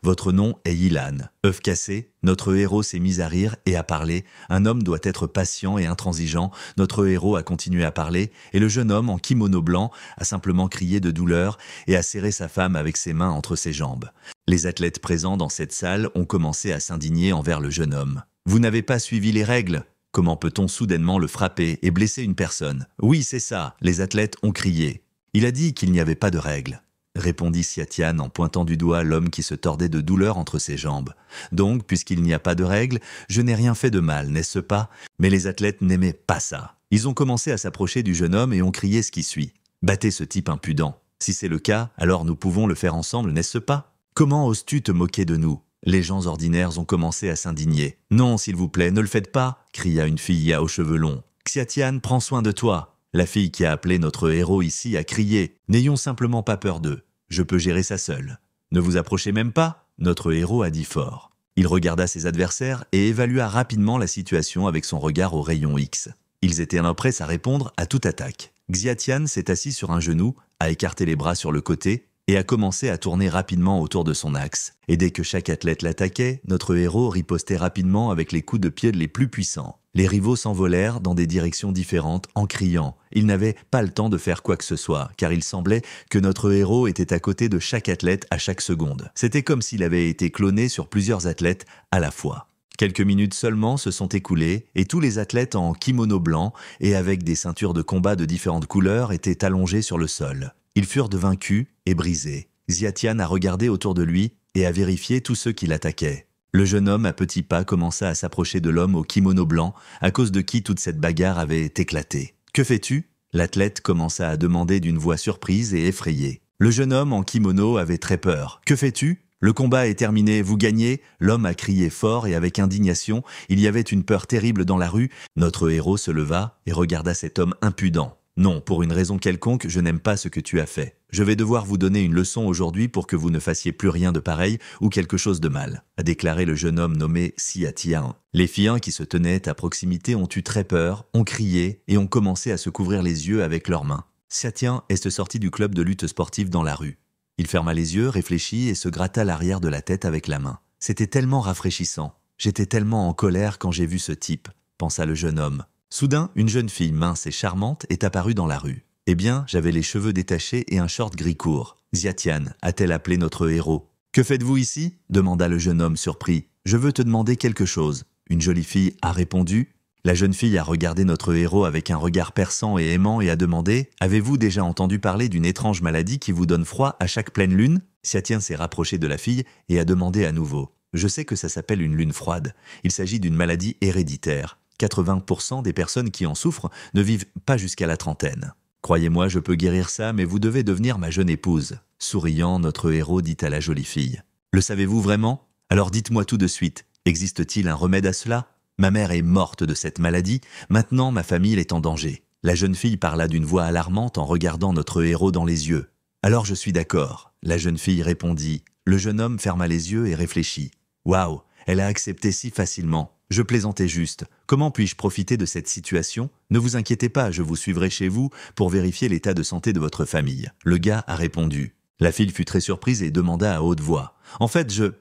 Votre nom est Ilan. œuf cassé, notre héros s'est mis à rire et à parler. Un homme doit être patient et intransigeant. Notre héros a continué à parler et le jeune homme en kimono blanc a simplement crié de douleur et a serré sa femme avec ses mains entre ses jambes. Les athlètes présents dans cette salle ont commencé à s'indigner envers le jeune homme. Vous n'avez pas suivi les règles. Comment peut-on soudainement le frapper et blesser une personne? Oui, c'est ça, les athlètes ont crié. Il a dit qu'il n'y avait pas de règles, répondit Xiatian en pointant du doigt l'homme qui se tordait de douleur entre ses jambes. Donc, puisqu'il n'y a pas de règles, je n'ai rien fait de mal, n'est-ce pas? Mais les athlètes n'aimaient pas ça. Ils ont commencé à s'approcher du jeune homme et ont crié ce qui suit. Battez ce type impudent. Si c'est le cas, alors nous pouvons le faire ensemble, n'est-ce pas? Comment oses-tu te moquer de nous? Les gens ordinaires ont commencé à s'indigner. Non, s'il vous plaît, ne le faites pas, cria une fille aux cheveux longs. Xiatian, prends soin de toi. La fille qui a appelé notre héros ici a crié. N'ayons simplement pas peur d'eux. Je peux gérer ça seul. Ne vous approchez même pas, notre héros a dit fort. Il regarda ses adversaires et évalua rapidement la situation avec son regard au rayon X. Ils étaient prêts à répondre à toute attaque. Xiatian s'est assis sur un genou, a écarté les bras sur le côté et a commencé à tourner rapidement autour de son axe. Et dès que chaque athlète l'attaquait, notre héros ripostait rapidement avec les coups de pied les plus puissants. Les rivaux s'envolèrent dans des directions différentes en criant. Ils n'avaient pas le temps de faire quoi que ce soit, car il semblait que notre héros était à côté de chaque athlète à chaque seconde. C'était comme s'il avait été cloné sur plusieurs athlètes à la fois. Quelques minutes seulement se sont écoulées et tous les athlètes en kimono blanc et avec des ceintures de combat de différentes couleurs étaient allongés sur le sol. Ils furent vaincus et brisés. Xiatian a regardé autour de lui et a vérifié tous ceux qui l'attaquaient. Le jeune homme à petits pas commença à s'approcher de l'homme au kimono blanc, à cause de qui toute cette bagarre avait éclaté. « Que fais-tu » L'athlète commença à demander d'une voix surprise et effrayée. Le jeune homme en kimono avait très peur. « Que fais-tu » Le combat est terminé, vous gagnez. L'homme a crié fort et avec indignation. Il y avait une peur terrible dans la rue. Notre héros se leva et regarda cet homme impudent. Non, pour une raison quelconque, je n'aime pas ce que tu as fait. Je vais devoir vous donner une leçon aujourd'hui pour que vous ne fassiez plus rien de pareil ou quelque chose de mal, a déclaré le jeune homme nommé Xiatian. Les filles qui se tenaient à proximité ont eu très peur, ont crié et ont commencé à se couvrir les yeux avec leurs mains. Xiatian est sorti du club de lutte sportive dans la rue. Il ferma les yeux, réfléchit et se gratta l'arrière de la tête avec la main. C'était tellement rafraîchissant. J'étais tellement en colère quand j'ai vu ce type, pensa le jeune homme. Soudain, une jeune fille mince et charmante est apparue dans la rue. Eh bien, j'avais les cheveux détachés et un short gris court. Xiatian, a-t-elle appelé notre héros. « Que faites-vous ici » demanda le jeune homme surpris. « Je veux te demander quelque chose. » Une jolie fille a répondu. La jeune fille a regardé notre héros avec un regard perçant et aimant et a demandé « Avez-vous déjà entendu parler d'une étrange maladie qui vous donne froid à chaque pleine lune ?» Xiatian s'est rapproché de la fille et a demandé à nouveau. « Je sais que ça s'appelle une lune froide. Il s'agit d'une maladie héréditaire. 80% des personnes qui en souffrent ne vivent pas jusqu'à la trentaine. Croyez-moi, je peux guérir ça, mais vous devez devenir ma jeune épouse. » Souriant, notre héros dit à la jolie fille. « Le savez-vous vraiment? Alors dites-moi tout de suite, existe-t-il un remède à cela? Ma mère est morte de cette maladie, maintenant ma famille est en danger. » La jeune fille parla d'une voix alarmante en regardant notre héros dans les yeux. « Alors je suis d'accord. » La jeune fille répondit. Le jeune homme ferma les yeux et réfléchit. « Waouh, elle a accepté si facilement. Je plaisantais juste. Comment puis-je profiter de cette situation? Ne vous inquiétez pas, je vous suivrai chez vous pour vérifier l'état de santé de votre famille. » Le gars a répondu. La fille fut très surprise et demanda à haute voix. « En fait, je... »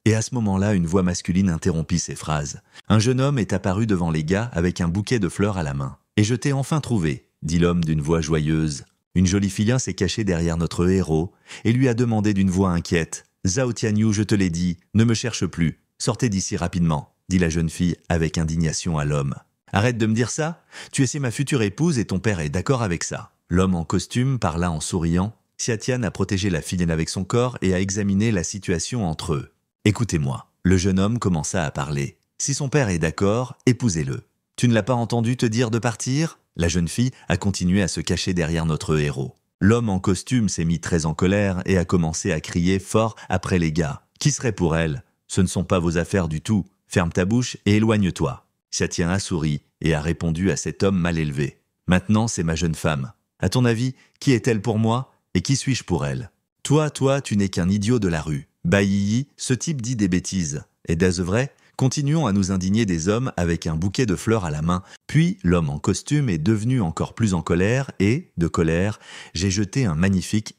Et à ce moment-là, une voix masculine interrompit ses phrases. Un jeune homme est apparu devant les gars avec un bouquet de fleurs à la main. « Et je t'ai enfin trouvé, » dit l'homme d'une voix joyeuse. Une jolie fille s'est cachée derrière notre héros et lui a demandé d'une voix inquiète. « Zhao Tianyu, je te l'ai dit, ne me cherche plus. Sortez d'ici rapidement. » dit la jeune fille avec indignation à l'homme. « Arrête de me dire ça. Tu es ma future épouse et ton père est d'accord avec ça. » L'homme en costume parla en souriant. Xiatian a protégé la fille avec son corps et a examiné la situation entre eux. « Écoutez-moi. » Le jeune homme commença à parler. « Si son père est d'accord, épousez-le. Tu ne l'as pas entendu te dire de partir ?» La jeune fille a continué à se cacher derrière notre héros. L'homme en costume s'est mis très en colère et a commencé à crier fort après les gars. « Qui serait pour elle? Ce ne sont pas vos affaires du tout. Ferme ta bouche et éloigne-toi. » Xiatian a souri et a répondu à cet homme mal élevé. « Maintenant, c'est ma jeune femme. À ton avis, qui est-elle pour moi et qui suis-je pour elle? Toi, tu n'es qu'un idiot de la rue. Bailly, ce type dit des bêtises. Et d'est-ce vrai? Continuons à nous indigner des hommes avec un bouquet de fleurs à la main. » Puis, l'homme en costume est devenu encore plus en colère et, de colère, j'ai jeté un magnifique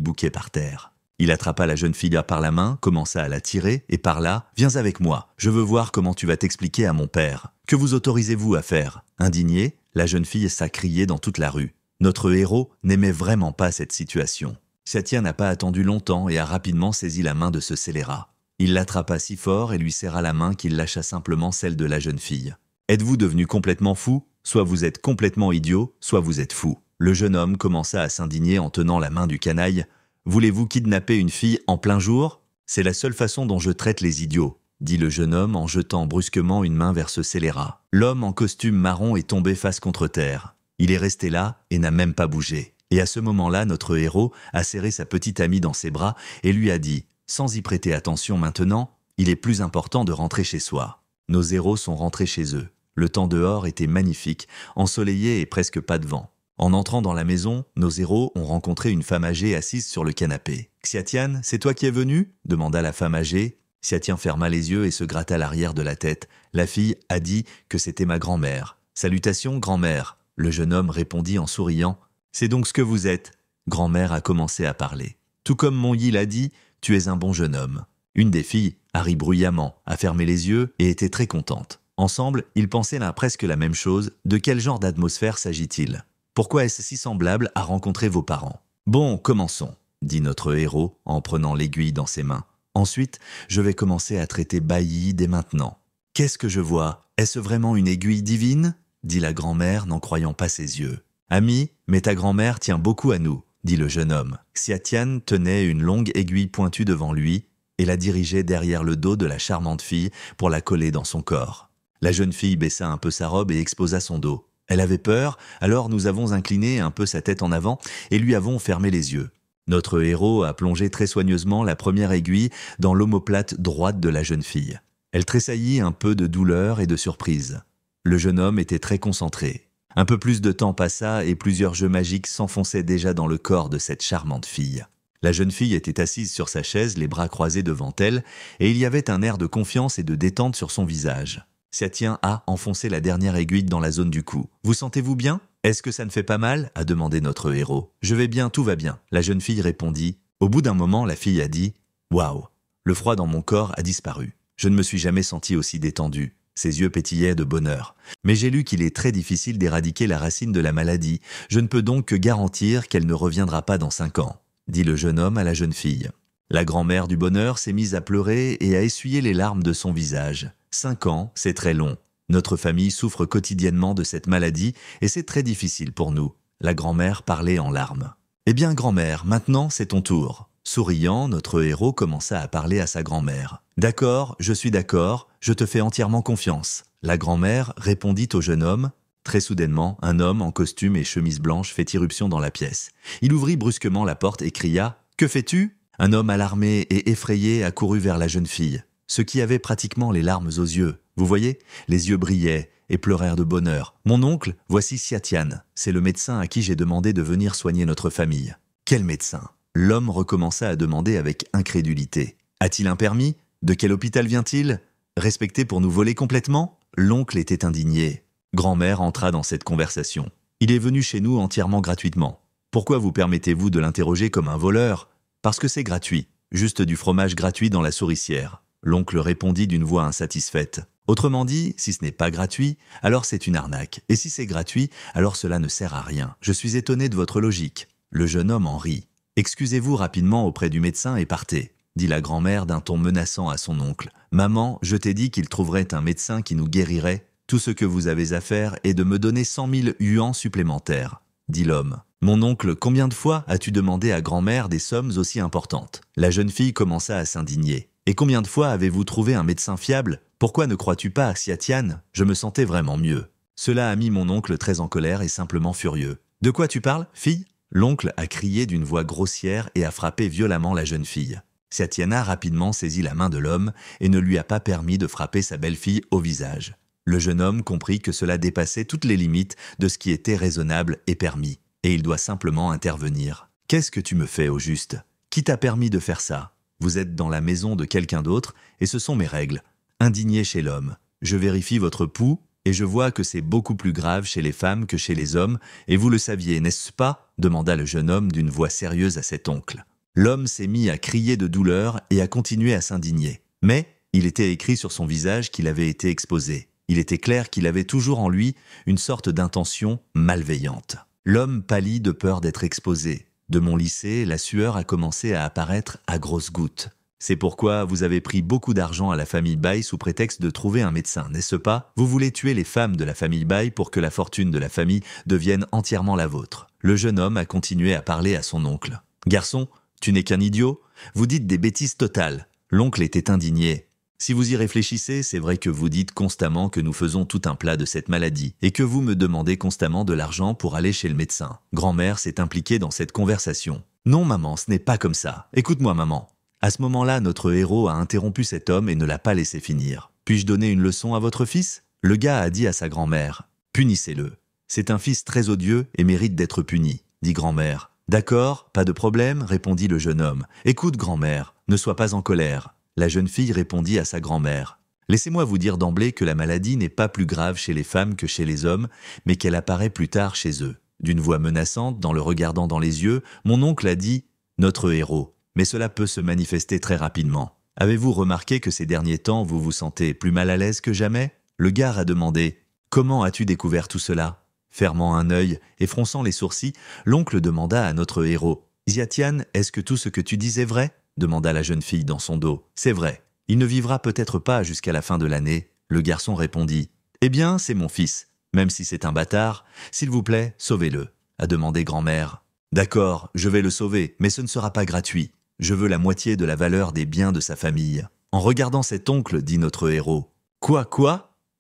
bouquet par terre. Il attrapa la jeune fille par la main, commença à la tirer et parla « Viens avec moi, je veux voir comment tu vas t'expliquer à mon père. Que vous autorisez-vous à faire ?» Indignée, la jeune fille s'acriait dans toute la rue. Notre héros n'aimait vraiment pas cette situation. Xiatia n'a pas attendu longtemps et a rapidement saisi la main de ce scélérat. Il l'attrapa si fort et lui serra la main qu'il lâcha simplement celle de la jeune fille. « Êtes-vous devenu complètement fou ? Soit vous êtes complètement idiot, soit vous êtes fou. » Le jeune homme commença à s'indigner en tenant la main du canaille. « Voulez-vous kidnapper une fille en plein jour ? C'est la seule façon dont je traite les idiots, » dit le jeune homme en jetant brusquement une main vers ce scélérat. L'homme en costume marron est tombé face contre terre. Il est resté là et n'a même pas bougé. Et à ce moment-là, notre héros a serré sa petite amie dans ses bras et lui a dit, sans y prêter attention maintenant, « Il est plus important de rentrer chez soi. » Nos héros sont rentrés chez eux. Le temps dehors était magnifique, ensoleillé et presque pas de vent. En entrant dans la maison, nos héros ont rencontré une femme âgée assise sur le canapé. « Xiatian, c'est toi qui es venu ?» demanda la femme âgée. Xiatian ferma les yeux et se gratta l'arrière de la tête. La fille a dit que c'était ma grand-mère. « Salutations, grand-mère !» Le jeune homme répondit en souriant. « C'est donc ce que vous êtes ?» Grand-mère a commencé à parler. « Tout comme mon Yi l'a dit, tu es un bon jeune homme. » Une des filles a ri bruyamment, a fermé les yeux et était très contente. Ensemble, ils pensaient là presque la même chose. De quel genre d'atmosphère s'agit-il ? Pourquoi est-ce si semblable à rencontrer vos parents ? Bon, commençons, dit notre héros en prenant l'aiguille dans ses mains. Ensuite, je vais commencer à traiter Bai dès maintenant. Qu'est-ce que je vois ? Est-ce vraiment une aiguille divine ? Dit la grand-mère n'en croyant pas ses yeux. Ami, mais ta grand-mère tient beaucoup à nous, dit le jeune homme. Xiatian tenait une longue aiguille pointue devant lui et la dirigeait derrière le dos de la charmante fille pour la coller dans son corps. La jeune fille baissa un peu sa robe et exposa son dos. Elle avait peur, alors nous avons incliné un peu sa tête en avant et lui avons fermé les yeux. Notre héros a plongé très soigneusement la première aiguille dans l'omoplate droite de la jeune fille. Elle tressaillit un peu de douleur et de surprise. Le jeune homme était très concentré. Un peu plus de temps passa et plusieurs jeux magiques s'enfonçaient déjà dans le corps de cette charmante fille. La jeune fille était assise sur sa chaise, les bras croisés devant elle, et il y avait un air de confiance et de détente sur son visage. Xiatian a enfoncé la dernière aiguille dans la zone du cou. « Vous sentez-vous bien ? Est-ce que ça ne fait pas mal ?» a demandé notre héros. « Je vais bien, tout va bien. » La jeune fille répondit. Au bout d'un moment, la fille a dit « Waouh !» Le froid dans mon corps a disparu. Je ne me suis jamais senti aussi détendu. Ses yeux pétillaient de bonheur. Mais j'ai lu qu'il est très difficile d'éradiquer la racine de la maladie. Je ne peux donc que garantir qu'elle ne reviendra pas dans 5 ans, dit le jeune homme à la jeune fille. La grand-mère du bonheur s'est mise à pleurer et à essuyer les larmes de son visage. 5 ans, c'est très long. Notre famille souffre quotidiennement de cette maladie et c'est très difficile pour nous. La grand-mère parlait en larmes. « Eh bien, grand-mère, maintenant c'est ton tour. » Souriant, notre héros commença à parler à sa grand-mère. « D'accord, je suis d'accord, je te fais entièrement confiance. » La grand-mère répondit au jeune homme. Très soudainement, un homme en costume et chemise blanche fait irruption dans la pièce. Il ouvrit brusquement la porte et cria « Que fais-tu » Un homme alarmé et effrayé accourut vers la jeune fille. Ce qui avait pratiquement les larmes aux yeux. Vous voyez, les yeux brillaient et pleurèrent de bonheur. « Mon oncle, voici Xiatian. C'est le médecin à qui j'ai demandé de venir soigner notre famille. » « Quel médecin ?» L'homme recommença à demander avec incrédulité. « A-t-il un permis ? De quel hôpital vient-il ? Respecté pour nous voler complètement ?» L'oncle était indigné. Grand-mère entra dans cette conversation. « Il est venu chez nous entièrement gratuitement. Pourquoi vous permettez-vous de l'interroger comme un voleur ? Parce que c'est gratuit. Juste du fromage gratuit dans la souricière. » L'oncle répondit d'une voix insatisfaite. Autrement dit, si ce n'est pas gratuit, alors c'est une arnaque. Et si c'est gratuit, alors cela ne sert à rien. Je suis étonné de votre logique. Le jeune homme en rit. « Excusez-vous rapidement auprès du médecin et partez, » dit la grand-mère d'un ton menaçant à son oncle. « Maman, je t'ai dit qu'il trouverait un médecin qui nous guérirait. Tout ce que vous avez à faire est de me donner 100 000 yuans supplémentaires, » dit l'homme. « Mon oncle, combien de fois as-tu demandé à grand-mère des sommes aussi importantes ?» La jeune fille commença à s'indigner. « Et combien de fois avez-vous trouvé un médecin fiable ? Pourquoi ne crois-tu pas à Xiatian ? Je me sentais vraiment mieux. » Cela a mis mon oncle très en colère et simplement furieux. « De quoi tu parles, fille ?» L'oncle a crié d'une voix grossière et a frappé violemment la jeune fille. Xiatian a rapidement saisi la main de l'homme et ne lui a pas permis de frapper sa belle-fille au visage. Le jeune homme comprit que cela dépassait toutes les limites de ce qui était raisonnable et permis, et il doit simplement intervenir. « Qu'est-ce que tu me fais au juste ? Qui t'a permis de faire ça ? Vous êtes dans la maison de quelqu'un d'autre et ce sont mes règles. » Indigné chez l'homme. « Je vérifie votre pouls et je vois que c'est beaucoup plus grave chez les femmes que chez les hommes, et vous le saviez, n'est-ce pas ?» demanda le jeune homme d'une voix sérieuse à cet oncle. L'homme s'est mis à crier de douleur et à continuer à s'indigner. Mais il était écrit sur son visage qu'il avait été exposé. Il était clair qu'il avait toujours en lui une sorte d'intention malveillante. L'homme pâlit de peur d'être exposé. De mon lycée, la sueur a commencé à apparaître à grosses gouttes. C'est pourquoi vous avez pris beaucoup d'argent à la famille Baye sous prétexte de trouver un médecin, n'est-ce pas? Vous voulez tuer les femmes de la famille Baye pour que la fortune de la famille devienne entièrement la vôtre. Le jeune homme a continué à parler à son oncle. « Garçon, tu n'es qu'un idiot? Vous dites des bêtises totales. » L'oncle était indigné. Si vous y réfléchissez, c'est vrai que vous dites constamment que nous faisons tout un plat de cette maladie et que vous me demandez constamment de l'argent pour aller chez le médecin. Grand-mère s'est impliquée dans cette conversation. « Non maman, ce n'est pas comme ça. Écoute-moi maman. » À ce moment-là, notre héros a interrompu cet homme et ne l'a pas laissé finir. « Puis-je donner une leçon à votre fils ?» Le gars a dit à sa grand-mère. « Punissez-le. C'est un fils très odieux et mérite d'être puni, » dit grand-mère. « D'accord, pas de problème, » répondit le jeune homme. « Écoute, grand-mère, ne sois pas en colère. » La jeune fille répondit à sa grand-mère. « Laissez-moi vous dire d'emblée que la maladie n'est pas plus grave chez les femmes que chez les hommes, mais qu'elle apparaît plus tard chez eux. » D'une voix menaçante, dans le regardant dans les yeux, mon oncle a dit « Notre héros. » Mais cela peut se manifester très rapidement. Avez-vous remarqué que ces derniers temps, vous vous sentez plus mal à l'aise que jamais? Le gars a demandé « Comment as-tu découvert tout cela ?» Fermant un œil et fronçant les sourcils, l'oncle demanda à notre héros « Xiatian, est-ce que tout ce que tu dis est vrai ?» demanda la jeune fille dans son dos. « C'est vrai. Il ne vivra peut-être pas jusqu'à la fin de l'année. » Le garçon répondit « Eh bien, c'est mon fils. Même si c'est un bâtard, s'il vous plaît, sauvez-le. » a demandé grand-mère. « D'accord, je vais le sauver, mais ce ne sera pas gratuit. Je veux la moitié de la valeur des biens de sa famille. » En regardant cet oncle, dit notre héros. « Quoi ?»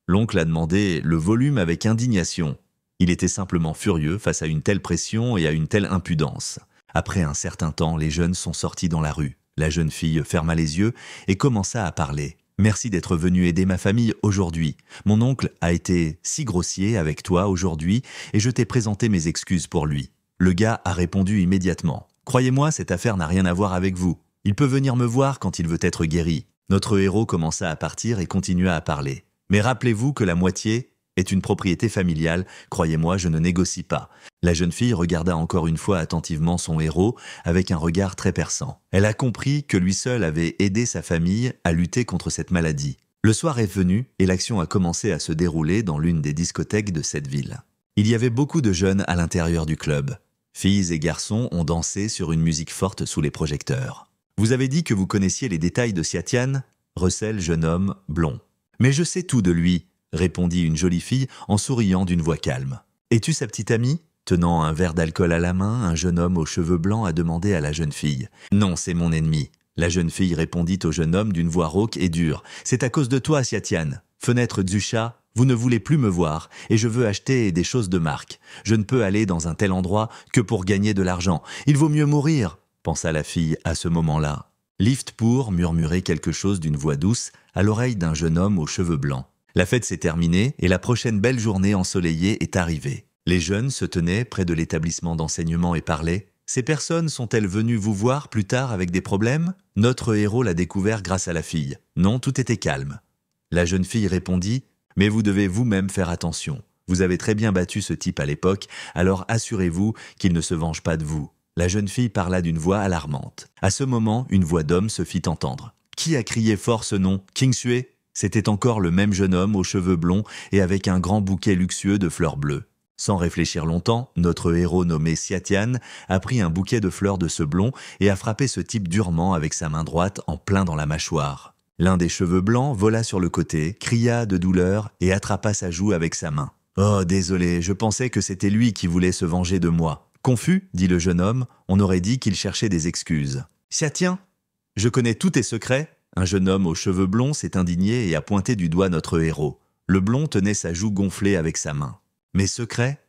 L'oncle a demandé le volume avec indignation. Il était simplement furieux face à une telle pression et à une telle impudence. Après un certain temps, les jeunes sont sortis dans la rue. La jeune fille ferma les yeux et commença à parler. « Merci d'être venu aider ma famille aujourd'hui. Mon oncle a été si grossier avec toi aujourd'hui et je t'ai présenté mes excuses pour lui. » Le gars a répondu immédiatement. « Croyez-moi, cette affaire n'a rien à voir avec vous. Il peut venir me voir quand il veut être guéri. » Notre héros commença à partir et continua à parler. « Mais rappelez-vous que la moitié est une propriété familiale. Croyez-moi, je ne négocie pas. » La jeune fille regarda encore une fois attentivement son héros avec un regard très perçant. Elle a compris que lui seul avait aidé sa famille à lutter contre cette maladie. Le soir est venu et l'action a commencé à se dérouler dans l'une des discothèques de cette ville. Il y avait beaucoup de jeunes à l'intérieur du club. Filles et garçons ont dansé sur une musique forte sous les projecteurs. « Vous avez dit que vous connaissiez les détails de Xiatian ?» recèle jeune homme blond. « Mais je sais tout de lui, » répondit une jolie fille en souriant d'une voix calme. « Es-tu sa petite amie ?» Tenant un verre d'alcool à la main, un jeune homme aux cheveux blancs a demandé à la jeune fille. « Non, c'est mon ennemi. » La jeune fille répondit au jeune homme d'une voix rauque et dure. « C'est à cause de toi, Xiatian. Fenêtre du chat, vous ne voulez plus me voir et je veux acheter des choses de marque. Je ne peux aller dans un tel endroit que pour gagner de l'argent. Il vaut mieux mourir, » pensa la fille à ce moment-là. Lift pour murmurer quelque chose d'une voix douce à l'oreille d'un jeune homme aux cheveux blancs. La fête s'est terminée et la prochaine belle journée ensoleillée est arrivée. Les jeunes se tenaient près de l'établissement d'enseignement et parlaient. « Ces personnes sont-elles venues vous voir plus tard avec des problèmes ?» Notre héros l'a découvert grâce à la fille. Non, tout était calme. La jeune fille répondit « Mais vous devez vous-même faire attention. Vous avez très bien battu ce type à l'époque, alors assurez-vous qu'il ne se venge pas de vous. » La jeune fille parla d'une voix alarmante. À ce moment, une voix d'homme se fit entendre. Qui a crié fort ce nom? Kingsue? C'était encore le même jeune homme aux cheveux blonds et avec un grand bouquet luxueux de fleurs bleues. Sans réfléchir longtemps, notre héros nommé Xiatian a pris un bouquet de fleurs de ce blond et a frappé ce type durement avec sa main droite en plein dans la mâchoire. L'un des cheveux blancs vola sur le côté, cria de douleur et attrapa sa joue avec sa main. « Oh, désolé, je pensais que c'était lui qui voulait se venger de moi. » Confus, dit le jeune homme, on aurait dit qu'il cherchait des excuses. « Xiatian, je connais tous tes secrets ?» Un jeune homme aux cheveux blonds s'est indigné et a pointé du doigt notre héros. Le blond tenait sa joue gonflée avec sa main. « Mes secrets ?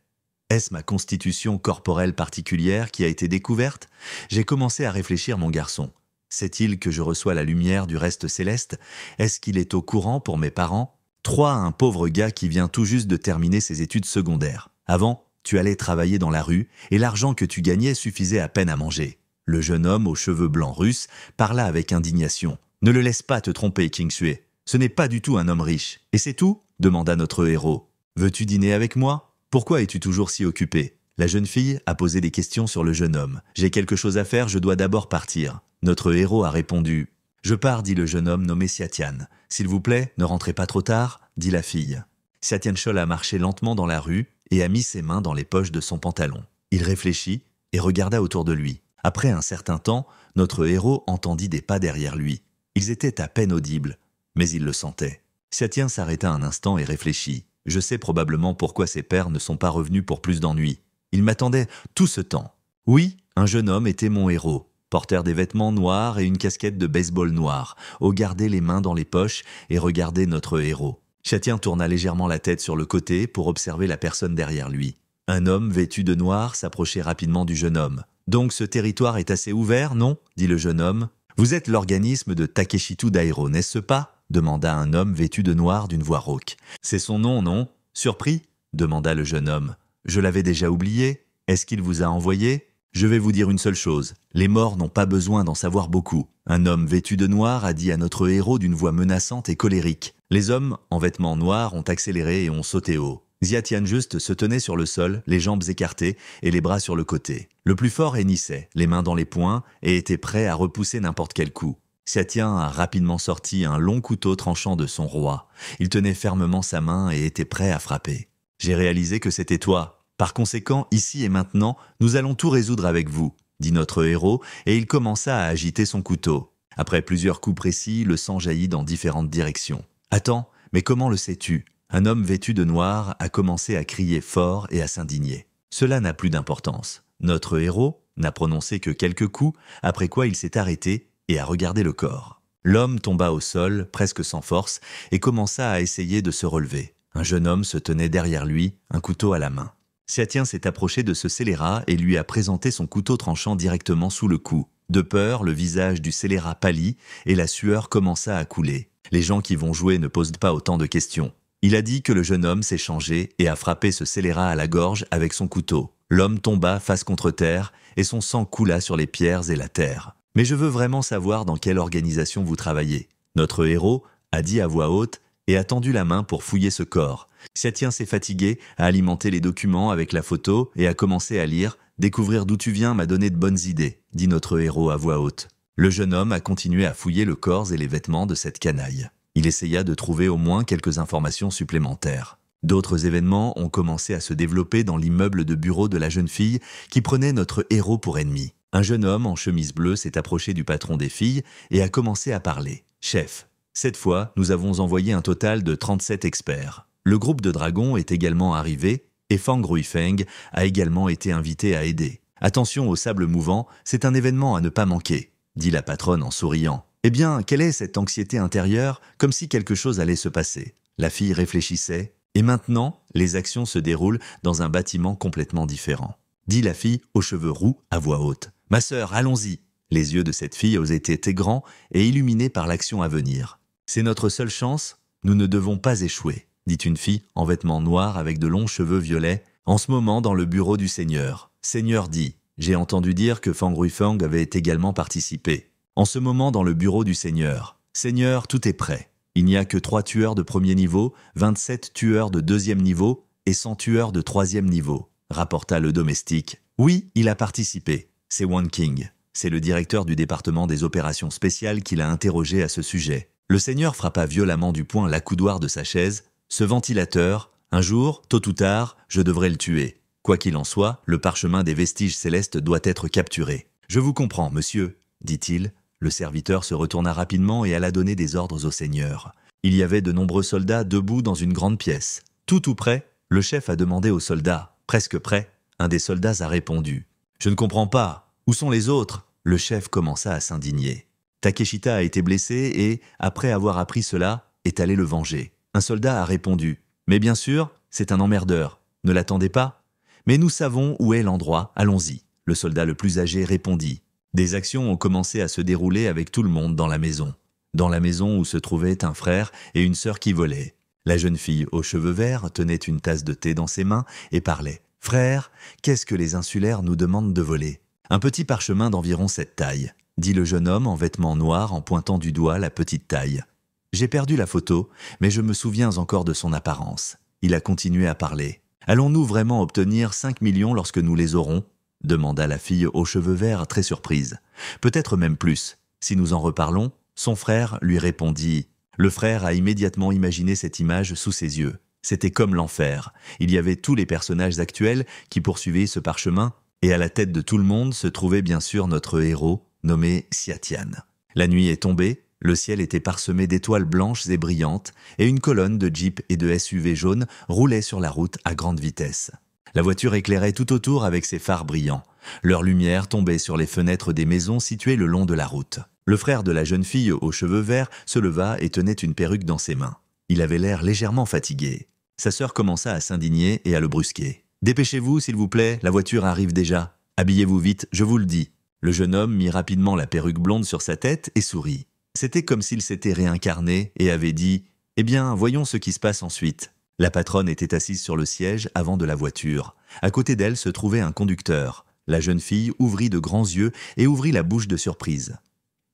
Est-ce ma constitution corporelle particulière qui a été découverte ? J'ai commencé à réfléchir, mon garçon. Sait-il que je reçois la lumière du reste céleste? Est-ce qu'il est au courant pour mes parents? 3. Un pauvre gars qui vient tout juste de terminer ses études secondaires. Avant, tu allais travailler dans la rue et l'argent que tu gagnais suffisait à peine à manger. » Le jeune homme aux cheveux blancs russes parla avec indignation. « Ne le laisse pas te tromper, Kingsue. Ce n'est pas du tout un homme riche. Et c'est tout ?» demanda notre héros. « Veux-tu dîner avec moi? Pourquoi es-tu toujours si occupé ?» La jeune fille a posé des questions sur le jeune homme. « J'ai quelque chose à faire, je dois d'abord partir. » Notre héros a répondu « Je pars, dit le jeune homme nommé Siatian. S'il vous plaît, ne rentrez pas trop tard, dit la fille. » Siatian Chol a marché lentement dans la rue et a mis ses mains dans les poches de son pantalon. Il réfléchit et regarda autour de lui. Après un certain temps, notre héros entendit des pas derrière lui. Ils étaient à peine audibles, mais il le sentait. Siatian s'arrêta un instant et réfléchit. « Je sais probablement pourquoi ses pères ne sont pas revenus pour plus d'ennuis. Il m'attendait tout ce temps. » Oui, un jeune homme était mon héros. Porteur des vêtements noirs et une casquette de baseball noire, gardait les mains dans les poches et regardait notre héros. Siatian tourna légèrement la tête sur le côté pour observer la personne derrière lui. Un homme vêtu de noir s'approchait rapidement du jeune homme. « Donc ce territoire est assez ouvert, non ?» dit le jeune homme. « Vous êtes l'organisme de Takeshitu Dairo, n'est-ce pas ?» demanda un homme vêtu de noir d'une voix rauque. « C'est son nom, non ?»« Surpris ?» demanda le jeune homme. « Je l'avais déjà oublié. Est-ce qu'il vous a envoyé ?» Je vais vous dire une seule chose, les morts n'ont pas besoin d'en savoir beaucoup. Un homme vêtu de noir a dit à notre héros d'une voix menaçante et colérique. Les hommes, en vêtements noirs, ont accéléré et ont sauté haut. Siatian juste se tenait sur le sol, les jambes écartées et les bras sur le côté. Le plus fort hennissait, les mains dans les poings, et était prêt à repousser n'importe quel coup. Siatian a rapidement sorti un long couteau tranchant de son roi. Il tenait fermement sa main et était prêt à frapper. J'ai réalisé que c'était toi. Par conséquent, ici et maintenant, nous allons tout résoudre avec vous, dit notre héros, et il commença à agiter son couteau. Après plusieurs coups précis, le sang jaillit dans différentes directions. « Attends, mais comment le sais-tu » Un homme vêtu de noir a commencé à crier fort et à s'indigner. Cela n'a plus d'importance. Notre héros n'a prononcé que quelques coups, après quoi il s'est arrêté et a regardé le corps. L'homme tomba au sol, presque sans force, et commença à essayer de se relever. Un jeune homme se tenait derrière lui, un couteau à la main. Siatian s'est approché de ce scélérat et lui a présenté son couteau tranchant directement sous le cou. De peur, le visage du scélérat pâlit et la sueur commença à couler. Les gens qui vont jouer ne posent pas autant de questions. Il a dit que le jeune homme s'est changé et a frappé ce scélérat à la gorge avec son couteau. L'homme tomba face contre terre et son sang coula sur les pierres et la terre. « Mais je veux vraiment savoir dans quelle organisation vous travaillez. » Notre héros a dit à voix haute et a tendu la main pour fouiller ce corps. Siatian s'est fatigué, a alimenté les documents avec la photo et a commencé à lire « Découvrir d'où tu viens m'a donné de bonnes idées », dit notre héros à voix haute. Le jeune homme a continué à fouiller le corps et les vêtements de cette canaille. Il essaya de trouver au moins quelques informations supplémentaires. D'autres événements ont commencé à se développer dans l'immeuble de bureau de la jeune fille qui prenait notre héros pour ennemi. Un jeune homme en chemise bleue s'est approché du patron des filles et a commencé à parler. « Chef, cette fois, nous avons envoyé un total de 37 experts. Le groupe de dragons est également arrivé et Fang Ruifeng a également été invité à aider. Attention au sable mouvant, c'est un événement à ne pas manquer, dit la patronne en souriant. Eh bien, quelle est cette anxiété intérieure, comme si quelque chose allait se passer? La fille réfléchissait. Et maintenant, les actions se déroulent dans un bâtiment complètement différent. Dit la fille aux cheveux roux à voix haute. Ma sœur, allons-y. Les yeux de cette fille étaient grands et illuminés par l'action à venir. C'est notre seule chance, nous ne devons pas échouer, dit une fille en vêtements noirs avec de longs cheveux violets, en ce moment dans le bureau du Seigneur. Seigneur dit, j'ai entendu dire que Fang Ruifeng avait également participé. En ce moment dans le bureau du Seigneur. Seigneur, tout est prêt. Il n'y a que 3 tueurs de premier niveau, 27 tueurs de deuxième niveau et 100 tueurs de troisième niveau, rapporta le domestique. Oui, il a participé. C'est Wan King. C'est le directeur du département des opérations spéciales qui l'a interrogé à ce sujet. Le Seigneur frappa violemment du poing l'accoudoir de sa chaise. Ce ventilateur, un jour, tôt ou tard, je devrais le tuer. Quoi qu'il en soit, le parchemin des vestiges célestes doit être capturé. Je vous comprends, monsieur, dit-il. Le serviteur se retourna rapidement et alla donner des ordres au Seigneur. Il y avait de nombreux soldats debout dans une grande pièce. Tout près, le chef a demandé aux soldats. Presque prêt, un des soldats a répondu. « Je ne comprends pas. Où sont les autres ?» Le chef commença à s'indigner. Takeshita a été blessé et, après avoir appris cela, est allé le venger. Un soldat a répondu. « Mais bien sûr, c'est un emmerdeur. Ne l'attendez pas ? Mais nous savons où est l'endroit, allons-y. » Le soldat le plus âgé répondit. Des actions ont commencé à se dérouler avec tout le monde dans la maison. Dans la maison où se trouvaient un frère et une sœur qui volaient. La jeune fille aux cheveux verts tenait une tasse de thé dans ses mains et parlait. « Frère, qu'est-ce que les insulaires nous demandent de voler ?»« Un petit parchemin d'environ cette taille, » dit le jeune homme en vêtements noirs en pointant du doigt la petite taille. J'ai perdu la photo, mais je me souviens encore de son apparence. Il a continué à parler. Allons-nous vraiment obtenir 5 millions lorsque nous les aurons ? Demanda la fille aux cheveux verts très surprise. Peut-être même plus. Si nous en reparlons, son frère lui répondit. Le frère a immédiatement imaginé cette image sous ses yeux. C'était comme l'enfer. Il y avait tous les personnages actuels qui poursuivaient ce parchemin, et à la tête de tout le monde se trouvait bien sûr notre héros, nommé Siatian. La nuit est tombée, le ciel était parsemé d'étoiles blanches et brillantes, et une colonne de jeeps et de SUV jaunes roulait sur la route à grande vitesse. La voiture éclairait tout autour avec ses phares brillants. Leur lumière tombait sur les fenêtres des maisons situées le long de la route. Le frère de la jeune fille aux cheveux verts se leva et tenait une perruque dans ses mains. Il avait l'air légèrement fatigué. Sa sœur commença à s'indigner et à le brusquer. « Dépêchez-vous, s'il vous plaît, la voiture arrive déjà. Habillez-vous vite, je vous le dis. » Le jeune homme mit rapidement la perruque blonde sur sa tête et sourit. C'était comme s'il s'était réincarné et avait dit « Eh bien, voyons ce qui se passe ensuite. » La patronne était assise sur le siège avant de la voiture. À côté d'elle se trouvait un conducteur. La jeune fille ouvrit de grands yeux et ouvrit la bouche de surprise.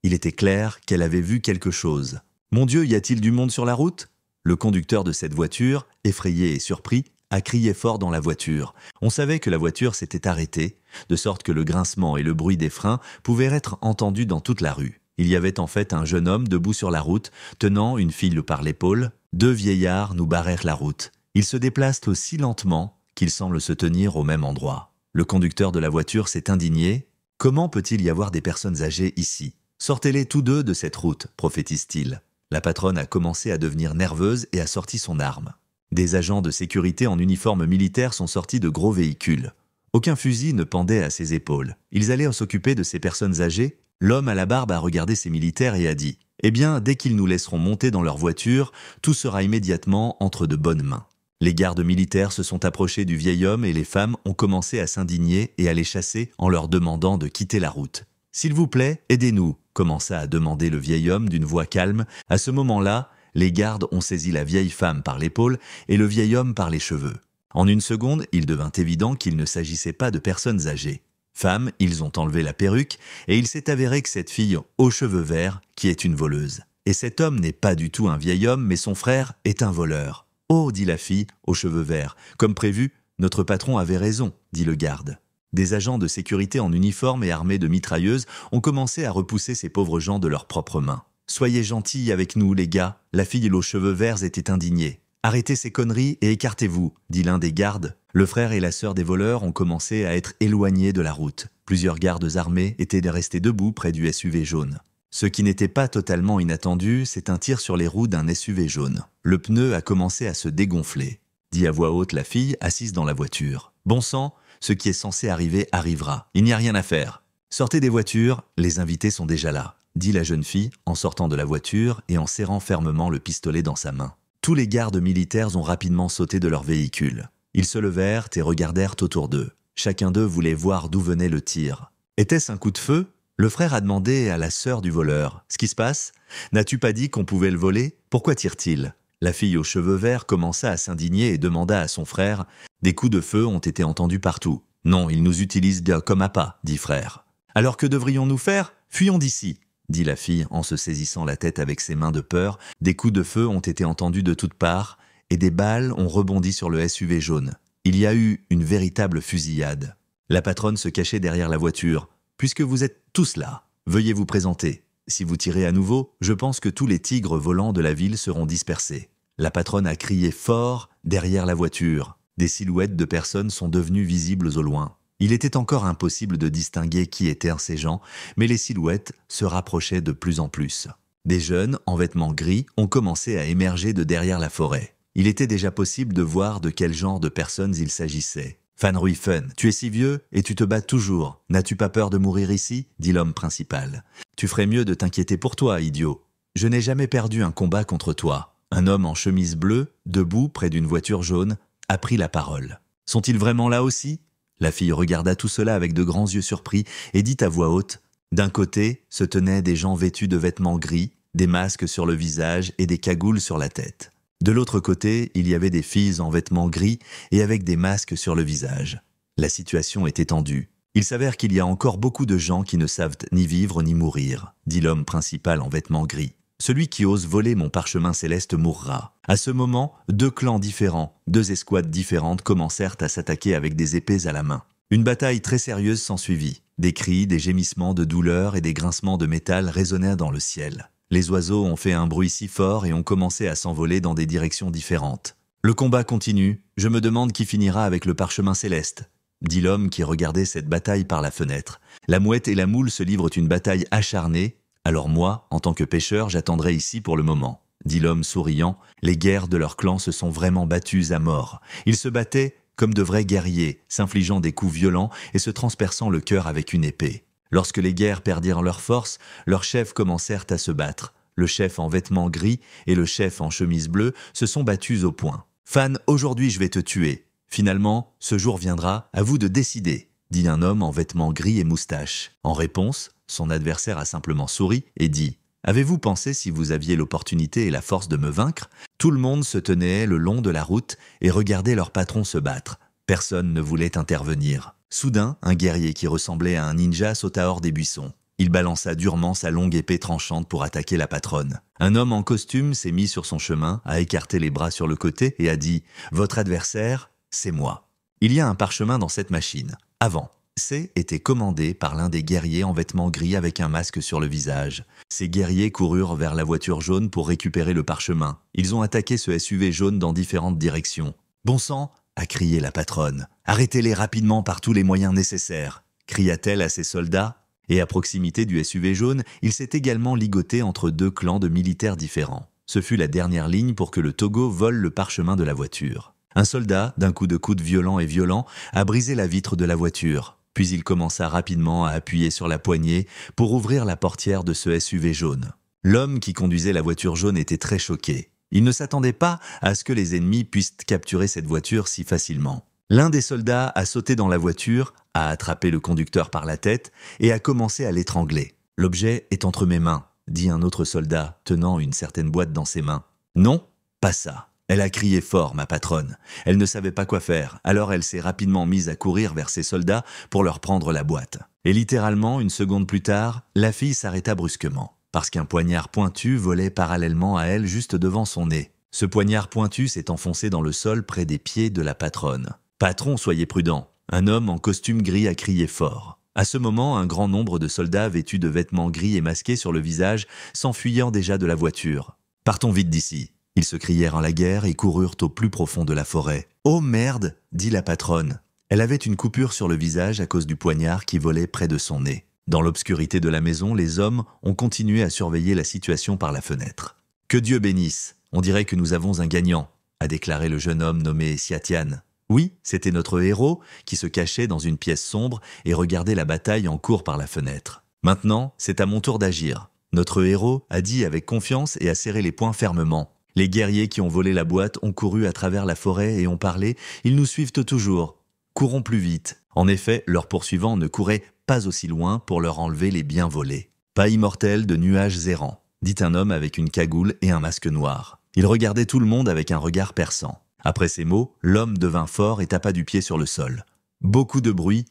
Il était clair qu'elle avait vu quelque chose. « Mon Dieu, y a-t-il du monde sur la route ?» Le conducteur de cette voiture, effrayé et surpris, a crié fort dans la voiture. On savait que la voiture s'était arrêtée, de sorte que le grincement et le bruit des freins pouvaient être entendus dans toute la rue. Il y avait en fait un jeune homme debout sur la route, tenant une fille par l'épaule. 2 vieillards nous barrèrent la route. Ils se déplacent aussi lentement qu'ils semblent se tenir au même endroit. Le conducteur de la voiture s'est indigné. « Comment peut-il y avoir des personnes âgées ici ? Sortez-les tous deux de cette route, prophétise-t-il. » La patronne a commencé à devenir nerveuse et a sorti son arme. Des agents de sécurité en uniforme militaire sont sortis de gros véhicules. Aucun fusil ne pendait à ses épaules. Ils allaient s'occuper de ces personnes âgées. L'homme à la barbe a regardé ces militaires et a dit « Eh bien, dès qu'ils nous laisseront monter dans leur voiture, tout sera immédiatement entre de bonnes mains. » Les gardes militaires se sont approchés du vieil homme et les femmes ont commencé à s'indigner et à les chasser en leur demandant de quitter la route. « S'il vous plaît, aidez-nous » commença à demander le vieil homme d'une voix calme. À ce moment-là, les gardes ont saisi la vieille femme par l'épaule et le vieil homme par les cheveux. En une seconde, il devint évident qu'il ne s'agissait pas de personnes âgées. Femme, ils ont enlevé la perruque et il s'est avéré que cette fille aux cheveux verts qui est une voleuse. Et cet homme n'est pas du tout un vieil homme, mais son frère est un voleur. « Oh » dit la fille aux cheveux verts. « Comme prévu, notre patron avait raison » dit le garde. Des agents de sécurité en uniforme et armés de mitrailleuses ont commencé à repousser ces pauvres gens de leurs propres mains. « Soyez gentils avec nous, les gars » La fille aux cheveux verts était indignée. « Arrêtez ces conneries et écartez-vous » dit l'un des gardes. Le frère et la sœur des voleurs ont commencé à être éloignés de la route. Plusieurs gardes armés étaient restés debout près du SUV jaune. Ce qui n'était pas totalement inattendu, c'est un tir sur les roues d'un SUV jaune. Le pneu a commencé à se dégonfler, dit à voix haute la fille assise dans la voiture. « Bon sang, ce qui est censé arriver arrivera. Il n'y a rien à faire. Sortez des voitures, les invités sont déjà là, dit la jeune fille en sortant de la voiture et en serrant fermement le pistolet dans sa main. Tous les gardes militaires ont rapidement sauté de leur véhicule. Ils se levèrent et regardèrent autour d'eux. Chacun d'eux voulait voir d'où venait le tir. Était-ce un coup de feu ? Le frère a demandé à la sœur du voleur. « Ce qui se passe ? N'as-tu pas dit qu'on pouvait le voler ? Pourquoi tire-t-il » La fille aux cheveux verts commença à s'indigner et demanda à son frère « Des coups de feu ont été entendus partout. »« Non, ils nous utilisent comme appât, » dit frère. « Alors que devrions-nous faire ? Fuyons d'ici » dit la fille en se saisissant la tête avec ses mains de peur. Des coups de feu ont été entendus de toutes parts et des balles ont rebondi sur le SUV jaune. Il y a eu une véritable fusillade. La patronne se cachait derrière la voiture. « Puisque vous êtes tous là, veuillez vous présenter. Si vous tirez à nouveau, je pense que tous les tigres volants de la ville seront dispersés. » La patronne a crié fort derrière la voiture. Des silhouettes de personnes sont devenues visibles au loin. Il était encore impossible de distinguer qui étaient ces gens, mais les silhouettes se rapprochaient de plus en plus. Des jeunes, en vêtements gris, ont commencé à émerger de derrière la forêt. Il était déjà possible de voir de quel genre de personnes il s'agissait. « Fan Rui Fun, tu es si vieux et tu te bats toujours. N'as-tu pas peur de mourir ici ?» dit l'homme principal. « Tu ferais mieux de t'inquiéter pour toi, idiot. Je n'ai jamais perdu un combat contre toi. » Un homme en chemise bleue, debout près d'une voiture jaune, a pris la parole. « Sont-ils vraiment là aussi ?» La fille regarda tout cela avec de grands yeux surpris et dit à voix haute « D'un côté se tenaient des gens vêtus de vêtements gris, des masques sur le visage et des cagoules sur la tête. De l'autre côté, il y avait des filles en vêtements gris et avec des masques sur le visage. La situation était tendue. Il s'avère qu'il y a encore beaucoup de gens qui ne savent ni vivre ni mourir, dit l'homme principal en vêtements gris. celui qui ose voler mon parchemin céleste mourra. À ce moment, 2 clans différents, 2 escouades différentes commencèrent à s'attaquer avec des épées à la main. Une bataille très sérieuse s'ensuivit. Des cris, des gémissements de douleur et des grincements de métal résonnèrent dans le ciel. Les oiseaux ont fait un bruit si fort et ont commencé à s'envoler dans des directions différentes. Le combat continue, je me demande qui finira avec le parchemin céleste, dit l'homme qui regardait cette bataille par la fenêtre. La mouette et la moule se livrent une bataille acharnée, alors moi, en tant que pêcheur, j'attendrai ici pour le moment, dit l'homme souriant. Les guerres de leur clan se sont vraiment battues à mort. Ils se battaient comme de vrais guerriers, s'infligeant des coups violents et se transperçant le cœur avec une épée. Lorsque les guerres perdirent leur force, leurs chefs commencèrent à se battre. Le chef en vêtements gris et le chef en chemise bleue se sont battus au poing. « Fan, aujourd'hui je vais te tuer. Finalement, ce jour viendra, à vous de décider, » dit un homme en vêtements gris et moustache. En réponse, son adversaire a simplement souri et dit « Avez-vous pensé si vous aviez l'opportunité et la force de me vaincre ?» Tout le monde se tenait le long de la route et regardait leur patron se battre. Personne ne voulait intervenir. Soudain, un guerrier qui ressemblait à un ninja sauta hors des buissons. Il balança durement sa longue épée tranchante pour attaquer la patronne. Un homme en costume s'est mis sur son chemin, a écarté les bras sur le côté et a dit « Votre adversaire, c'est moi. Il y a un parchemin dans cette machine. Avant. » C était commandé par l'un des guerriers en vêtements gris avec un masque sur le visage. Ces guerriers coururent vers la voiture jaune pour récupérer le parchemin. Ils ont attaqué ce SUV jaune dans différentes directions. « Bon sang !» a crié la patronne. « Arrêtez-les rapidement par tous les moyens nécessaires !» cria-t-elle à ses soldats. Et à proximité du SUV jaune, il s'est également ligoté entre 2 clans de militaires différents. Ce fut la dernière ligne pour que le Togo vole le parchemin de la voiture. Un soldat, d'un coup de coude violent, a brisé la vitre de la voiture. Puis il commença rapidement à appuyer sur la poignée pour ouvrir la portière de ce SUV jaune. L'homme qui conduisait la voiture jaune était très choqué. Il ne s'attendait pas à ce que les ennemis puissent capturer cette voiture si facilement. L'un des soldats a sauté dans la voiture, a attrapé le conducteur par la tête et a commencé à l'étrangler. « L'objet est entre mes mains », dit un autre soldat, tenant une certaine boîte dans ses mains. « Non, pas ça. » Elle a crié fort, ma patronne. Elle ne savait pas quoi faire, alors elle s'est rapidement mise à courir vers ses soldats pour leur prendre la boîte. Et littéralement, une seconde plus tard, la fille s'arrêta brusquement, parce qu'un poignard pointu volait parallèlement à elle juste devant son nez. Ce poignard pointu s'est enfoncé dans le sol près des pieds de la patronne. « Patron, soyez prudent !» Un homme en costume gris a crié fort. À ce moment, un grand nombre de soldats vêtus de vêtements gris et masqués sur le visage s'enfuyant déjà de la voiture. « Partons vite d'ici !» Ils se crièrent en la guerre et coururent au plus profond de la forêt. « Oh merde !» dit la patronne. Elle avait une coupure sur le visage à cause du poignard qui volait près de son nez. Dans l'obscurité de la maison, les hommes ont continué à surveiller la situation par la fenêtre. « Que Dieu bénisse, on dirait que nous avons un gagnant », a déclaré le jeune homme nommé Siatian. Oui, c'était notre héros qui se cachait dans une pièce sombre et regardait la bataille en cours par la fenêtre. Maintenant, c'est à mon tour d'agir. Notre héros a dit avec confiance et a serré les poings fermement. Les guerriers qui ont volé la boîte ont couru à travers la forêt et ont parlé. Ils nous suivent toujours. Courons plus vite. En effet, leurs poursuivants ne couraient pas aussi loin pour leur enlever les biens volés. Pas immortel de nuages errants, dit un homme avec une cagoule et un masque noir. Il regardait tout le monde avec un regard perçant. Après ces mots, l'homme devint fort et tapa du pied sur le sol. Beaucoup de bruit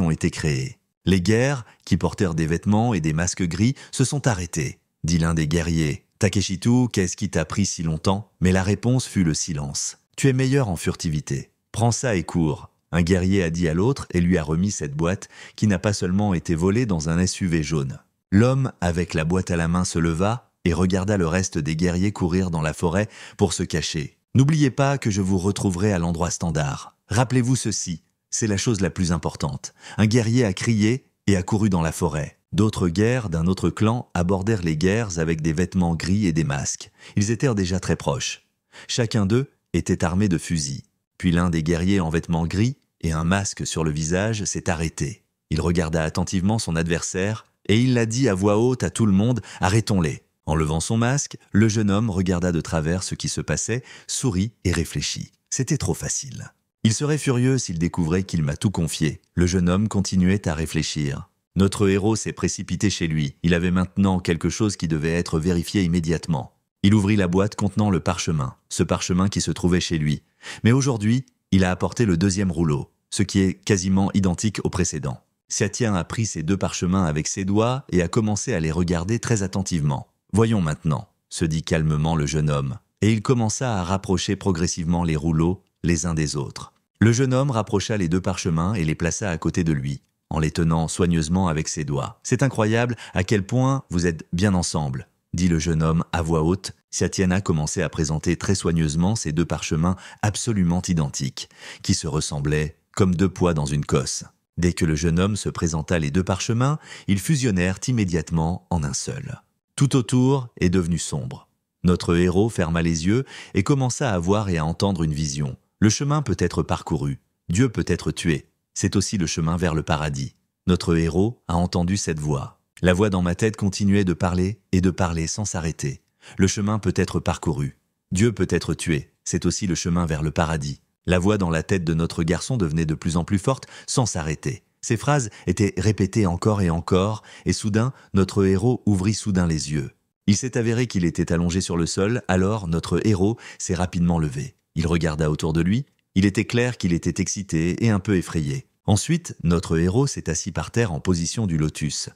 ont été créés. Les guerres, qui portèrent des vêtements et des masques gris, se sont arrêtés, dit l'un des guerriers. Takeshitu, qu'est-ce qui t'a pris si longtemps? Mais la réponse fut le silence. Tu es meilleur en furtivité. Prends ça et cours. Un guerrier a dit à l'autre et lui a remis cette boîte qui n'a pas seulement été volée dans un SUV jaune. L'homme avec la boîte à la main se leva et regarda le reste des guerriers courir dans la forêt pour se cacher. N'oubliez pas que je vous retrouverai à l'endroit standard. Rappelez-vous ceci, c'est la chose la plus importante. Un guerrier a crié et a couru dans la forêt. D'autres guerres d'un autre clan abordèrent les guerres avec des vêtements gris et des masques. Ils étaient déjà très proches. Chacun d'eux était armé de fusils. Puis l'un des guerriers en vêtements gris et un masque sur le visage s'est arrêté. Il regarda attentivement son adversaire et il l'a dit à voix haute à tout le monde « Arrêtons-les ». En levant son masque, le jeune homme regarda de travers ce qui se passait, sourit et réfléchit. C'était trop facile. Il serait furieux s'il découvrait qu'il m'a tout confié. Le jeune homme continuait à réfléchir. Notre héros s'est précipité chez lui. Il avait maintenant quelque chose qui devait être vérifié immédiatement. Il ouvrit la boîte contenant le parchemin, ce parchemin qui se trouvait chez lui. Mais aujourd'hui, il a apporté le deuxième rouleau, ce qui est quasiment identique au précédent. Siatian a pris ces deux parchemins avec ses doigts et a commencé à les regarder très attentivement. Voyons maintenant, se dit calmement le jeune homme, et il commença à rapprocher progressivement les rouleaux les uns des autres. Le jeune homme rapprocha les deux parchemins et les plaça à côté de lui, en les tenant soigneusement avec ses doigts. « C'est incroyable à quel point vous êtes bien ensemble », dit le jeune homme à voix haute. Siatiana commençait à présenter très soigneusement ces deux parchemins absolument identiques, qui se ressemblaient comme deux pois dans une cosse. Dès que le jeune homme se présenta les deux parchemins, ils fusionnèrent immédiatement en un seul. Tout autour est devenu sombre. Notre héros ferma les yeux et commença à voir et à entendre une vision. Le chemin peut être parcouru, Dieu peut être tué. C'est aussi le chemin vers le paradis. Notre héros a entendu cette voix. La voix dans ma tête continuait de parler et de parler sans s'arrêter. Le chemin peut être parcouru. Dieu peut être tué. C'est aussi le chemin vers le paradis. La voix dans la tête de notre garçon devenait de plus en plus forte sans s'arrêter. Ces phrases étaient répétées encore et soudain, notre héros ouvrit soudain les yeux. Il s'est avéré qu'il était allongé sur le sol, alors notre héros s'est rapidement levé. Il regarda autour de lui. Il était clair qu'il était excité et un peu effrayé. Ensuite, notre héros s'est assis par terre en position du lotus.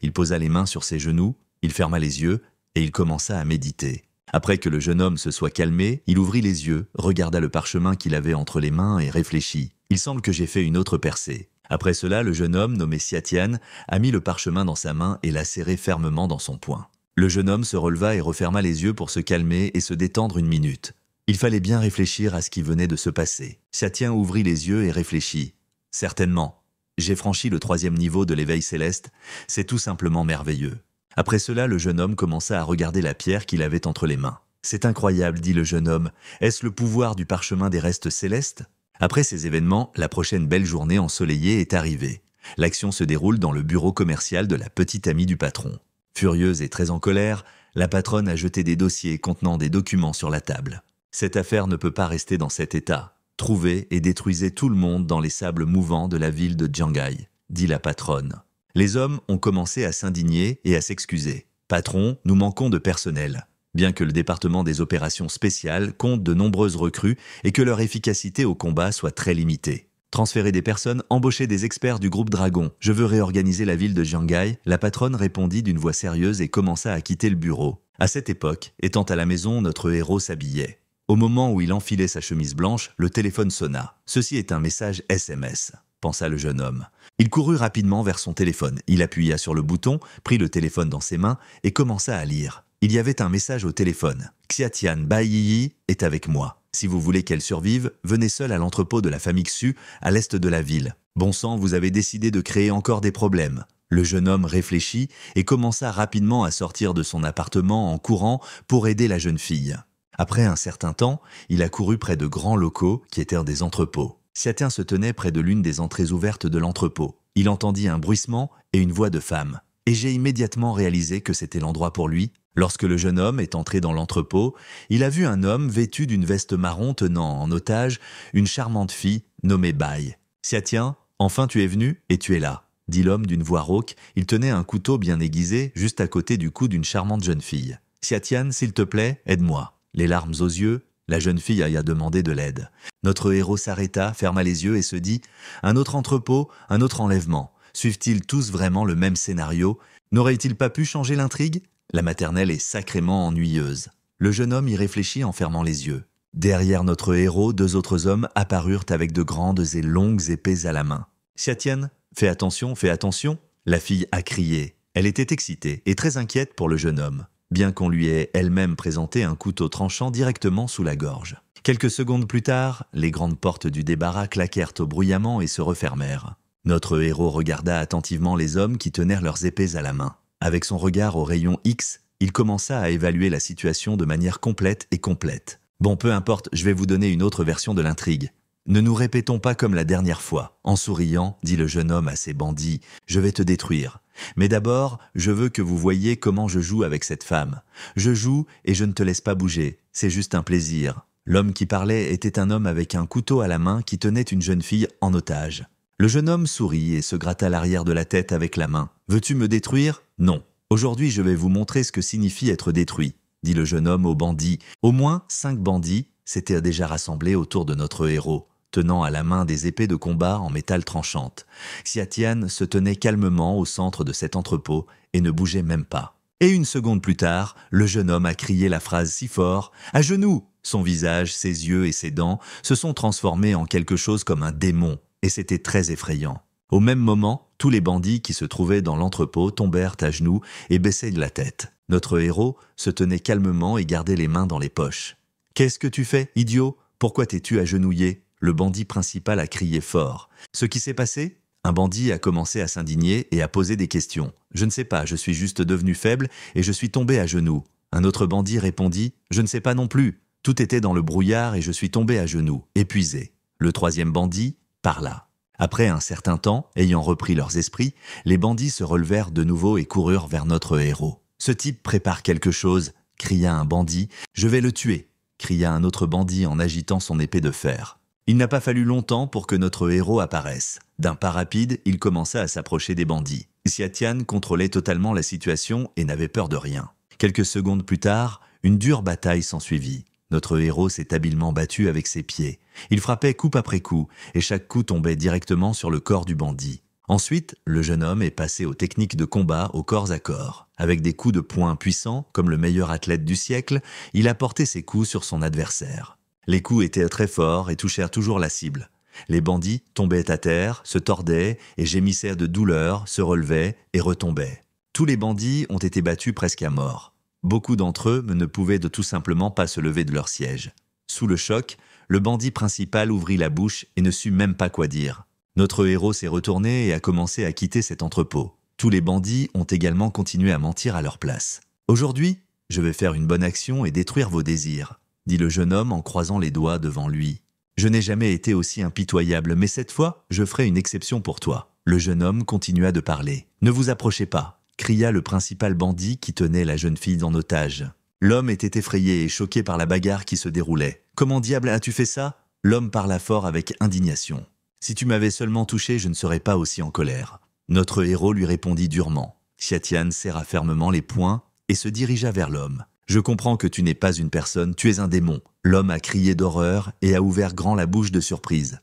Il posa les mains sur ses genoux, il ferma les yeux et il commença à méditer. Après que le jeune homme se soit calmé, il ouvrit les yeux, regarda le parchemin qu'il avait entre les mains et réfléchit. Il semble que j'ai fait une autre percée. Après cela, le jeune homme, nommé Siatian, a mis le parchemin dans sa main et l'a serré fermement dans son poing. Le jeune homme se releva et referma les yeux pour se calmer et se détendre une minute. Il fallait bien réfléchir à ce qui venait de se passer. Siatian ouvrit les yeux et réfléchit. « Certainement. J'ai franchi le 3e niveau de l'éveil céleste. C'est tout simplement merveilleux. » Après cela, le jeune homme commença à regarder la pierre qu'il avait entre les mains. « C'est incroyable, dit le jeune homme. Est-ce le pouvoir du parchemin des restes célestes ?» Après ces événements, la prochaine belle journée ensoleillée est arrivée. L'action se déroule dans le bureau commercial de la petite amie du patron. Furieuse et très en colère, la patronne a jeté des dossiers contenant des documents sur la table. Cette affaire ne peut pas rester dans cet état. Trouvez et détruisez tout le monde dans les sables mouvants de la ville de Jiangai, dit la patronne. Les hommes ont commencé à s'indigner et à s'excuser. Patron, nous manquons de personnel. Bien que le département des opérations spéciales compte de nombreuses recrues et que leur efficacité au combat soit très limitée. Transférer des personnes, embaucher des experts du groupe Dragon. Je veux réorganiser la ville de Jiangai. La patronne répondit d'une voix sérieuse et commença à quitter le bureau. À cette époque, étant à la maison, notre héros s'habillait. Au moment où il enfilait sa chemise blanche, le téléphone sonna. « Ceci est un message SMS », pensa le jeune homme. Il courut rapidement vers son téléphone. Il appuya sur le bouton, prit le téléphone dans ses mains et commença à lire. Il y avait un message au téléphone. « Xiatian Baiyi est avec moi. Si vous voulez qu'elle survive, venez seul à l'entrepôt de la famille Xu, à l'est de la ville. Bon sang, vous avez décidé de créer encore des problèmes. » Le jeune homme réfléchit et commença rapidement à sortir de son appartement en courant pour aider la jeune fille. Après un certain temps, il a couru près de grands locaux qui étaient des entrepôts. Siatian se tenait près de l'une des entrées ouvertes de l'entrepôt. Il entendit un bruissement et une voix de femme. Et j'ai immédiatement réalisé que c'était l'endroit pour lui. Lorsque le jeune homme est entré dans l'entrepôt, il a vu un homme vêtu d'une veste marron tenant en otage une charmante fille nommée Bai. « Siatian, enfin tu es venu et tu es là », dit l'homme d'une voix rauque. Il tenait un couteau bien aiguisé juste à côté du cou d'une charmante jeune fille. « Siatian, s'il te plaît, aide-moi. » Les larmes aux yeux, la jeune fille a demandé de l'aide. Notre héros s'arrêta, ferma les yeux et se dit « Un autre entrepôt, un autre enlèvement. Suivent-ils tous vraiment le même scénario? N'aurait-il pas pu changer l'intrigue ?» La maternelle est sacrément ennuyeuse. Le jeune homme y réfléchit en fermant les yeux. Derrière notre héros, 2 autres hommes apparurent avec de grandes et longues épées à la main. « Siatian, fais attention, fais attention !» La fille a crié. Elle était excitée et très inquiète pour le jeune homme, bien qu'on lui ait elle-même présenté un couteau tranchant directement sous la gorge. Quelques secondes plus tard, les grandes portes du débarras claquèrent bruyamment et se refermèrent. Notre héros regarda attentivement les hommes qui tenaient leurs épées à la main. Avec son regard au rayon X, il commença à évaluer la situation de manière complète et complète. « Bon, peu importe, je vais vous donner une autre version de l'intrigue. Ne nous répétons pas comme la dernière fois. » En souriant, dit le jeune homme à ses bandits, « Je vais te détruire. Mais d'abord, je veux que vous voyiez comment je joue avec cette femme. Je joue et je ne te laisse pas bouger. C'est juste un plaisir. » L'homme qui parlait était un homme avec un couteau à la main qui tenait une jeune fille en otage. Le jeune homme sourit et se gratta l'arrière de la tête avec la main. « Veux-tu me détruire ? Non. Aujourd'hui, je vais vous montrer ce que signifie être détruit, » dit le jeune homme aux bandits. Au moins 5 bandits s'étaient déjà rassemblés autour de notre héros, tenant à la main des épées de combat en métal tranchante. Siatian se tenait calmement au centre de cet entrepôt et ne bougeait même pas. Et une seconde plus tard, le jeune homme a crié la phrase si fort « À genoux !» Son visage, ses yeux et ses dents se sont transformés en quelque chose comme un démon, et c'était très effrayant. Au même moment, tous les bandits qui se trouvaient dans l'entrepôt tombèrent à genoux et baissaient la tête. Notre héros se tenait calmement et gardait les mains dans les poches. « Qu'est-ce que tu fais, idiot? Pourquoi t'es-tu agenouillé ?» Le bandit principal a crié fort. Ce qui s'est passé? Un bandit a commencé à s'indigner et à poser des questions. « Je ne sais pas, je suis juste devenu faible et je suis tombé à genoux. » Un autre bandit répondit « Je ne sais pas non plus. Tout était dans le brouillard et je suis tombé à genoux, épuisé. » Le troisième bandit parla. Après un certain temps, ayant repris leurs esprits, les bandits se relevèrent de nouveau et coururent vers notre héros. « Ce type prépare quelque chose !» cria un bandit. « Je vais le tuer !» cria un autre bandit en agitant son épée de fer. Il n'a pas fallu longtemps pour que notre héros apparaisse. D'un pas rapide, il commença à s'approcher des bandits. Xia Tian contrôlait totalement la situation et n'avait peur de rien. Quelques secondes plus tard, une dure bataille s'ensuivit. Notre héros s'est habilement battu avec ses pieds. Il frappait coup après coup, et chaque coup tombait directement sur le corps du bandit. Ensuite, le jeune homme est passé aux techniques de combat au corps à corps. Avec des coups de poing puissants, comme le meilleur athlète du siècle, il a porté ses coups sur son adversaire. Les coups étaient très forts et touchèrent toujours la cible. Les bandits tombaient à terre, se tordaient et gémissaient de douleur, se relevaient et retombaient. Tous les bandits ont été battus presque à mort. Beaucoup d'entre eux ne pouvaient tout simplement pas se lever de leur siège. Sous le choc, le bandit principal ouvrit la bouche et ne sut même pas quoi dire. Notre héros s'est retourné et a commencé à quitter cet entrepôt. Tous les bandits ont également continué à mentir à leur place. « Aujourd'hui, je vais faire une bonne action et détruire vos désirs », dit le jeune homme en croisant les doigts devant lui. « Je n'ai jamais été aussi impitoyable, mais cette fois, je ferai une exception pour toi. » Le jeune homme continua de parler. « Ne vous approchez pas !» cria le principal bandit qui tenait la jeune fille en otage. L'homme était effrayé et choqué par la bagarre qui se déroulait. « Comment diable as-tu fait ça ?» L'homme parla fort avec indignation. « Si tu m'avais seulement touché, je ne serais pas aussi en colère. » Notre héros lui répondit durement. Xia Tian serra fermement les poings et se dirigea vers l'homme. « Je comprends que tu n'es pas une personne, tu es un démon. » L'homme a crié d'horreur et a ouvert grand la bouche de surprise.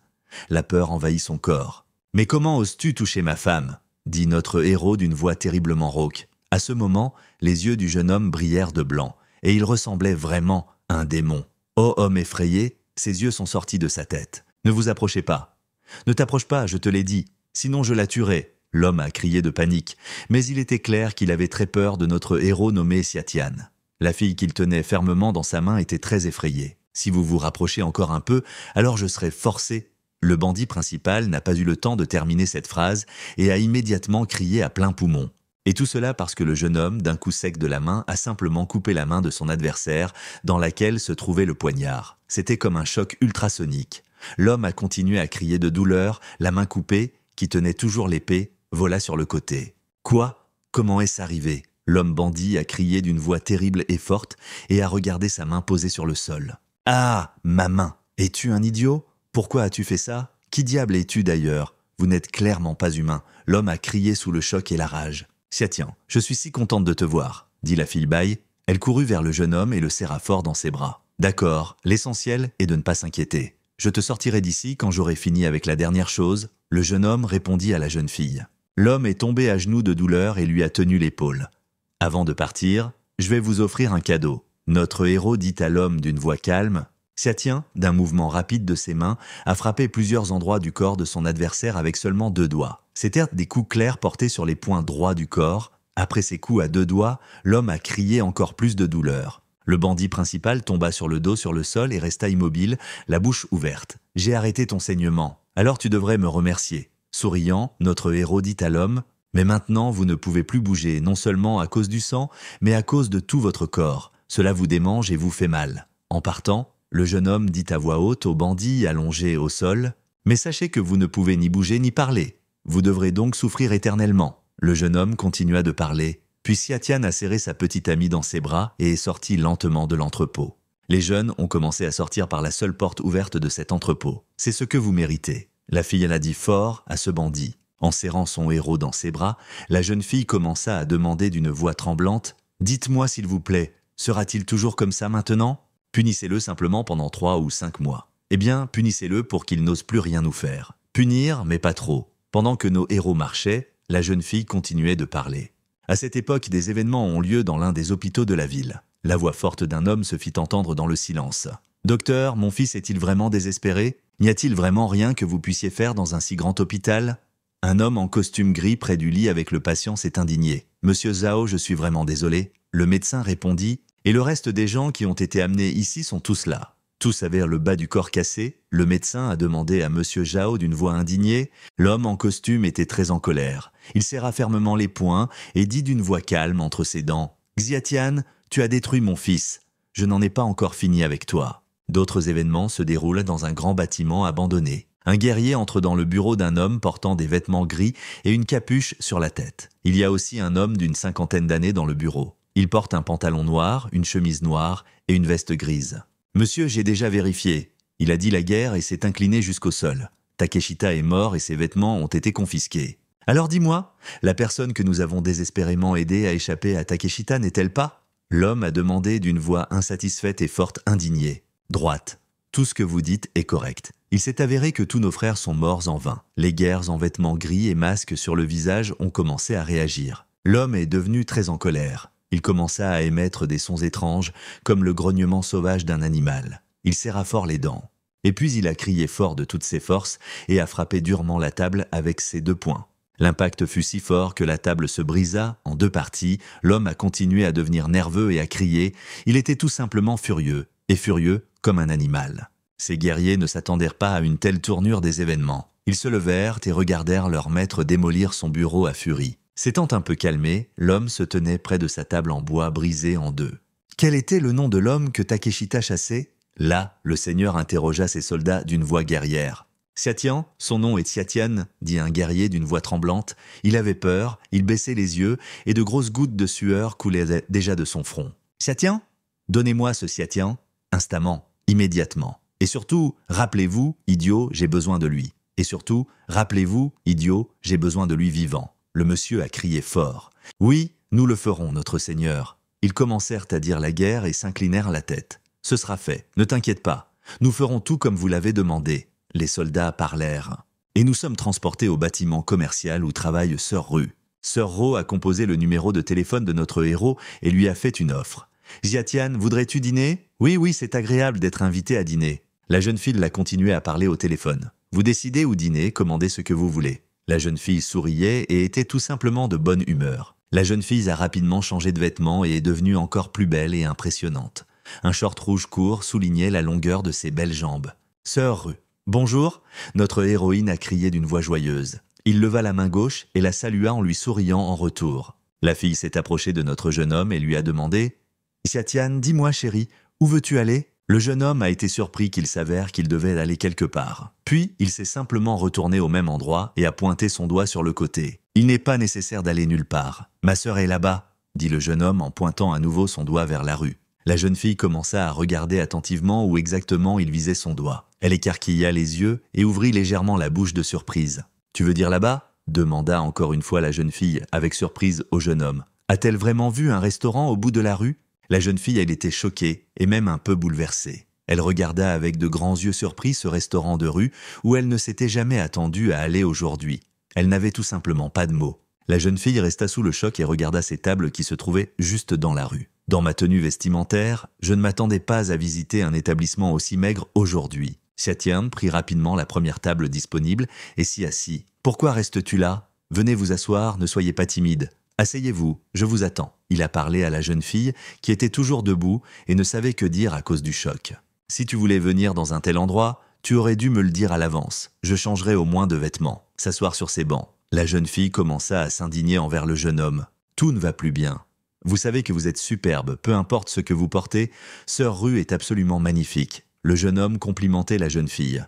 La peur envahit son corps. « Mais comment oses-tu toucher ma femme ?» dit notre héros d'une voix terriblement rauque. À ce moment, les yeux du jeune homme brillèrent de blanc, et il ressemblait vraiment à un démon. Ô homme effrayé, ses yeux sont sortis de sa tête. « Ne vous approchez pas. »« Ne t'approche pas, je te l'ai dit, sinon je la tuerai. » L'homme a crié de panique, mais il était clair qu'il avait très peur de notre héros nommé Xia Tian. La fille qu'il tenait fermement dans sa main était très effrayée. « Si vous vous rapprochez encore un peu, alors je serai forcé. » Le bandit principal n'a pas eu le temps de terminer cette phrase et a immédiatement crié à plein poumon. Et tout cela parce que le jeune homme, d'un coup sec de la main, a simplement coupé la main de son adversaire, dans laquelle se trouvait le poignard. C'était comme un choc ultrasonique. L'homme a continué à crier de douleur, la main coupée, qui tenait toujours l'épée, vola sur le côté. « Quoi ? Comment est-ce arrivé ?» L'homme bandit a crié d'une voix terrible et forte et a regardé sa main posée sur le sol. « Ah, ma main! Es-tu un idiot ? Pourquoi as-tu fait ça ? Qui diable es-tu d'ailleurs ? Vous n'êtes clairement pas humain. » L'homme a crié sous le choc et la rage. « Xia Tian, je suis si contente de te voir, » dit la fille Bai. Elle courut vers le jeune homme et le serra fort dans ses bras. « D'accord, l'essentiel est de ne pas s'inquiéter. Je te sortirai d'ici quand j'aurai fini avec la dernière chose. » Le jeune homme répondit à la jeune fille. L'homme est tombé à genoux de douleur et lui a tenu l'épaule. « Avant de partir, je vais vous offrir un cadeau. » Notre héros dit à l'homme d'une voix calme. Xia Tian, d'un mouvement rapide de ses mains, a frappé plusieurs endroits du corps de son adversaire avec seulement 2 doigts. C'étaient des coups clairs portés sur les points droits du corps. Après ces coups à 2 doigts, l'homme a crié encore plus de douleur. Le bandit principal tomba sur le dos sur le sol et resta immobile, la bouche ouverte. « J'ai arrêté ton saignement. Alors tu devrais me remercier. » Souriant, notre héros dit à l'homme « Mais maintenant, vous ne pouvez plus bouger, non seulement à cause du sang, mais à cause de tout votre corps. Cela vous démange et vous fait mal. » En partant, le jeune homme dit à voix haute au bandit allongé au sol « Mais sachez que vous ne pouvez ni bouger ni parler. Vous devrez donc souffrir éternellement. » Le jeune homme continua de parler. Puis Xia Tian a serré sa petite amie dans ses bras et est sorti lentement de l'entrepôt. Les jeunes ont commencé à sortir par la seule porte ouverte de cet entrepôt. « C'est ce que vous méritez. » La fille l'a dit fort à ce bandit. En serrant son héros dans ses bras, la jeune fille commença à demander d'une voix tremblante « Dites-moi s'il vous plaît, sera-t-il toujours comme ça maintenant ? Punissez-le simplement pendant 3 ou 5 mois. Eh bien, punissez-le pour qu'il n'ose plus rien nous faire. Punir, mais pas trop. » Pendant que nos héros marchaient, la jeune fille continuait de parler. « À cette époque, des événements ont lieu dans l'un des hôpitaux de la ville. La voix forte d'un homme se fit entendre dans le silence. « Docteur, mon fils est-il vraiment désespéré? N'y a-t-il vraiment rien que vous puissiez faire dans un si grand hôpital ?» Un homme en costume gris près du lit avec le patient s'est indigné. « Monsieur Zhao, je suis vraiment désolé. » Le médecin répondit. « Et le reste des gens qui ont été amenés ici sont tous là. » Tous avaient le bas du corps cassé. Le médecin a demandé à Monsieur Zhao d'une voix indignée. L'homme en costume était très en colère. Il serra fermement les poings et dit d'une voix calme entre ses dents. « Xiatian, tu as détruit mon fils. Je n'en ai pas encore fini avec toi. » D'autres événements se déroulent dans un grand bâtiment abandonné. Un guerrier entre dans le bureau d'un homme portant des vêtements gris et une capuche sur la tête. Il y a aussi un homme d'une 50aine d'années dans le bureau. Il porte un pantalon noir, une chemise noire et une veste grise. « Monsieur, j'ai déjà vérifié. » Il a dit la guerre et s'est incliné jusqu'au sol. Takeshita est mort et ses vêtements ont été confisqués. « Alors dis-moi, la personne que nous avons désespérément aidée à échapper à Takeshita n'est-elle pas ?» L'homme a demandé d'une voix insatisfaite et forte indignée. « Droite. Tout ce que vous dites est correct. Il s'est avéré que tous nos frères sont morts en vain. Les guerres en vêtements gris et masques sur le visage ont commencé à réagir. L'homme est devenu très en colère. Il commença à émettre des sons étranges, comme le grognement sauvage d'un animal. Il serra fort les dents. Et puis il a crié fort de toutes ses forces et a frappé durement la table avec ses 2 poings. L'impact fut si fort que la table se brisa en 2 parties. L'homme a continué à devenir nerveux et à crier. Il était tout simplement furieux, et furieux comme un animal. Ces guerriers ne s'attendirent pas à une telle tournure des événements. Ils se levèrent et regardèrent leur maître démolir son bureau à furie. S'étant un peu calmé, l'homme se tenait près de sa table en bois brisée en 2. Quel était le nom de l'homme que Takeshita chassait? Là, le seigneur interrogea ses soldats d'une voix guerrière. « Xiatian, son nom est Xiatian, » dit un guerrier d'une voix tremblante. Il avait peur, il baissait les yeux, et de grosses gouttes de sueur coulaient déjà de son front. « Xiatian? Donnez-moi ce Xiatian, instamment, immédiatement. Et surtout, rappelez-vous, idiot, j'ai besoin de lui. Et surtout, rappelez-vous, idiot, j'ai besoin de lui vivant. » Le monsieur a crié fort. « Oui, nous le ferons, notre seigneur. » Ils commencèrent à dire la guerre et s'inclinèrent la tête. « Ce sera fait, ne t'inquiète pas. Nous ferons tout comme vous l'avez demandé. » Les soldats parlèrent. « Et nous sommes transportés au bâtiment commercial où travaille Sœur Ru. Sœur Ro a composé le numéro de téléphone de notre héros et lui a fait une offre. « Xiatian, voudrais-tu dîner? »« Oui, c'est agréable d'être invité à dîner. » La jeune fille l'a continué à parler au téléphone. « Vous décidez où dîner, commandez ce que vous voulez. » La jeune fille souriait et était tout simplement de bonne humeur. La jeune fille a rapidement changé de vêtements et est devenue encore plus belle et impressionnante. Un short rouge court soulignait la longueur de ses belles jambes. « Sœur Ru. »« Bonjour !» Notre héroïne a crié d'une voix joyeuse. Il leva la main gauche et la salua en lui souriant en retour. La fille s'est approchée de notre jeune homme et lui a demandé « Xiatian, dis-moi chérie, où veux-tu aller ?» Le jeune homme a été surpris qu'il s'avère qu'il devait aller quelque part. Puis, il s'est simplement retourné au même endroit et a pointé son doigt sur le côté. « Il n'est pas nécessaire d'aller nulle part. Ma sœur est là-bas », dit le jeune homme en pointant à nouveau son doigt vers la rue. La jeune fille commença à regarder attentivement où exactement il visait son doigt. Elle écarquilla les yeux et ouvrit légèrement la bouche de surprise. « Tu veux dire là-bas ?» demanda encore une fois la jeune fille avec surprise au jeune homme. « A-t-elle vraiment vu un restaurant au bout de la rue ?» La jeune fille, elle était choquée et même un peu bouleversée. Elle regarda avec de grands yeux surpris ce restaurant de rue où elle ne s'était jamais attendue à aller aujourd'hui. Elle n'avait tout simplement pas de mots. La jeune fille resta sous le choc et regarda ces tables qui se trouvaient juste dans la rue. Dans ma tenue vestimentaire, je ne m'attendais pas à visiter un établissement aussi maigre aujourd'hui. Xiatian prit rapidement la première table disponible et s'y assit. « Pourquoi restes-tu là? Venez vous asseoir, ne soyez pas timide. Asseyez-vous, je vous attends. » Il a parlé à la jeune fille qui était toujours debout et ne savait que dire à cause du choc. « Si tu voulais venir dans un tel endroit, tu aurais dû me le dire à l'avance. Je changerais au moins de vêtements. » S'asseoir sur ses bancs. La jeune fille commença à s'indigner envers le jeune homme. « Tout ne va plus bien. Vous savez que vous êtes superbe, peu importe ce que vous portez. Sœur Ru est absolument magnifique. » Le jeune homme complimentait la jeune fille.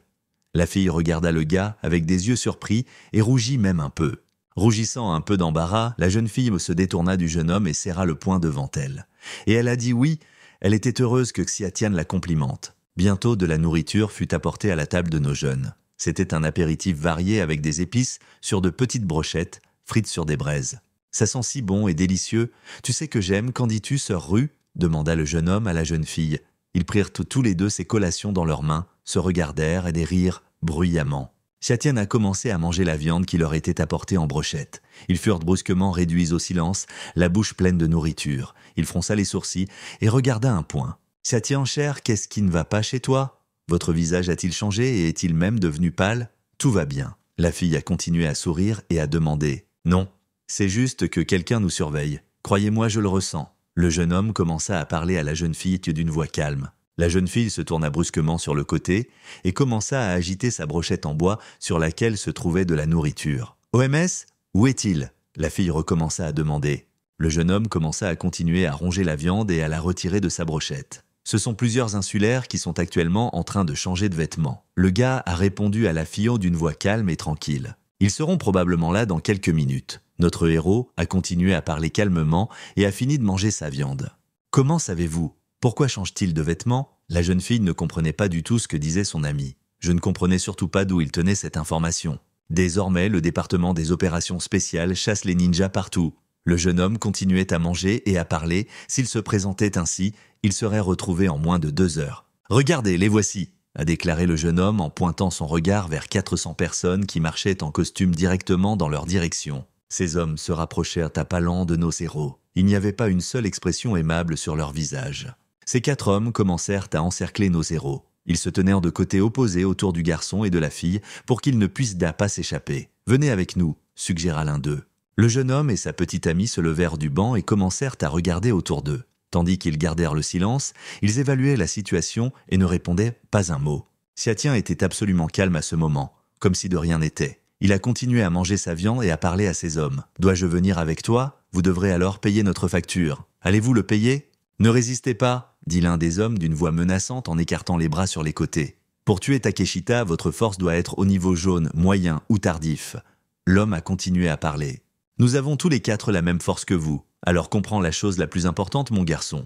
La fille regarda le gars avec des yeux surpris et rougit même un peu. Rougissant un peu d'embarras, la jeune fille se détourna du jeune homme et serra le poing devant elle. Et elle a dit oui, elle était heureuse que Xiatian la complimente. Bientôt, de la nourriture fut apportée à la table de nos jeunes. C'était un apéritif varié avec des épices sur de petites brochettes, frites sur des braises. « Ça sent si bon et délicieux. Tu sais que j'aime, qu'en dis-tu, sœur Ru ?» demanda le jeune homme à la jeune fille. Ils prirent tous les deux ces collations dans leurs mains, se regardèrent et des rires bruyamment. « Xiatian a commencé à manger la viande qui leur était apportée en brochette. Ils furent brusquement réduits au silence, la bouche pleine de nourriture. Il fronça les sourcils et regarda un point. « Xiatian, cher, qu'est-ce qui ne va pas chez toi? Votre visage a-t-il changé et est-il même devenu pâle? Tout va bien. » La fille a continué à sourire et à demander « Non, c'est juste que quelqu'un nous surveille. Croyez-moi, je le ressens. » Le jeune homme commença à parler à la jeune fille d'une voix calme. La jeune fille se tourna brusquement sur le côté et commença à agiter sa brochette en bois sur laquelle se trouvait de la nourriture. « OMS, où est-il » La fille recommença à demander. Le jeune homme commença à continuer à ronger la viande et à la retirer de sa brochette. Ce sont plusieurs insulaires qui sont actuellement en train de changer de vêtements. Le gars a répondu à la fillon d'une voix calme et tranquille. Ils seront probablement là dans quelques minutes. Notre héros a continué à parler calmement et a fini de manger sa viande. « Comment savez-vous ? Pourquoi change-t-il de vêtements ?» La jeune fille ne comprenait pas du tout ce que disait son ami. Je ne comprenais surtout pas d'où il tenait cette information. Désormais, le département des opérations spéciales chasse les ninjas partout. Le jeune homme continuait à manger et à parler. S'il se présentait ainsi, il serait retrouvé en moins de 2 heures. « Regardez, les voici !» a déclaré le jeune homme en pointant son regard vers 400 personnes qui marchaient en costume directement dans leur direction. Ces hommes se rapprochèrent à pas lents de nos héros. Il n'y avait pas une seule expression aimable sur leur visage. Ces 4 hommes commencèrent à encercler nos héros. Ils se tenèrent de côtés opposés autour du garçon et de la fille pour qu'ils ne puissent pas s'échapper. « Venez avec nous », suggéra l'un d'eux. Le jeune homme et sa petite amie se levèrent du banc et commencèrent à regarder autour d'eux. Tandis qu'ils gardèrent le silence, ils évaluaient la situation et ne répondaient pas un mot. Xiatian était absolument calme à ce moment, comme si de rien n'était. Il a continué à manger sa viande et à parler à ses hommes. « Dois-je venir avec toi? Vous devrez alors payer notre facture. Allez-vous le payer? » « Ne résistez pas, » dit l'un des hommes d'une voix menaçante en écartant les bras sur les côtés. « Pour tuer Takeshita, votre force doit être au niveau jaune, moyen ou tardif. » L'homme a continué à parler. « Nous avons tous les 4 la même force que vous. Alors comprends la chose la plus importante, mon garçon.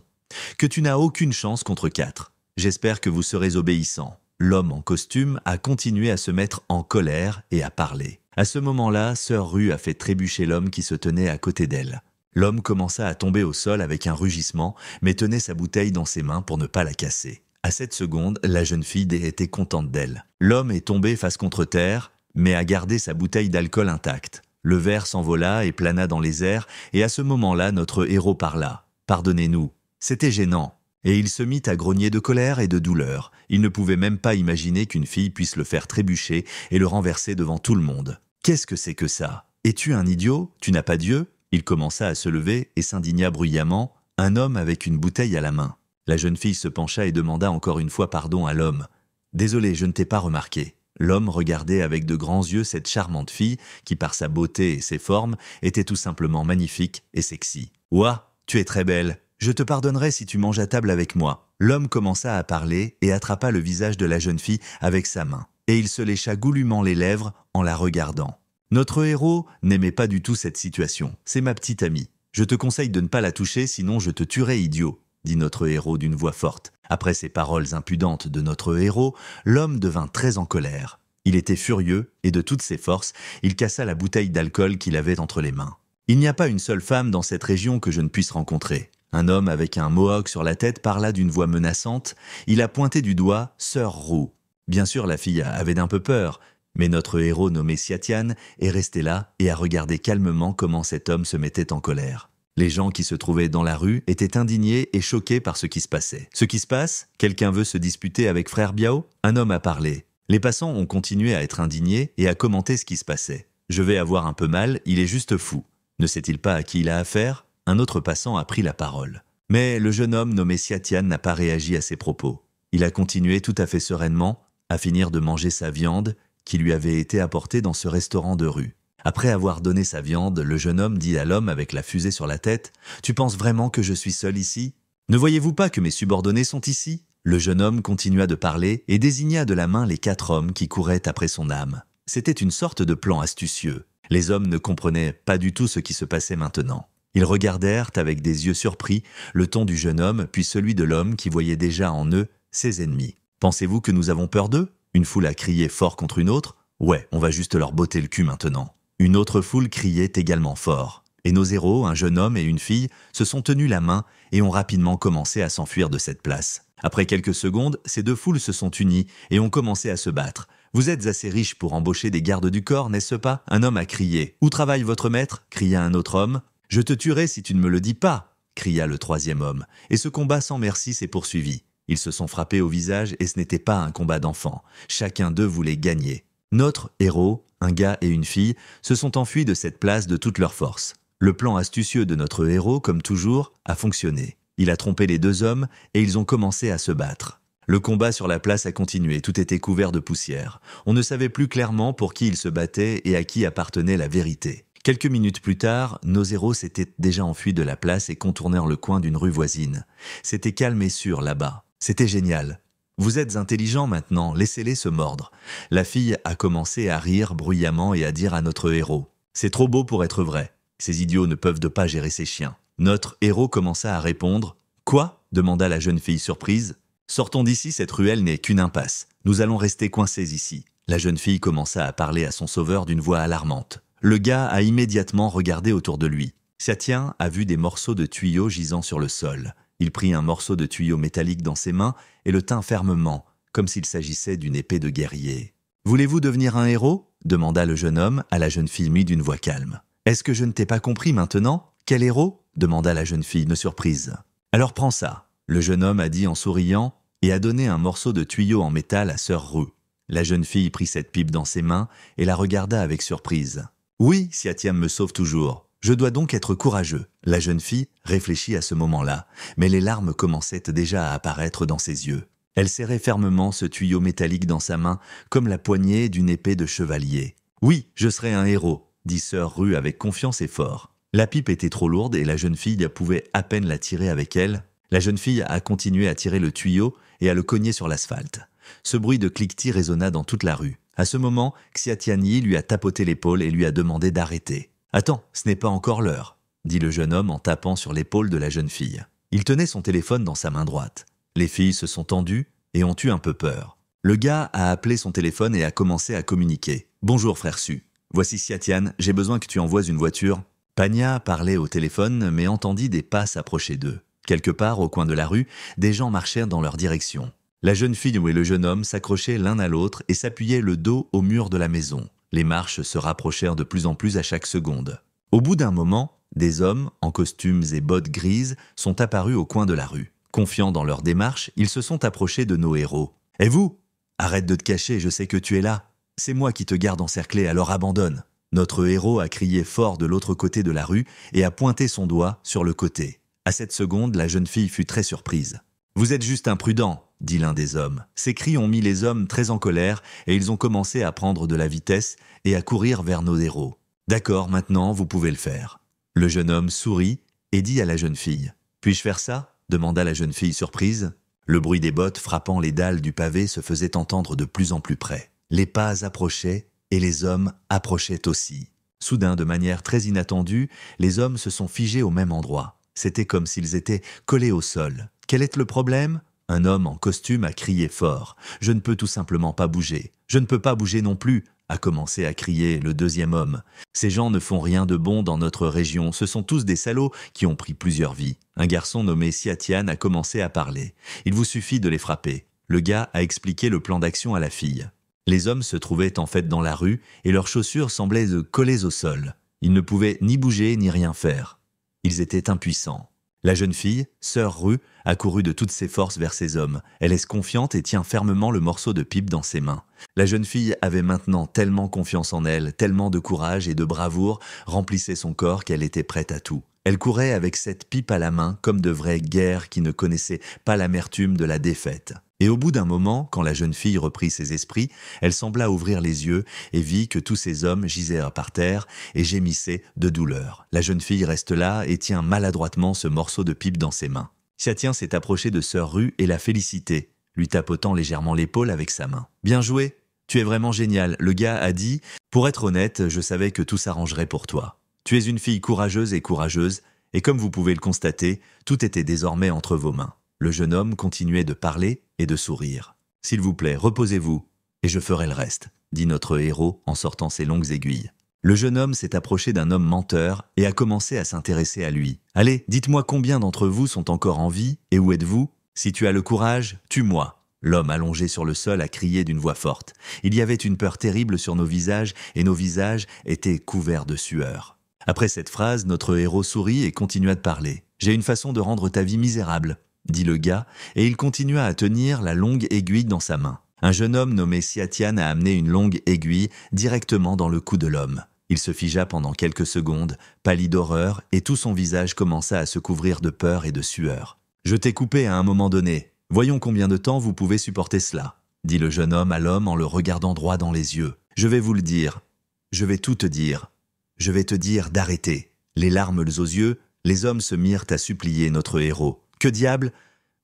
Que tu n'as aucune chance contre 4. J'espère que vous serez obéissant. » L'homme en costume a continué à se mettre en colère et à parler. À ce moment-là, Sœur Rue a fait trébucher l'homme qui se tenait à côté d'elle. L'homme commença à tomber au sol avec un rugissement, mais tenait sa bouteille dans ses mains pour ne pas la casser. À cette seconde, la jeune fille était contente d'elle. L'homme est tombé face contre terre, mais a gardé sa bouteille d'alcool intacte. Le verre s'envola et plana dans les airs, et à ce moment-là, notre héros parla. « Pardonnez-nous. C'était gênant. » Et il se mit à grogner de colère et de douleur. Il ne pouvait même pas imaginer qu'une fille puisse le faire trébucher et le renverser devant tout le monde. « Qu'est-ce que c'est que ça? Es-tu un idiot? Tu n'as pas Dieu ?» Il commença à se lever et s'indigna bruyamment, un homme avec une bouteille à la main. La jeune fille se pencha et demanda encore une fois pardon à l'homme. « Désolé, je ne t'ai pas remarqué. » L'homme regardait avec de grands yeux cette charmante fille qui, par sa beauté et ses formes, était tout simplement magnifique et sexy. « Ouah, tu es très belle. Je te pardonnerai si tu manges à table avec moi. » L'homme commença à parler et attrapa le visage de la jeune fille avec sa main. Et il se lécha goulûment les lèvres en la regardant. Notre héros n'aimait pas du tout cette situation. « C'est ma petite amie. Je te conseille de ne pas la toucher, sinon je te tuerai, idiot », dit notre héros d'une voix forte. Après ces paroles impudentes de notre héros, l'homme devint très en colère. Il était furieux et de toutes ses forces, il cassa la bouteille d'alcool qu'il avait entre les mains. Il n'y a pas une seule femme dans cette région que je ne puisse rencontrer. Un homme avec un mohawk sur la tête parla d'une voix menaçante. Il a pointé du doigt Sœur Roux. Bien sûr, la fille avait d'un peu peur, mais notre héros nommé Xiatian est resté là et a regardé calmement comment cet homme se mettait en colère. Les gens qui se trouvaient dans la rue étaient indignés et choqués par ce qui se passait. Ce qui se passe? Quelqu'un veut se disputer avec frère Biao? Un homme a parlé. Les passants ont continué à être indignés et à commenter ce qui se passait. Je vais avoir un peu mal, il est juste fou. Ne sait-il pas à qui il a affaire? Un autre passant a pris la parole. Mais le jeune homme nommé Xiatian n'a pas réagi à ces propos. Il a continué tout à fait sereinement à finir de manger sa viande qui lui avait été apportée dans ce restaurant de rue. Après avoir donné sa viande, le jeune homme dit à l'homme avec la fusée sur la tête « Tu penses vraiment que je suis seul ici? Ne voyez-vous pas que mes subordonnés sont ici ?» Le jeune homme continua de parler et désigna de la main les 4 hommes qui couraient après son âme. C'était une sorte de plan astucieux. Les hommes ne comprenaient pas du tout ce qui se passait maintenant. Ils regardèrent avec des yeux surpris le ton du jeune homme puis celui de l'homme qui voyait déjà en eux ses ennemis. « Pensez-vous que nous avons peur d'eux ?» Une foule a crié fort contre une autre. « Ouais, on va juste leur botter le cul maintenant. » Une autre foule criait également fort. Et nos héros, un jeune homme et une fille, se sont tenus la main et ont rapidement commencé à s'enfuir de cette place. Après quelques secondes, ces deux foules se sont unies et ont commencé à se battre. « Vous êtes assez riches pour embaucher des gardes du corps, n'est-ce pas ?» Un homme a crié. « Où travaille votre maître ?» cria un autre homme. « Je te tuerai si tu ne me le dis pas !» cria le troisième homme. Et ce combat sans merci s'est poursuivi. Ils se sont frappés au visage et ce n'était pas un combat d'enfants. Chacun d'eux voulait gagner. Notre héros, un gars et une fille, se sont enfuis de cette place de toute leur force. Le plan astucieux de notre héros, comme toujours, a fonctionné. Il a trompé les deux hommes et ils ont commencé à se battre. Le combat sur la place a continué, tout était couvert de poussière. On ne savait plus clairement pour qui ils se battaient et à qui appartenait la vérité. Quelques minutes plus tard, nos héros s'étaient déjà enfuis de la place et contournèrent le coin d'une rue voisine. C'était calme et sûr là-bas. C'était génial. Vous êtes intelligents maintenant, laissez-les se mordre. La fille a commencé à rire bruyamment et à dire à notre héros « C'est trop beau pour être vrai. Ces idiots ne peuvent pas gérer ces chiens. » Notre héros commença à répondre. « Quoi ?» demanda la jeune fille surprise. « Sortons d'ici, cette ruelle n'est qu'une impasse. Nous allons rester coincés ici. » La jeune fille commença à parler à son sauveur d'une voix alarmante. Le gars a immédiatement regardé autour de lui. Siatien a vu des morceaux de tuyaux gisant sur le sol. Il prit un morceau de tuyau métallique dans ses mains et le tint fermement, comme s'il s'agissait d'une épée de guerrier. « Voulez-vous devenir un héros ?» demanda le jeune homme à la jeune fille d'une voix calme. « Est-ce que je ne t'ai pas compris maintenant ? Quel héros ?» demanda la jeune fille, surprise. « Alors prends ça !» Le jeune homme a dit en souriant et a donné un morceau de tuyau en métal à sœur Rue. La jeune fille prit cette pipe dans ses mains et la regarda avec surprise. « Oui, Siatiam me sauve toujours. Je dois donc être courageux. » La jeune fille réfléchit à ce moment-là, mais les larmes commençaient déjà à apparaître dans ses yeux. Elle serrait fermement ce tuyau métallique dans sa main, comme la poignée d'une épée de chevalier. « Oui, je serai un héros !» dit sœur Rue avec confiance et fort. La pipe était trop lourde et la jeune fille pouvait à peine la tirer avec elle. La jeune fille a continué à tirer le tuyau et à le cogner sur l'asphalte. Ce bruit de cliquetis résonna dans toute la rue. À ce moment, Xiatiani lui a tapoté l'épaule et lui a demandé d'arrêter. « Attends, ce n'est pas encore l'heure !» dit le jeune homme en tapant sur l'épaule de la jeune fille. Il tenait son téléphone dans sa main droite. Les filles se sont tendues et ont eu un peu peur. Le gars a appelé son téléphone et a commencé à communiquer. « Bonjour frère Su. Voici Siatian, j'ai besoin que tu envoies une voiture. » Pania parlait au téléphone mais entendit des pas s'approcher d'eux. Quelque part au coin de la rue, des gens marchèrent dans leur direction. La jeune fille et le jeune homme s'accrochaient l'un à l'autre et s'appuyaient le dos au mur de la maison. Les marches se rapprochèrent de plus en plus à chaque seconde. Au bout d'un moment, des hommes, en costumes et bottes grises, sont apparus au coin de la rue. Confiants dans leur démarche, ils se sont approchés de nos héros. « Et vous ? Arrête de te cacher, je sais que tu es là. C'est moi qui te garde encerclé, alors abandonne. » Notre héros a crié fort de l'autre côté de la rue et a pointé son doigt sur le côté. À cette seconde, la jeune fille fut très surprise. « Vous êtes juste imprudent !» dit l'un des hommes. Ces cris ont mis les hommes très en colère et ils ont commencé à prendre de la vitesse et à courir vers nos héros. « D'accord, maintenant, vous pouvez le faire. » Le jeune homme sourit et dit à la jeune fille. « Puis-je faire ça ?» demanda la jeune fille surprise. Le bruit des bottes frappant les dalles du pavé se faisait entendre de plus en plus près. Les pas approchaient et les hommes approchaient aussi. Soudain, de manière très inattendue, les hommes se sont figés au même endroit. C'était comme s'ils étaient collés au sol. Quel est le problème ? Un homme en costume a crié fort. « Je ne peux tout simplement pas bouger. Je ne peux pas bouger non plus !» a commencé à crier le deuxième homme. « Ces gens ne font rien de bon dans notre région. Ce sont tous des salauds qui ont pris plusieurs vies. » Un garçon nommé Siatian a commencé à parler. « Il vous suffit de les frapper. » Le gars a expliqué le plan d'action à la fille. Les hommes se trouvaient en fait dans la rue et leurs chaussures semblaient collées au sol. Ils ne pouvaient ni bouger ni rien faire. Ils étaient impuissants. La jeune fille, sœur Rue, a couru de toutes ses forces vers ces hommes. Elle est confiante et tient fermement le morceau de pipe dans ses mains. La jeune fille avait maintenant tellement confiance en elle, tellement de courage et de bravoure remplissait son corps qu'elle était prête à tout. Elle courait avec cette pipe à la main comme de vraies guerres qui ne connaissaient pas l'amertume de la défaite. Et au bout d'un moment, quand la jeune fille reprit ses esprits, elle sembla ouvrir les yeux et vit que tous ces hommes gisaient par terre et gémissaient de douleur. La jeune fille reste là et tient maladroitement ce morceau de pipe dans ses mains. Siatien s'est approché de sœur Rue et l'a félicité, lui tapotant légèrement l'épaule avec sa main. « Bien joué, tu es vraiment génial. » Le gars a dit « Pour être honnête, je savais que tout s'arrangerait pour toi. Tu es une fille courageuse, et comme vous pouvez le constater, tout était désormais entre vos mains. » Le jeune homme continuait de parler et de sourire. « S'il vous plaît, reposez-vous, et je ferai le reste, » dit notre héros en sortant ses longues aiguilles. Le jeune homme s'est approché d'un homme menteur et a commencé à s'intéresser à lui. « Allez, dites-moi combien d'entre vous sont encore en vie et où êtes-vous? Si tu as le courage, tue-moi. » L'homme allongé sur le sol a crié d'une voix forte. Il y avait une peur terrible sur nos visages et nos visages étaient couverts de sueur. Après cette phrase, notre héros sourit et continua de parler. « J'ai une façon de rendre ta vie misérable, » dit le gars, et il continua à tenir la longue aiguille dans sa main. Un jeune homme nommé Siatian a amené une longue aiguille directement dans le cou de l'homme. Il se figea pendant quelques secondes, pâlit d'horreur, et tout son visage commença à se couvrir de peur et de sueur. « Je t'ai coupé à un moment donné. Voyons combien de temps vous pouvez supporter cela, » dit le jeune homme à l'homme en le regardant droit dans les yeux. « Je vais vous le dire. Je vais tout te dire. Je vais te dire d'arrêter. » Les larmes aux yeux, les hommes se mirent à supplier notre héros. « Que diable?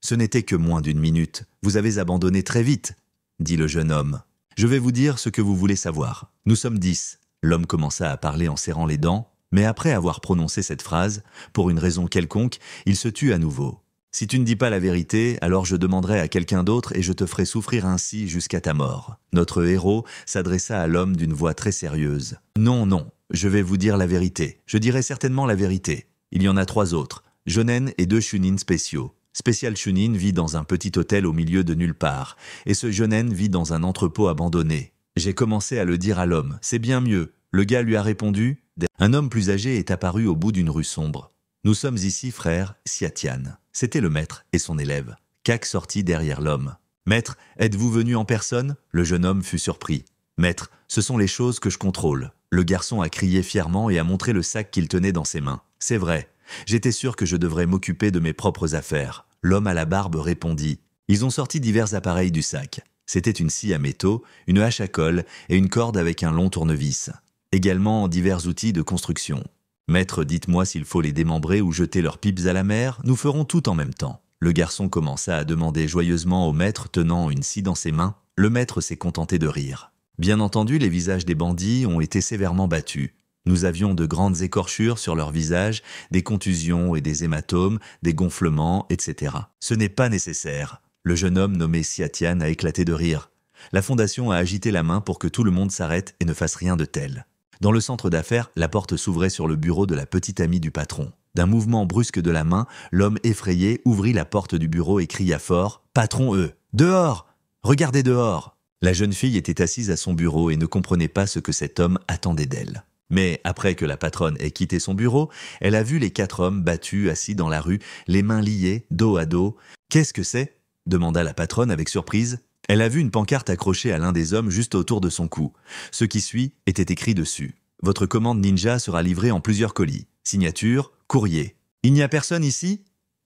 Ce n'était que moins d'1 minute. Vous avez abandonné très vite, » dit le jeune homme. « Je vais vous dire ce que vous voulez savoir. Nous sommes 10. » L'homme commença à parler en serrant les dents, mais après avoir prononcé cette phrase, pour une raison quelconque, il se tut à nouveau. « Si tu ne dis pas la vérité, alors je demanderai à quelqu'un d'autre et je te ferai souffrir ainsi jusqu'à ta mort. » Notre héros s'adressa à l'homme d'une voix très sérieuse. « Non, non, je vais vous dire la vérité. Je dirai certainement la vérité. Il y en a 3 autres, Jonen et 2 Chunin spéciaux. Spécial Chunin vit dans un petit hôtel au milieu de nulle part, et ce Jonen vit dans un entrepôt abandonné. J'ai commencé à le dire à l'homme, c'est bien mieux. Le gars lui a répondu, un homme plus âgé est apparu au bout d'une rue sombre. Nous sommes ici, frère Siatian. C'était le maître et son élève. Kak sortit derrière l'homme. Maître, êtes-vous venu en personne? Le jeune homme fut surpris. Maître, ce sont les choses que je contrôle. Le garçon a crié fièrement et a montré le sac qu'il tenait dans ses mains. C'est vrai. J'étais sûr que je devrais m'occuper de mes propres affaires. L'homme à la barbe répondit. Ils ont sorti divers appareils du sac. C'était une scie à métaux, une hache à colle et une corde avec un long tournevis. Également divers outils de construction. Maître, dites-moi s'il faut les démembrer ou jeter leurs pipes à la mer, nous ferons tout en même temps. Le garçon commença à demander joyeusement au maître tenant une scie dans ses mains. Le maître s'est contenté de rire. Bien entendu, les visages des bandits ont été sévèrement battus. Nous avions de grandes écorchures sur leurs visages, des contusions et des hématomes, des gonflements, etc. Ce n'est pas nécessaire. Le jeune homme nommé Siatian a éclaté de rire. La fondation a agité la main pour que tout le monde s'arrête et ne fasse rien de tel. Dans le centre d'affaires, la porte s'ouvrait sur le bureau de la petite amie du patron. D'un mouvement brusque de la main, l'homme effrayé ouvrit la porte du bureau et cria fort « Patron, dehors! Regardez dehors !» La jeune fille était assise à son bureau et ne comprenait pas ce que cet homme attendait d'elle. Mais après que la patronne ait quitté son bureau, elle a vu les 4 hommes battus assis dans la rue, les mains liées, dos à dos. « Qu'est-ce que c'est ?» demanda la patronne avec surprise. Elle a vu une pancarte accrochée à l'un des hommes juste autour de son cou. Ce qui suit était écrit dessus. « Votre commande ninja sera livrée en plusieurs colis. Signature, courrier. » « Il n'y a personne ici ?»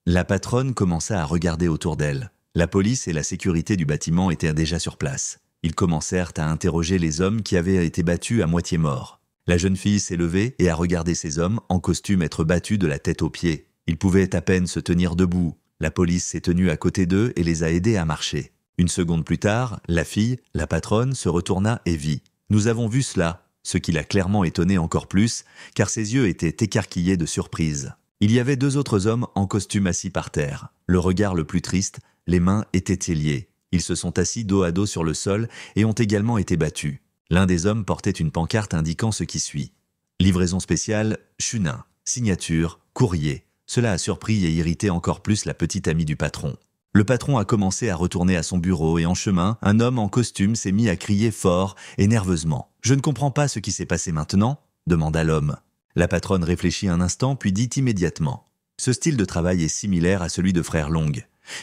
La patronne commença à regarder autour d'elle. La police et la sécurité du bâtiment étaient déjà sur place. Ils commencèrent à interroger les hommes qui avaient été battus à moitié morts. La jeune fille s'est levée et a regardé ces hommes en costume être battus de la tête aux pieds. Ils pouvaient à peine se tenir debout. La police s'est tenue à côté d'eux et les a aidés à marcher. Une seconde plus tard, la fille, la patronne, se retourna et vit. « Nous avons vu cela », ce qui l'a clairement étonné encore plus, car ses yeux étaient écarquillés de surprise. Il y avait 2 autres hommes en costume assis par terre. Le regard le plus triste, les mains étaient liées. Ils se sont assis dos à dos sur le sol et ont également été battus. L'un des hommes portait une pancarte indiquant ce qui suit. Livraison spéciale, Chunin. Signature, courrier. Cela a surpris et irrité encore plus la petite amie du patron. Le patron a commencé à retourner à son bureau et en chemin, un homme en costume s'est mis à crier fort et nerveusement. « Je ne comprends pas ce qui s'est passé maintenant ?» demanda l'homme. La patronne réfléchit un instant puis dit immédiatement. « Ce style de travail est similaire à celui de Frère Long.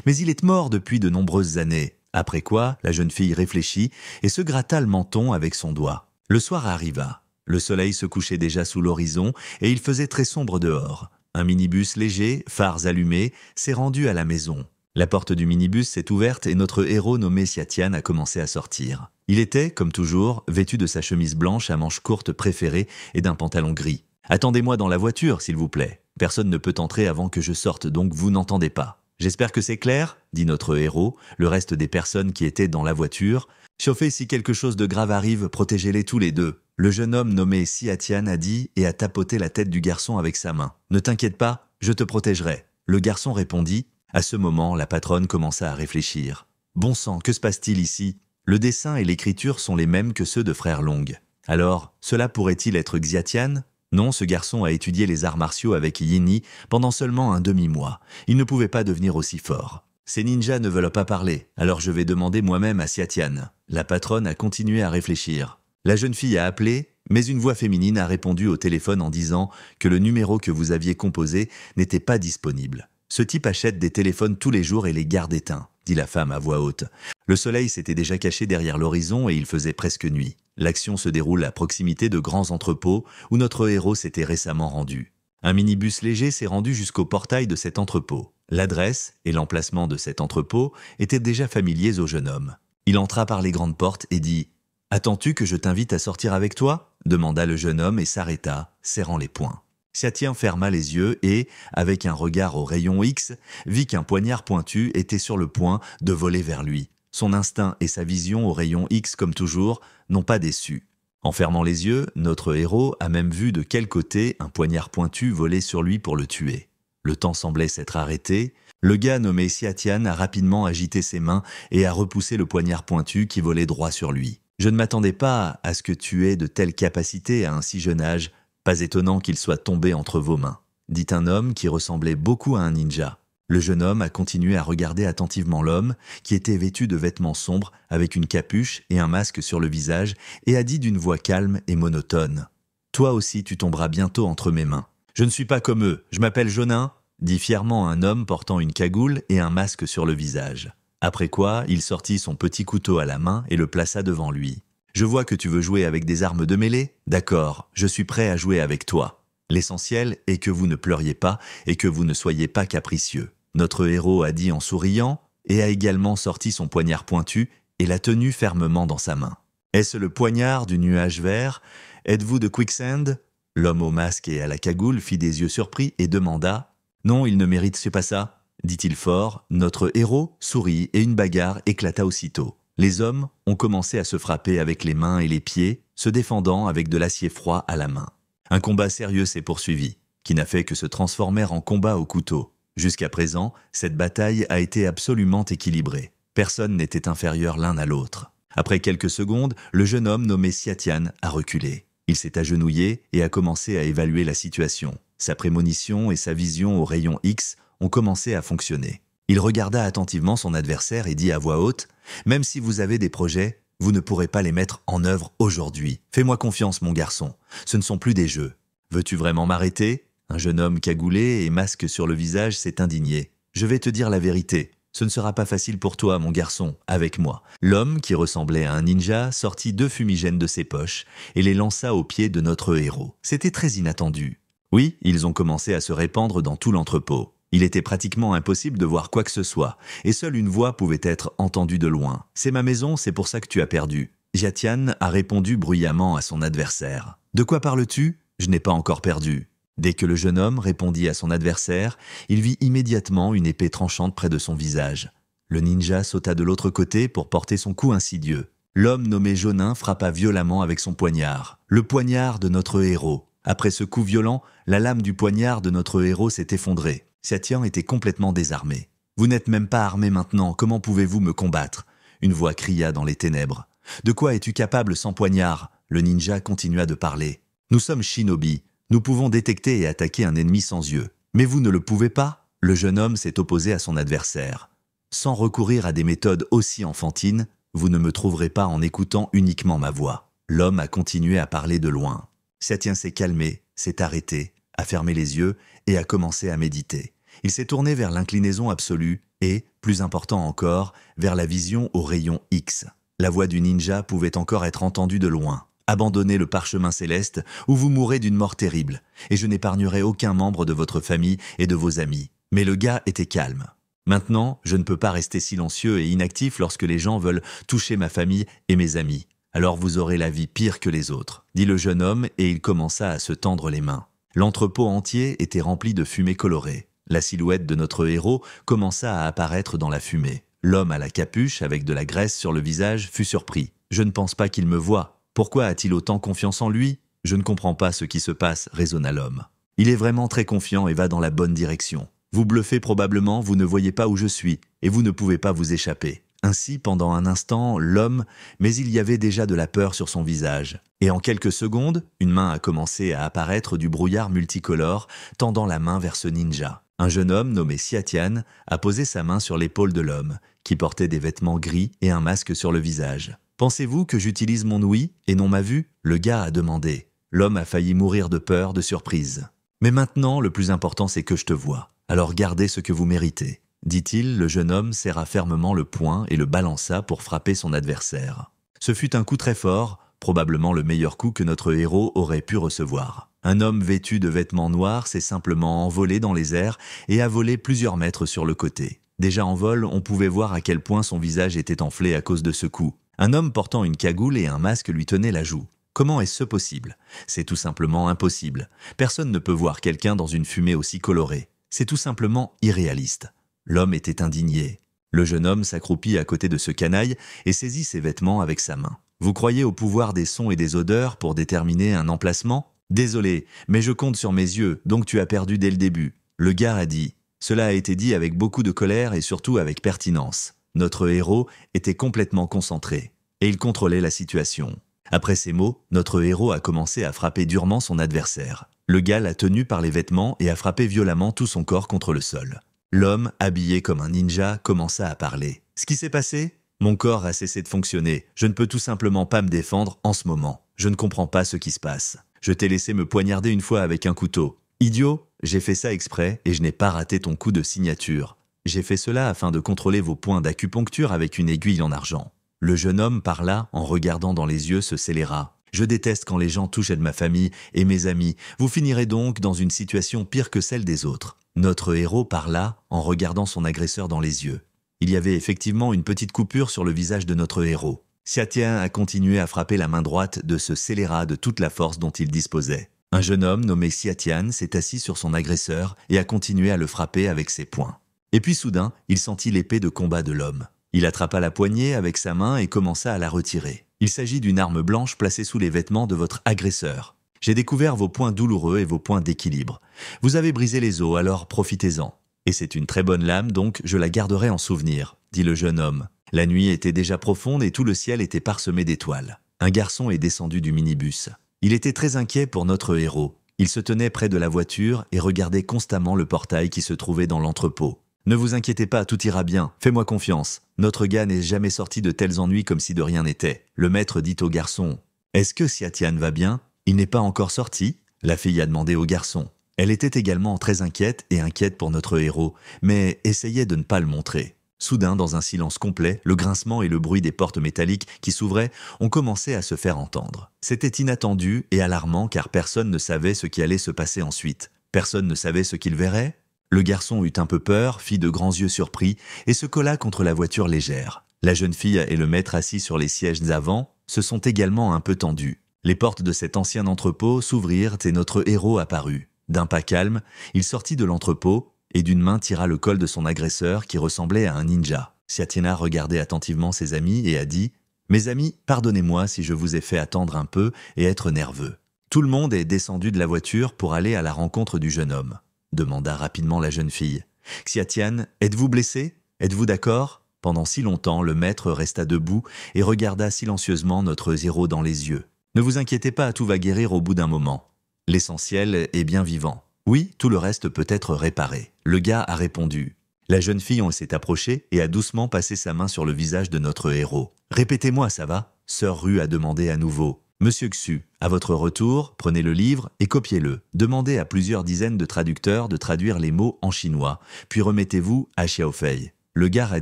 Mais il est mort depuis de nombreuses années. » Après quoi, la jeune fille réfléchit et se gratta le menton avec son doigt. Le soir arriva. Le soleil se couchait déjà sous l'horizon et il faisait très sombre dehors. Un minibus léger, phares allumés, s'est rendu à la maison. La porte du minibus s'est ouverte et notre héros nommé Siatian a commencé à sortir. Il était, comme toujours, vêtu de sa chemise blanche à manches courtes préférée et d'un pantalon gris. « Attendez-moi dans la voiture, s'il vous plaît. Personne ne peut entrer avant que je sorte, donc vous n'entendez pas. » « J'espère que c'est clair ?» dit notre héros, le reste des personnes qui étaient dans la voiture. « Chauffez, si quelque chose de grave arrive, protégez-les tous les 2. » Le jeune homme nommé Siatian a dit et a tapoté la tête du garçon avec sa main. « Ne t'inquiète pas, je te protégerai. » Le garçon répondit. À ce moment, la patronne commença à réfléchir. « Bon sang, que se passe-t-il ici ? Le dessin et l'écriture sont les mêmes que ceux de Frère Long. » Alors, cela pourrait-il être Xiatian? Non, ce garçon a étudié les arts martiaux avec Yini pendant seulement un demi-mois. Il ne pouvait pas devenir aussi fort. Ces ninjas ne veulent pas parler, alors je vais demander moi-même à Xiatian. La patronne a continué à réfléchir. La jeune fille a appelé, mais une voix féminine a répondu au téléphone en disant que le numéro que vous aviez composé n'était pas disponible. Ce type achète des téléphones tous les jours et les garde éteints, dit la femme à voix haute. Le soleil s'était déjà caché derrière l'horizon et il faisait presque nuit. L'action se déroule à proximité de grands entrepôts où notre héros s'était récemment rendu. Un minibus léger s'est rendu jusqu'au portail de cet entrepôt. L'adresse et l'emplacement de cet entrepôt étaient déjà familiers au jeune homme. Il entra par les grandes portes et dit « Attends-tu que je t'invite à sortir avec toi ?» demanda le jeune homme et s'arrêta, serrant les poings. Xiatian ferma les yeux et, avec un regard au rayon X, vit qu'un poignard pointu était sur le point de voler vers lui. Son instinct et sa vision au rayon X, comme toujours, n'ont pas déçu. En fermant les yeux, notre héros a même vu de quel côté un poignard pointu volait sur lui pour le tuer. Le temps semblait s'être arrêté. Le gars nommé Xiatian a rapidement agité ses mains et a repoussé le poignard pointu qui volait droit sur lui. « Je ne m'attendais pas à ce que tu aies de telles capacités à un si jeune âge. Pas étonnant qu'il soit tombé entre vos mains, » dit un homme qui ressemblait beaucoup à un ninja. Le jeune homme a continué à regarder attentivement l'homme, qui était vêtu de vêtements sombres, avec une capuche et un masque sur le visage, et a dit d'une voix calme et monotone. « Toi aussi tu tomberas bientôt entre mes mains. »« Je ne suis pas comme eux, je m'appelle Jonin », dit fièrement un homme portant une cagoule et un masque sur le visage. Après quoi, il sortit son petit couteau à la main et le plaça devant lui. « Je vois que tu veux jouer avec des armes de mêlée ? D'accord, je suis prêt à jouer avec toi. L'essentiel est que vous ne pleuriez pas et que vous ne soyez pas capricieux. » Notre héros a dit en souriant et a également sorti son poignard pointu et l'a tenu fermement dans sa main. « Est-ce le poignard du nuage vert ? Êtes-vous de Quicksand ?» L'homme au masque et à la cagoule fit des yeux surpris et demanda « Non, il ne mérite pas ça », dit-il fort. Notre héros sourit et une bagarre éclata aussitôt. Les hommes ont commencé à se frapper avec les mains et les pieds, se défendant avec de l'acier froid à la main. Un combat sérieux s'est poursuivi, qui n'a fait que se transformer en combat au couteau. Jusqu'à présent, cette bataille a été absolument équilibrée. Personne n'était inférieur l'un à l'autre. Après quelques secondes, le jeune homme nommé Xiatian a reculé. Il s'est agenouillé et a commencé à évaluer la situation. Sa prémonition et sa vision au rayon X ont commencé à fonctionner. Il regarda attentivement son adversaire et dit à voix haute « Même si vous avez des projets, vous ne pourrez pas les mettre en œuvre aujourd'hui. Fais-moi confiance, mon garçon. Ce ne sont plus des jeux. Veux-tu vraiment m'arrêter ?» Un jeune homme cagoulé et masque sur le visage s'est indigné. « Je vais te dire la vérité. Ce ne sera pas facile pour toi, mon garçon, avec moi. » L'homme, qui ressemblait à un ninja, sortit 2 fumigènes de ses poches et les lança aux pieds de notre héros. C'était très inattendu. Oui, ils ont commencé à se répandre dans tout l'entrepôt. Il était pratiquement impossible de voir quoi que ce soit, et seule une voix pouvait être entendue de loin. « C'est ma maison, c'est pour ça que tu as perdu. » Xiatian a répondu bruyamment à son adversaire. « De quoi parles-tu ? Je n'ai pas encore perdu. » Dès que le jeune homme répondit à son adversaire, il vit immédiatement une épée tranchante près de son visage. Le ninja sauta de l'autre côté pour porter son coup insidieux. L'homme nommé Jonin frappa violemment avec son poignard. Le poignard de notre héros. Après ce coup violent, la lame du poignard de notre héros s'est effondrée. Xiatian était complètement désarmé. « Vous n'êtes même pas armé maintenant, comment pouvez-vous me combattre ?» Une voix cria dans les ténèbres. « De quoi es-tu capable sans poignard ?» Le ninja continua de parler. « Nous sommes shinobi. Nous pouvons détecter et attaquer un ennemi sans yeux. Mais vous ne le pouvez pas ?» Le jeune homme s'est opposé à son adversaire. « Sans recourir à des méthodes aussi enfantines, vous ne me trouverez pas en écoutant uniquement ma voix. » L'homme a continué à parler de loin. Xiatian s'est calmé, s'est arrêté, a fermé les yeux et a commencé à méditer. Il s'est tourné vers l'inclinaison absolue et, plus important encore, vers la vision au rayon X. La voix du ninja pouvait encore être entendue de loin. Abandonnez le parchemin céleste ou vous mourrez d'une mort terrible, et je n'épargnerai aucun membre de votre famille et de vos amis. Mais le gars était calme. Maintenant, je ne peux pas rester silencieux et inactif lorsque les gens veulent toucher ma famille et mes amis. Alors vous aurez la vie pire que les autres, dit le jeune homme et il commença à se tendre les mains. L'entrepôt entier était rempli de fumée colorée. La silhouette de notre héros commença à apparaître dans la fumée. L'homme à la capuche, avec de la graisse sur le visage, fut surpris. « Je ne pense pas qu'il me voie. Pourquoi a-t-il autant confiance en lui ? Je ne comprends pas ce qui se passe, » raisonna l'homme. « Il est vraiment très confiant et va dans la bonne direction. Vous bluffez probablement, vous ne voyez pas où je suis, et vous ne pouvez pas vous échapper. Ainsi, pendant un instant, l'homme, mais il y avait déjà de la peur sur son visage. Et en quelques secondes, une main a commencé à apparaître du brouillard multicolore, tendant la main vers ce ninja. Un jeune homme nommé Xiatian a posé sa main sur l'épaule de l'homme, qui portait des vêtements gris et un masque sur le visage. « Pensez-vous que j'utilise mon ouïe et non ma vue ?» Le gars a demandé. L'homme a failli mourir de peur, de surprise. « Mais maintenant, le plus important, c'est que je te vois. Alors gardez ce que vous méritez. » Dit-il, le jeune homme serra fermement le poing et le balança pour frapper son adversaire. Ce fut un coup très fort, probablement le meilleur coup que notre héros aurait pu recevoir. Un homme vêtu de vêtements noirs s'est simplement envolé dans les airs et a volé plusieurs mètres sur le côté. Déjà en vol, on pouvait voir à quel point son visage était enflé à cause de ce coup. Un homme portant une cagoule et un masque lui tenait la joue. Comment est-ce possible? C'est tout simplement impossible. Personne ne peut voir quelqu'un dans une fumée aussi colorée. C'est tout simplement irréaliste. L'homme était indigné. Le jeune homme s'accroupit à côté de ce canaille et saisit ses vêtements avec sa main. Vous croyez au pouvoir des sons et des odeurs pour déterminer un emplacement? Désolé, mais je compte sur mes yeux, donc tu as perdu dès le début. Le gars a dit. Cela a été dit avec beaucoup de colère et surtout avec pertinence. Notre héros était complètement concentré et il contrôlait la situation. Après ces mots, notre héros a commencé à frapper durement son adversaire. Le gars l'a tenu par les vêtements et a frappé violemment tout son corps contre le sol. L'homme, habillé comme un ninja, commença à parler. « Ce qui s'est passé ? Mon corps a cessé de fonctionner. Je ne peux tout simplement pas me défendre en ce moment. Je ne comprends pas ce qui se passe. Je t'ai laissé me poignarder une fois avec un couteau. Idiot, j'ai fait ça exprès et je n'ai pas raté ton coup de signature. J'ai fait cela afin de contrôler vos points d'acupuncture avec une aiguille en argent. » Le jeune homme parla en regardant dans les yeux ce scélérat. « Je déteste quand les gens touchent à de ma famille et mes amis. Vous finirez donc dans une situation pire que celle des autres. » Notre héros parla en regardant son agresseur dans les yeux. Il y avait effectivement une petite coupure sur le visage de notre héros. Xiatian a continué à frapper la main droite de ce scélérat de toute la force dont il disposait. Un jeune homme nommé Xiatian s'est assis sur son agresseur et a continué à le frapper avec ses poings. Et puis soudain, il sentit l'épée de combat de l'homme. Il attrapa la poignée avec sa main et commença à la retirer. Il s'agit d'une arme blanche placée sous les vêtements de votre agresseur. J'ai découvert vos points douloureux et vos points d'équilibre. Vous avez brisé les os, alors profitez-en. Et c'est une très bonne lame, donc je la garderai en souvenir, dit le jeune homme. La nuit était déjà profonde et tout le ciel était parsemé d'étoiles. Un garçon est descendu du minibus. Il était très inquiet pour notre héros. Il se tenait près de la voiture et regardait constamment le portail qui se trouvait dans l'entrepôt. Ne vous inquiétez pas, tout ira bien. Fais-moi confiance. Notre gars n'est jamais sorti de tels ennuis comme si de rien n'était. Le maître dit au garçon. Est-ce que Xiatian va bien? Il n'est pas encore sorti? La fille a demandé au garçon. Elle était également très inquiète et inquiète pour notre héros, mais essayait de ne pas le montrer. Soudain, dans un silence complet, le grincement et le bruit des portes métalliques qui s'ouvraient ont commencé à se faire entendre. C'était inattendu et alarmant car personne ne savait ce qui allait se passer ensuite. Personne ne savait ce qu'il verrait. Le garçon eut un peu peur, fit de grands yeux surpris et se colla contre la voiture légère. La jeune fille et le maître assis sur les sièges avant se sont également un peu tendus. Les portes de cet ancien entrepôt s'ouvrirent et notre héros apparut. D'un pas calme, il sortit de l'entrepôt et d'une main tira le col de son agresseur qui ressemblait à un ninja. Xiatian regardait attentivement ses amis et a dit « Mes amis, pardonnez-moi si je vous ai fait attendre un peu et être nerveux. » Tout le monde est descendu de la voiture pour aller à la rencontre du jeune homme, demanda rapidement la jeune fille. « Xiatian, êtes-vous blessé? Êtes-vous d'accord ?» Pendant si longtemps, le maître resta debout et regarda silencieusement notre héros dans les yeux. Ne vous inquiétez pas, tout va guérir au bout d'un moment. L'essentiel est bien vivant. Oui, tout le reste peut être réparé. Le gars a répondu. La jeune fille s'est approchée et a doucement passé sa main sur le visage de notre héros. Répétez-moi, ça va? Sœur Rue a demandé à nouveau. Monsieur Xu, à votre retour, prenez le livre et copiez-le. Demandez à plusieurs dizaines de traducteurs de traduire les mots en chinois, puis remettez-vous à Xiaofei. Le gars a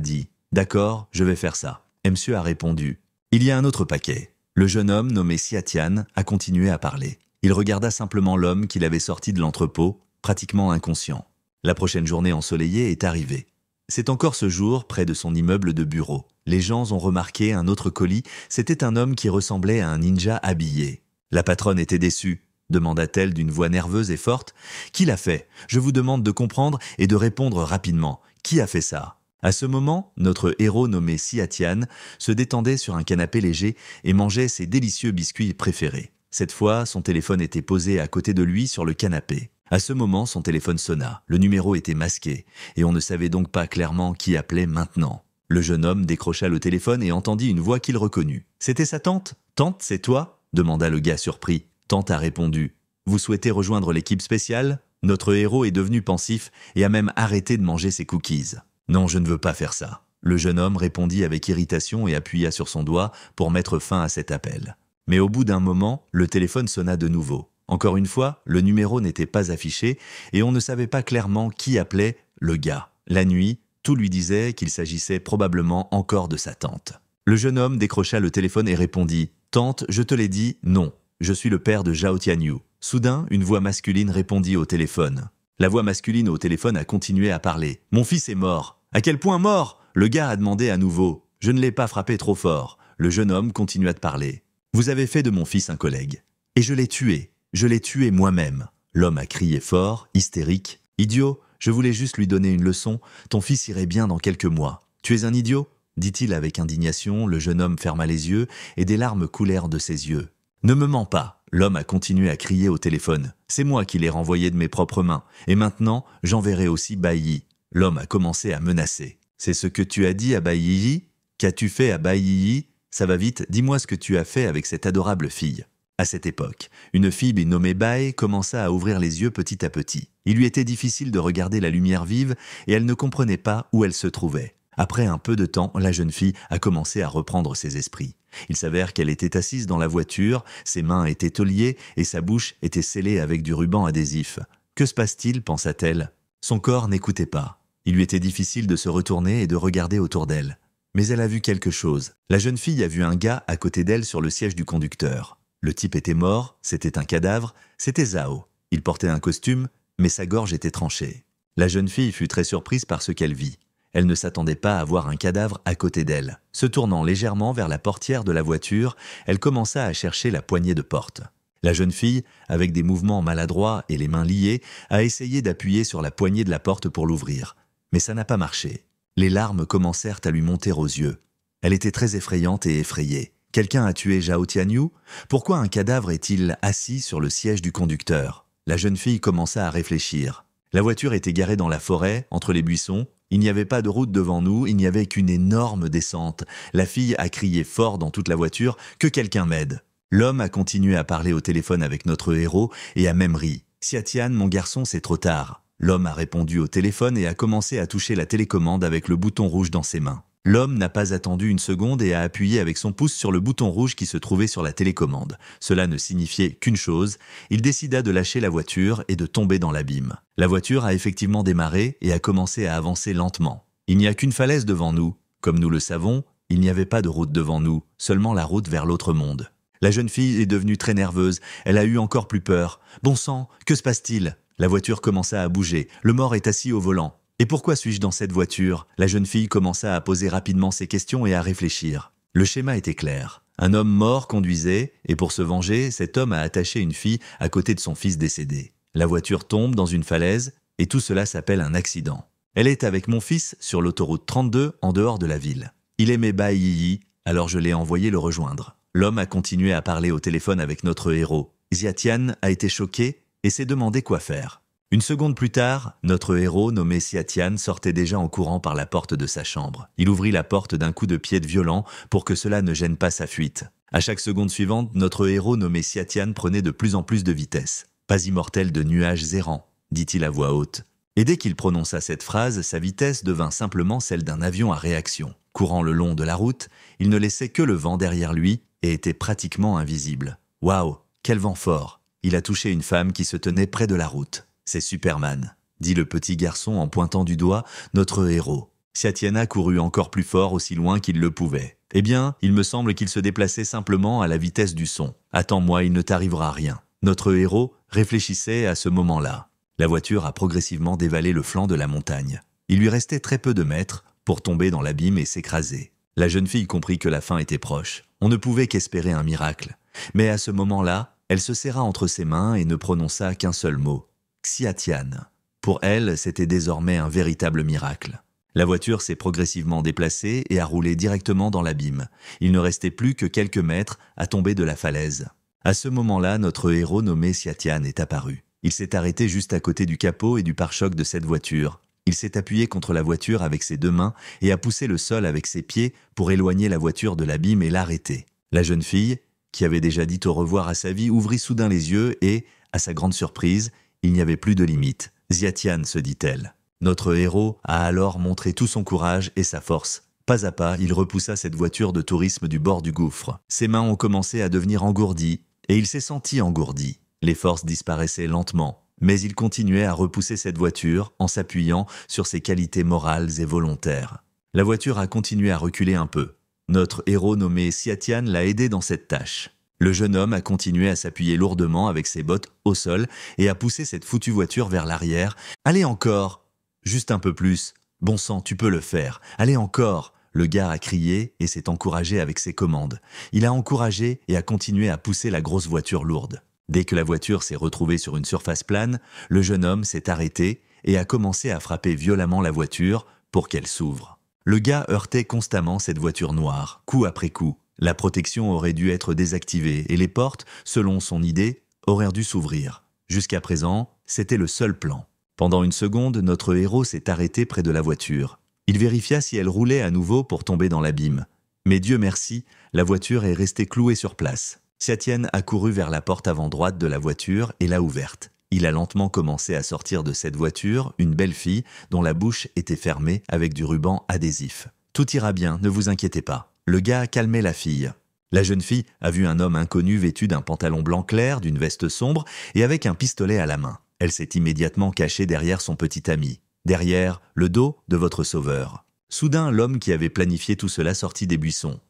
dit. D'accord, je vais faire ça. Et monsieur a répondu. Il y a un autre paquet. Le jeune homme nommé Xiatian a continué à parler. Il regarda simplement l'homme qu'il avait sorti de l'entrepôt, pratiquement inconscient. La prochaine journée ensoleillée est arrivée. C'est encore ce jour, près de son immeuble de bureau. Les gens ont remarqué un autre colis, c'était un homme qui ressemblait à un ninja habillé. La patronne était déçue, demanda-t-elle d'une voix nerveuse et forte. Qui l'a fait? Je vous demande de comprendre et de répondre rapidement. Qui a fait ça? À ce moment, notre héros nommé Xiatian se détendait sur un canapé léger et mangeait ses délicieux biscuits préférés. Cette fois, son téléphone était posé à côté de lui sur le canapé. À ce moment, son téléphone sonna. Le numéro était masqué et on ne savait donc pas clairement qui appelait maintenant. Le jeune homme décrocha le téléphone et entendit une voix qu'il reconnut. « C'était sa tante ? Tante, c'est toi ?» demanda le gars surpris. Tante a répondu. « Vous souhaitez rejoindre l'équipe spéciale ?» Notre héros est devenu pensif et a même arrêté de manger ses cookies. « Non, je ne veux pas faire ça. » Le jeune homme répondit avec irritation et appuya sur son doigt pour mettre fin à cet appel. Mais au bout d'un moment, le téléphone sonna de nouveau. Encore une fois, le numéro n'était pas affiché et on ne savait pas clairement qui appelait le gars. La nuit, tout lui disait qu'il s'agissait probablement encore de sa tante. Le jeune homme décrocha le téléphone et répondit « Tante, je te l'ai dit, non. Je suis le père de Zhao Tianyu. » Soudain, une voix masculine répondit au téléphone. La voix masculine au téléphone a continué à parler. « Mon fils est mort. »« À quel point mort ?» Le gars a demandé à nouveau. « Je ne l'ai pas frappé trop fort. » Le jeune homme continua de parler. « Vous avez fait de mon fils un collègue. Et je l'ai tué. Je l'ai tué moi-même. » L'homme a crié fort, hystérique. « Idiot, je voulais juste lui donner une leçon. Ton fils irait bien dans quelques mois. Tu es un idiot ?» dit-il avec indignation. Le jeune homme ferma les yeux et des larmes coulèrent de ses yeux. « Ne me mens pas !» L'homme a continué à crier au téléphone. « C'est moi qui l'ai renvoyé de mes propres mains. Et maintenant, j'enverrai aussi Bai Yi. » L'homme a commencé à menacer. « C'est ce que tu as dit à Bai Yi ? Qu'as-tu fait à Bai Yi ? Ça va vite, dis-moi ce que tu as fait avec cette adorable fille. » À cette époque, une fille nommée Bai commença à ouvrir les yeux petit à petit. Il lui était difficile de regarder la lumière vive et elle ne comprenait pas où elle se trouvait. Après un peu de temps, la jeune fille a commencé à reprendre ses esprits. Il s'avère qu'elle était assise dans la voiture, ses mains étaient liées et sa bouche était scellée avec du ruban adhésif. « Que se passe-t-il » pensa-t-elle. Son corps n'écoutait pas. Il lui était difficile de se retourner et de regarder autour d'elle. Mais elle a vu quelque chose. La jeune fille a vu un gars à côté d'elle sur le siège du conducteur. Le type était mort, c'était un cadavre, c'était Zhao. Il portait un costume, mais sa gorge était tranchée. La jeune fille fut très surprise par ce qu'elle vit. Elle ne s'attendait pas à voir un cadavre à côté d'elle. Se tournant légèrement vers la portière de la voiture, elle commença à chercher la poignée de porte. La jeune fille, avec des mouvements maladroits et les mains liées, a essayé d'appuyer sur la poignée de la porte pour l'ouvrir. Mais ça n'a pas marché. Les larmes commencèrent à lui monter aux yeux. Elle était très effrayante et effrayée. Quelqu'un a tué Zhao Tianyu ? Pourquoi un cadavre est-il assis sur le siège du conducteur ? La jeune fille commença à réfléchir. La voiture était garée dans la forêt, entre les buissons. Il n'y avait pas de route devant nous, il n'y avait qu'une énorme descente. La fille a crié fort dans toute la voiture « Que quelqu'un m'aide !» L'homme a continué à parler au téléphone avec notre héros et a même ri. « Xiatian, mon garçon, c'est trop tard. » L'homme a répondu au téléphone et a commencé à toucher la télécommande avec le bouton rouge dans ses mains. L'homme n'a pas attendu une seconde et a appuyé avec son pouce sur le bouton rouge qui se trouvait sur la télécommande. Cela ne signifiait qu'une chose, il décida de lâcher la voiture et de tomber dans l'abîme. La voiture a effectivement démarré et a commencé à avancer lentement. Il n'y a qu'une falaise devant nous. Comme nous le savons, il n'y avait pas de route devant nous, seulement la route vers l'autre monde. La jeune fille est devenue très nerveuse, elle a eu encore plus peur. « Bon sang, que se passe-t-il » La voiture commença à bouger, le mort est assis au volant. « Et pourquoi suis-je dans cette voiture ?» La jeune fille commença à poser rapidement ses questions et à réfléchir. Le schéma était clair. Un homme mort conduisait, et pour se venger, cet homme a attaché une fille à côté de son fils décédé. La voiture tombe dans une falaise, et tout cela s'appelle un accident. Elle est avec mon fils sur l'autoroute 32 en dehors de la ville. Il aimait Bai Yi, alors je l'ai envoyé le rejoindre. L'homme a continué à parler au téléphone avec notre héros. Xiatian a été choqué et s'est demandé quoi faire. Une seconde plus tard, notre héros nommé Xiatian sortait déjà en courant par la porte de sa chambre. Il ouvrit la porte d'un coup de pied violent pour que cela ne gêne pas sa fuite. À chaque seconde suivante, notre héros nommé Xiatian prenait de plus en plus de vitesse. « Pas immortel de nuages errants », dit-il à voix haute. Et dès qu'il prononça cette phrase, sa vitesse devint simplement celle d'un avion à réaction. Courant le long de la route, il ne laissait que le vent derrière lui et était pratiquement invisible. « Waouh, quel vent fort !» Il a touché une femme qui se tenait près de la route. « C'est Superman », dit le petit garçon en pointant du doigt notre héros. Xiatian courut encore plus fort aussi loin qu'il le pouvait. « Eh bien, il me semble qu'il se déplaçait simplement à la vitesse du son. Attends-moi, il ne t'arrivera rien. » Notre héros réfléchissait à ce moment-là. La voiture a progressivement dévalé le flanc de la montagne. Il lui restait très peu de mètres pour tomber dans l'abîme et s'écraser. La jeune fille comprit que la fin était proche. On ne pouvait qu'espérer un miracle. Mais à ce moment-là, elle se serra entre ses mains et ne prononça qu'un seul mot. Xiatian. Pour elle, c'était désormais un véritable miracle. La voiture s'est progressivement déplacée et a roulé directement dans l'abîme. Il ne restait plus que quelques mètres à tomber de la falaise. À ce moment-là, notre héros nommé Xiatian est apparu. Il s'est arrêté juste à côté du capot et du pare-choc de cette voiture. Il s'est appuyé contre la voiture avec ses 2 mains et a poussé le sol avec ses pieds pour éloigner la voiture de l'abîme et l'arrêter. La jeune fille, qui avait déjà dit au revoir à sa vie, ouvrit soudain les yeux et, à sa grande surprise, il n'y avait plus de limite. « Xiatian », se dit-elle. Notre héros a alors montré tout son courage et sa force. Pas à pas, il repoussa cette voiture de tourisme du bord du gouffre. Ses mains ont commencé à devenir engourdies, et il s'est senti engourdi. Les forces disparaissaient lentement, mais il continuait à repousser cette voiture en s'appuyant sur ses qualités morales et volontaires. La voiture a continué à reculer un peu. Notre héros nommé Xiatian l'a aidé dans cette tâche. Le jeune homme a continué à s'appuyer lourdement avec ses bottes au sol et à pousser cette foutue voiture vers l'arrière. « Allez encore !»« Juste un peu plus. Bon sang, tu peux le faire. Allez encore !» Le gars a crié et s'est encouragé avec ses commandes. Il a encouragé et a continué à pousser la grosse voiture lourde. Dès que la voiture s'est retrouvée sur une surface plane, le jeune homme s'est arrêté et a commencé à frapper violemment la voiture pour qu'elle s'ouvre. Le gars heurtait constamment cette voiture noire, coup après coup. La protection aurait dû être désactivée et les portes, selon son idée, auraient dû s'ouvrir. Jusqu'à présent, c'était le seul plan. Pendant une seconde, notre héros s'est arrêté près de la voiture. Il vérifia si elle roulait à nouveau pour tomber dans l'abîme. Mais Dieu merci, la voiture est restée clouée sur place. Xiatian a couru vers la porte avant droite de la voiture et l'a ouverte. Il a lentement commencé à sortir de cette voiture une belle fille dont la bouche était fermée avec du ruban adhésif. « Tout ira bien, ne vous inquiétez pas. » Le gars a calmé la fille. La jeune fille a vu un homme inconnu vêtu d'un pantalon blanc clair, d'une veste sombre et avec un pistolet à la main. Elle s'est immédiatement cachée derrière son petit ami, derrière le dos de votre sauveur. Soudain, l'homme qui avait planifié tout cela sortit des buissons.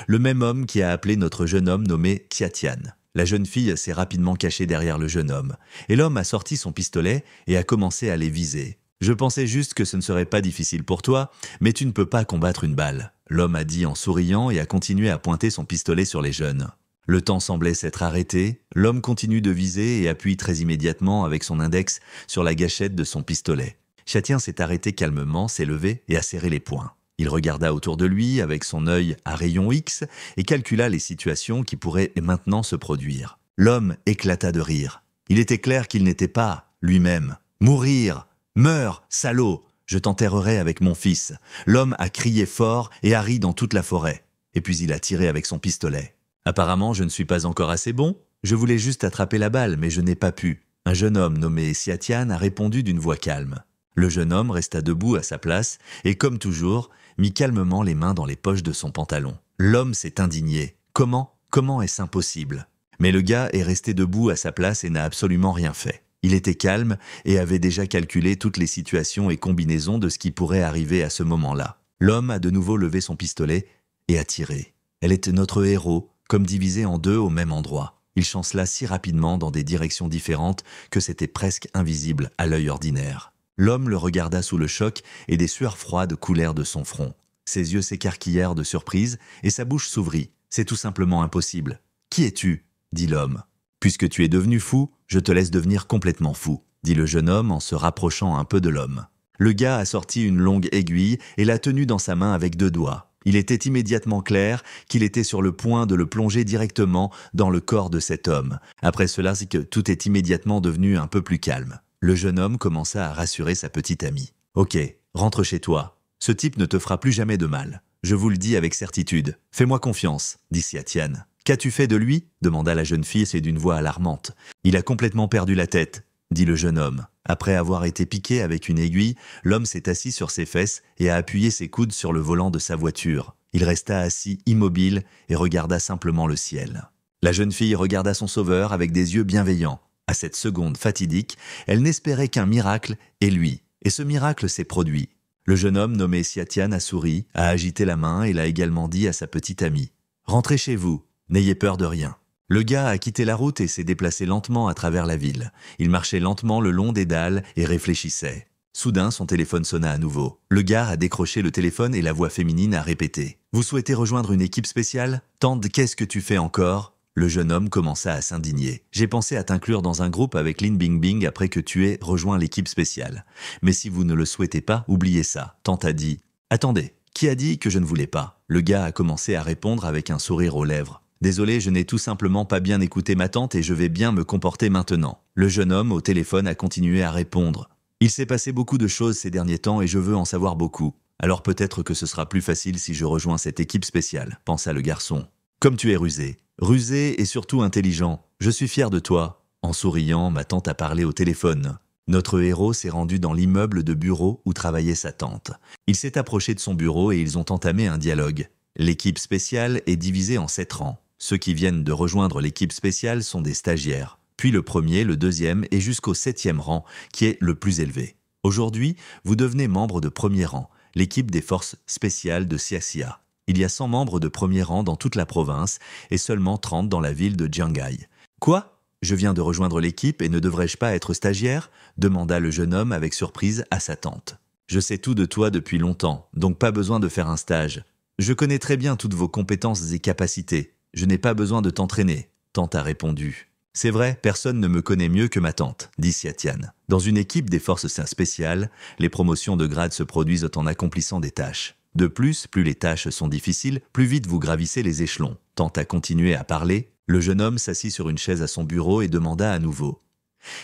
Le même homme qui a appelé notre jeune homme nommé Xiatian. La jeune fille s'est rapidement cachée derrière le jeune homme, et l'homme a sorti son pistolet et a commencé à les viser. « Je pensais juste que ce ne serait pas difficile pour toi, mais tu ne peux pas combattre une balle. » L'homme a dit en souriant et a continué à pointer son pistolet sur les jeunes. Le temps semblait s'être arrêté, l'homme continue de viser et appuie très immédiatement avec son index sur la gâchette de son pistolet. Xiatian s'est arrêté calmement, s'est levé et a serré les poings. Il regarda autour de lui avec son œil à rayon X et calcula les situations qui pourraient maintenant se produire. L'homme éclata de rire. Il était clair qu'il n'était pas lui-même. « Mourir ! Meurs, salaud ! Je t'enterrerai avec mon fils. » L'homme a crié fort et a ri dans toute la forêt. Et puis il a tiré avec son pistolet. « Apparemment, je ne suis pas encore assez bon. Je voulais juste attraper la balle, mais je n'ai pas pu. » Un jeune homme nommé Xiatian a répondu d'une voix calme. Le jeune homme resta debout à sa place et, comme toujours, mit calmement les mains dans les poches de son pantalon. L'homme s'est indigné. Comment est-ce impossible? Mais le gars est resté debout à sa place et n'a absolument rien fait. Il était calme et avait déjà calculé toutes les situations et combinaisons de ce qui pourrait arriver à ce moment-là. L'homme a de nouveau levé son pistolet et a tiré. Elle était notre héros, comme divisé en deux au même endroit. Il chancela si rapidement dans des directions différentes que c'était presque invisible à l'œil ordinaire. L'homme le regarda sous le choc et des sueurs froides coulèrent de son front. Ses yeux s'écarquillèrent de surprise et sa bouche s'ouvrit. « C'est tout simplement impossible. »« Qui es-tu » dit l'homme. « Puisque tu es devenu fou, je te laisse devenir complètement fou, » dit le jeune homme en se rapprochant un peu de l'homme. Le gars a sorti une longue aiguille et l'a tenue dans sa main avec 2 doigts. Il était immédiatement clair qu'il était sur le point de le plonger directement dans le corps de cet homme. Après cela, c'est que tout est immédiatement devenu un peu plus calme. Le jeune homme commença à rassurer sa petite amie. « Ok, rentre chez toi. Ce type ne te fera plus jamais de mal. Je vous le dis avec certitude. Fais-moi confiance, » dit Xiatian. « Qu'as-tu fait de lui ?» demanda la jeune fille, c'est d'une voix alarmante. « Il a complètement perdu la tête, » dit le jeune homme. Après avoir été piqué avec une aiguille, l'homme s'est assis sur ses fesses et a appuyé ses coudes sur le volant de sa voiture. Il resta assis immobile et regarda simplement le ciel. La jeune fille regarda son sauveur avec des yeux bienveillants. À cette seconde fatidique, elle n'espérait qu'un miracle et lui. Et ce miracle s'est produit. Le jeune homme nommé Xiatian a souri, a agité la main et l'a également dit à sa petite amie. « Rentrez chez vous, n'ayez peur de rien. » Le gars a quitté la route et s'est déplacé lentement à travers la ville. Il marchait lentement le long des dalles et réfléchissait. Soudain, son téléphone sonna à nouveau. Le gars a décroché le téléphone et la voix féminine a répété. « Vous souhaitez rejoindre une équipe spéciale ? Tante, qu'est-ce que tu fais encore ?» Le jeune homme commença à s'indigner. « J'ai pensé à t'inclure dans un groupe avec Lin Bingbing après que tu aies rejoint l'équipe spéciale. Mais si vous ne le souhaitez pas, oubliez ça. » Tante a dit. « Attendez, qui a dit que je ne voulais pas ?» Le gars a commencé à répondre avec un sourire aux lèvres. « Désolé, je n'ai tout simplement pas bien écouté ma tante et je vais bien me comporter maintenant. » Le jeune homme au téléphone a continué à répondre. « Il s'est passé beaucoup de choses ces derniers temps et je veux en savoir beaucoup. Alors peut-être que ce sera plus facile si je rejoins cette équipe spéciale, pensa le garçon. Comme tu es rusé. Rusé et surtout intelligent. Je suis fier de toi. En souriant, ma tante a parlé au téléphone. Notre héros s'est rendu dans l'immeuble de bureau où travaillait sa tante. Il s'est approché de son bureau et ils ont entamé un dialogue. L'équipe spéciale est divisée en 7 rangs. Ceux qui viennent de rejoindre l'équipe spéciale sont des stagiaires. Puis le premier, le deuxième et jusqu'au 7e rang, qui est le plus élevé. Aujourd'hui, vous devenez membre de premier rang, l'équipe des forces spéciales de Xiaxia. Il y a 100 membres de premier rang dans toute la province et seulement 30 dans la ville de Jiangai. Quoi ? Je viens de rejoindre l'équipe et ne devrais-je pas être stagiaire ? Demanda le jeune homme avec surprise à sa tante. Je sais tout de toi depuis longtemps, donc pas besoin de faire un stage. Je connais très bien toutes vos compétences et capacités. Je n'ai pas besoin de t'entraîner, tante a répondu. C'est vrai, personne ne me connaît mieux que ma tante, dit Xiatian. Dans une équipe des forces spéciales, les promotions de grade se produisent en accomplissant des tâches. De plus les tâches sont difficiles, plus vite vous gravissez les échelons. Tante a continué à parler. Le jeune homme s'assit sur une chaise à son bureau et demanda à nouveau.